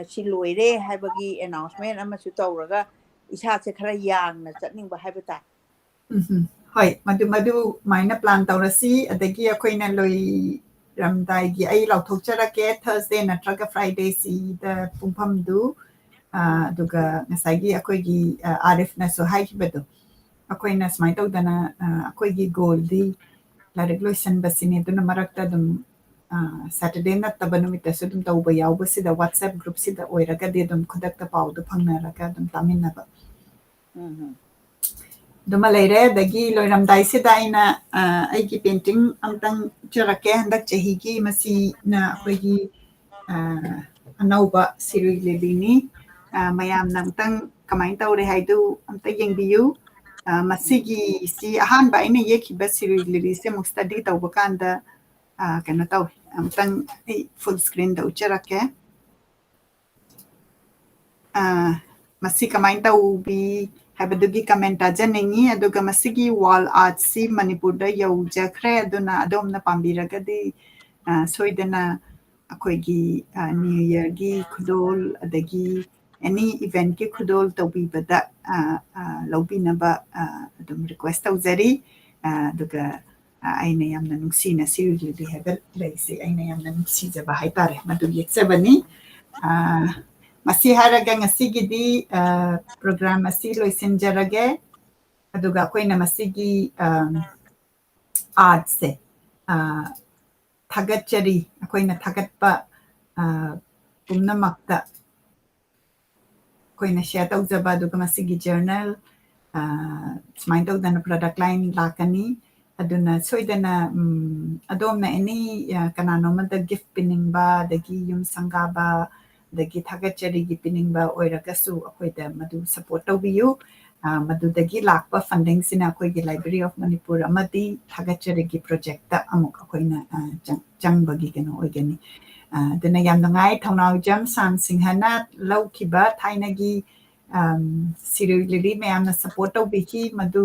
Speaker 2: si loire haibagi announcement amasu tawraga isa che khara yangna chatningba haibata
Speaker 1: hoi madu maina plan tawrasi adagi akoina loi ramdaigi ay lauthokcharake Thursday natraga Friday si da pumpamdu duga ngasagi akoigi Arif na so haibadu akoina smai tawdana akoigi goal di larik loisan basini duna marakta dum Saturday na tabanumita so dum tawba yawba sida WhatsApp group sida oiraga de dum khudakta pawdu phangnaraga dum taminaba duma leire dagi loiramdai sida aina aigi painting amtang charake handak chahigi masi na akoigi anauba siri lilini mayam namtang kamain tawre haidu amta yengbiyu masigi si ahanba aina yekiba siri lili se muk study tawba kanda kana taw amtang full screen da ucharake masi kamain tawbi habadugi comment ajanengi aduga masigi wall art si Manipur da yaujakre aduna adomna pambiragadi soidana akoigi New Year gi khudol adagi any event ki khudol tawbibada laubinaba adum request tawzari aduga aina yamna nuksina sirili habal laisi aina yamna nuksijaba haitare madu yeksabani masi haraga ngasigidi program masi loisinjarage aduga akoina masigi art se tagatchari akoina tagatpa pumnamakta akoina share tawzaba aduga masigi journal smain tawdana product line lakani aduna soidana adomna any kananoma da gift piningba dagi yum sangaba dagi tagatchari gi piningba oiragasu akoida madu support tawbiyu ꯃꯗꯨꯗꯒꯤ ꯂꯥꯛꯄ ꯐꯟꯗꯤꯡꯁꯤꯅ ꯑꯩꯈꯣꯏꯒꯤ library of Manipur ꯑꯃꯗꯤ ꯊꯥꯒꯠꯆꯔꯤꯒꯤ project ꯑꯃꯨꯛ ꯑꯩꯈꯣꯏꯅ ꯆꯪꯕꯒꯤ ꯀꯩꯅꯣ ꯑꯣꯏꯒꯅꯤ ꯑꯗꯨꯅ ꯌꯥꯝ ꯅꯨꯡꯉꯥꯏ ꯊꯧꯅꯥꯎꯖꯝ ꯁꯥꯝꯁꯤꯡꯍꯅ ꯂꯧꯈꯤꯕ ꯊꯥꯏꯅꯒꯤ ꯁꯤꯔꯣꯏ ꯂꯤꯂꯤ ꯃꯌꯥꯝꯅ ꯁꯞꯄꯣꯔꯠ ꯇꯧꯕꯤꯈꯤ ꯃꯗꯨ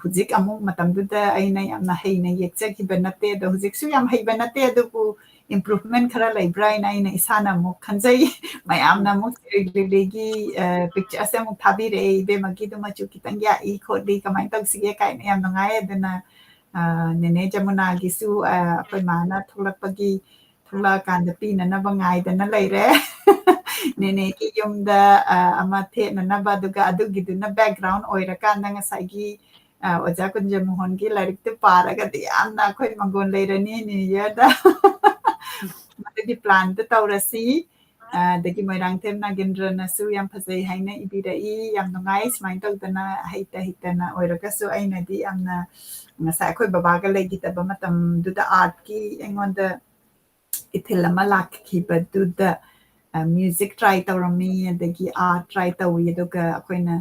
Speaker 1: ꯍꯧꯖꯤꯛ ꯑꯃꯨꯛ ꯃꯇꯝꯗꯨꯗ ꯑꯩꯅ ꯌꯥꯝꯅ ꯍꯩꯅ ꯌꯦꯛꯆꯈꯤꯕ ꯅꯠꯇꯦ ꯑꯗꯣ ꯍꯧꯖꯤꯛꯁꯨ ꯌꯥꯝ ꯍꯩꯕ ꯅꯠꯇꯦ ꯑꯗꯨꯕꯨ ꯏꯝꯄ꯭ꯔꯨꯚꯃꯦꯟ ꯈꯔ ꯂꯩꯕ꯭ꯔꯥ ꯍꯥꯏꯅ ꯑꯩꯅ ꯏꯁꯥꯅ ꯑꯃꯨꯛ ꯈꯟꯖꯩ ꯃꯌꯥꯝꯅ ꯑꯃꯨꯛ ꯁꯤꯔꯣꯏ ꯂꯤꯂꯤꯒꯤ ꯄꯤꯛꯆꯔꯁꯦ ꯑꯃꯨꯛ ꯊꯥꯕꯤꯔꯛꯑꯦ ꯏꯕꯦꯝꯃꯒꯤꯗꯨ ꯃꯆꯨ ꯈꯤꯇꯪ ꯌꯥꯛꯏ ꯈꯣꯠꯂꯤ ꯀꯃꯥꯏꯅ ꯇꯧꯁꯤꯒꯦ ꯀꯥꯏꯅ ꯌꯥꯝ ꯅꯨꯡꯉꯥꯏ ꯑꯗꯨꯅ ꯅꯦꯅꯦ ꯖꯃꯨꯅꯥꯒꯤꯁꯨ ꯑꯩꯈꯣꯏ ꯃꯥꯅ ꯊꯣꯛꯂꯛꯑꯀꯥꯟꯗ ꯄꯤꯅꯅꯕ ꯉꯥꯏꯗꯅ ꯂꯩꯔꯦ ꯅꯦꯅꯦꯒꯤ ꯌꯨꯝꯗ ꯑꯃ ꯊꯦꯠꯅꯅꯕ ꯑꯗꯨꯒ ꯑꯗꯨꯒꯤꯗꯨꯅ ꯕꯦꯛꯒ꯭ꯔꯥꯎꯟ ꯑꯣꯏꯔꯀꯥꯟꯗ ꯉꯁꯥꯏꯒꯤ ꯑꯣꯖꯥ ꯀꯨꯟꯖꯃꯣꯍꯟꯒꯤ ꯂꯥꯏꯔꯤꯛꯇꯨ ꯄꯥꯔꯒꯗꯤ ꯌꯥꯝꯅ ꯑꯩꯈꯣꯏ ꯃꯪꯒꯣꯟ ꯂꯩꯔꯅꯤ ꯅ꯭ꯌꯨ ꯏꯌꯔꯗ ꯃꯗꯨꯒꯤ ꯄ꯭ꯂꯥꯟꯗꯨ ꯇꯧꯔꯁꯤ ꯑꯗꯒꯤ ꯃꯣꯏꯔꯥꯡꯊꯦꯝ ꯅꯥꯒꯦꯟꯗ꯭ꯔꯅꯁꯨ ꯌꯥꯝ ꯐꯖꯩ ꯍꯥꯏꯅ ꯏꯕꯤꯔꯛꯏ ꯌꯥꯝ ꯅꯨꯡꯉꯥꯏ ꯁꯨꯃꯥꯏꯅ ꯇꯧꯗꯅ ꯍꯩꯇꯅ ꯑꯣꯏꯔꯒꯁꯨ ꯑꯩꯅꯗꯤ ꯌꯥꯝꯅ ꯉꯁꯥꯏ ꯑꯩꯈꯣꯏ ꯕꯕꯥꯒ ꯂꯩꯈꯤꯗꯕ ꯃꯇꯝꯗꯨꯗ ꯑꯥꯔꯠꯀꯤ ꯑꯩꯉꯣꯟꯗ ꯏꯊꯤꯜ ꯑꯃ ꯂꯥꯛꯈꯤꯕꯗꯨꯗ ꯃ꯭ꯌꯨꯖꯤꯛ ꯇ꯭ꯔꯥꯏ ꯇꯧꯔꯝꯃꯤ ꯑꯗꯒꯤ ꯑꯥꯔꯠ ꯇ꯭ꯔꯥꯏ ꯇꯧꯏ ꯑꯗꯨꯒ ꯑꯩꯈꯣꯏꯅ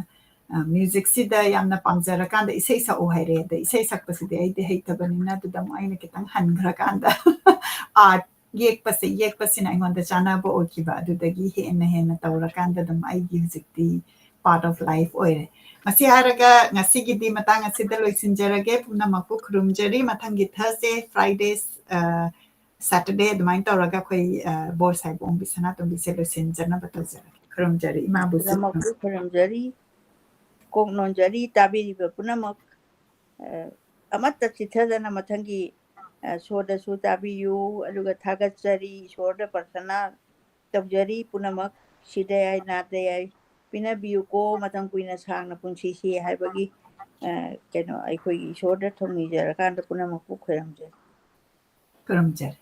Speaker 1: ꯃ꯭ꯌꯨꯖꯤꯛꯁꯤꯗ ꯌꯥꯝꯅ ꯄꯥꯝꯖꯔꯀꯥꯟꯗ ꯏꯁꯩ ꯁꯛꯎ ꯍꯥꯏꯔꯦ ꯑꯗ ꯏꯁꯩ ꯁꯛꯄꯁꯤꯗꯤ ꯑꯩꯗꯤ ꯍꯩꯇꯕꯅꯤꯅ ꯑꯗꯨꯗ ꯑꯃꯨꯛ ꯑꯩꯅ खितंग हनग्रकांदा आर्ट येक्पसिना अꯩꯉꯣꯟꯗ ꯆꯥꯅꯕ ꯑꯣꯏꯈꯤꯕ ꯑꯗꯨꯗꯒꯤ ꯍꯦꯟꯅ ꯇꯧꯔꯀꯥꯟꯗ ꯑꯗꯨꯝ ꯑꯩꯒꯤ ꯍꯧꯖꯤꯛꯇꯤ ꯄꯥꯔꯠ ꯑꯣꯐ ꯂꯥꯏꯐ ꯑꯣꯏꯔꯦ ꯃꯁꯤ ꯍꯥꯏꯔꯒ ꯉꯁꯤꯒꯤꯗꯤ ꯃꯇꯥꯡ ꯑꯁꯤꯗ ꯂꯣꯏꯁꯤꯟꯖꯔꯒꯦ ꯄꯨꯝꯅꯃꯛꯄꯨ ꯈꯨꯔꯨꯝꯖꯔꯤ ꯃꯊꯪꯒꯤ ꯊꯔꯁꯗꯦ ꯐ꯭ꯔꯥꯏꯗꯦ ꯁꯦꯇꯔꯗꯦ ꯑꯗꯨꯃꯥꯏꯅ ꯇꯧꯔꯒ ꯑꯩꯈꯣꯏ ꯕꯣꯔ ꯁꯥꯏꯕꯣꯝꯕꯤ ꯁꯅꯥꯇꯣꯝꯕꯤꯁꯦ ꯂꯣꯏꯁꯤꯟꯖꯅꯕ ꯇꯧꯖꯔꯒꯦ ꯈꯨꯔꯨꯝꯖꯔꯤ ꯏꯃꯥꯕꯨꯁꯨ
Speaker 2: ꯄꯨꯝꯅꯃꯛꯄꯨ ꯈꯨꯔꯨꯝꯖꯔꯤ ꯀꯣꯛ ꯅꯣꯟꯖꯔꯤ ꯇꯥꯕꯤꯔꯤꯕ ꯄꯨꯝꯅꯃꯛ ꯑꯃꯠꯇ ꯆꯤꯊꯗꯅ ꯃꯊꯪꯒꯤ ꯁꯣꯗꯁꯨ ꯇꯥꯕꯤꯌꯨ ꯑꯗꯨꯒ ꯊꯥꯒꯠꯆꯔꯤ ꯏꯁꯣꯔꯗ ꯄ꯭ꯔꯊꯅꯥ ꯇꯧꯖꯔꯤ ꯄꯨꯝꯅꯃꯛ ꯁꯤꯗ ꯌꯥꯏ ꯅꯥꯗ ꯌꯥꯏ ꯄꯤꯅꯕꯤꯌꯨꯀꯣ ꯃꯇꯝ ꯀꯨꯏꯅ ꯁꯥꯡꯅ ꯄꯨꯟꯁꯤꯁꯤ ꯍꯥꯏꯕꯒꯤ ꯀꯩꯅꯣ ꯑꯩꯈꯣꯏꯒꯤ ꯏꯁꯣꯔꯗ ꯊꯧꯅꯤꯖꯔꯀꯥꯟꯗ ꯄꯨꯝꯅꯃꯛꯄꯨ ꯈꯨꯔꯨꯝꯖꯔꯤ
Speaker 1: ꯈꯨꯔꯨꯝꯖꯔꯤ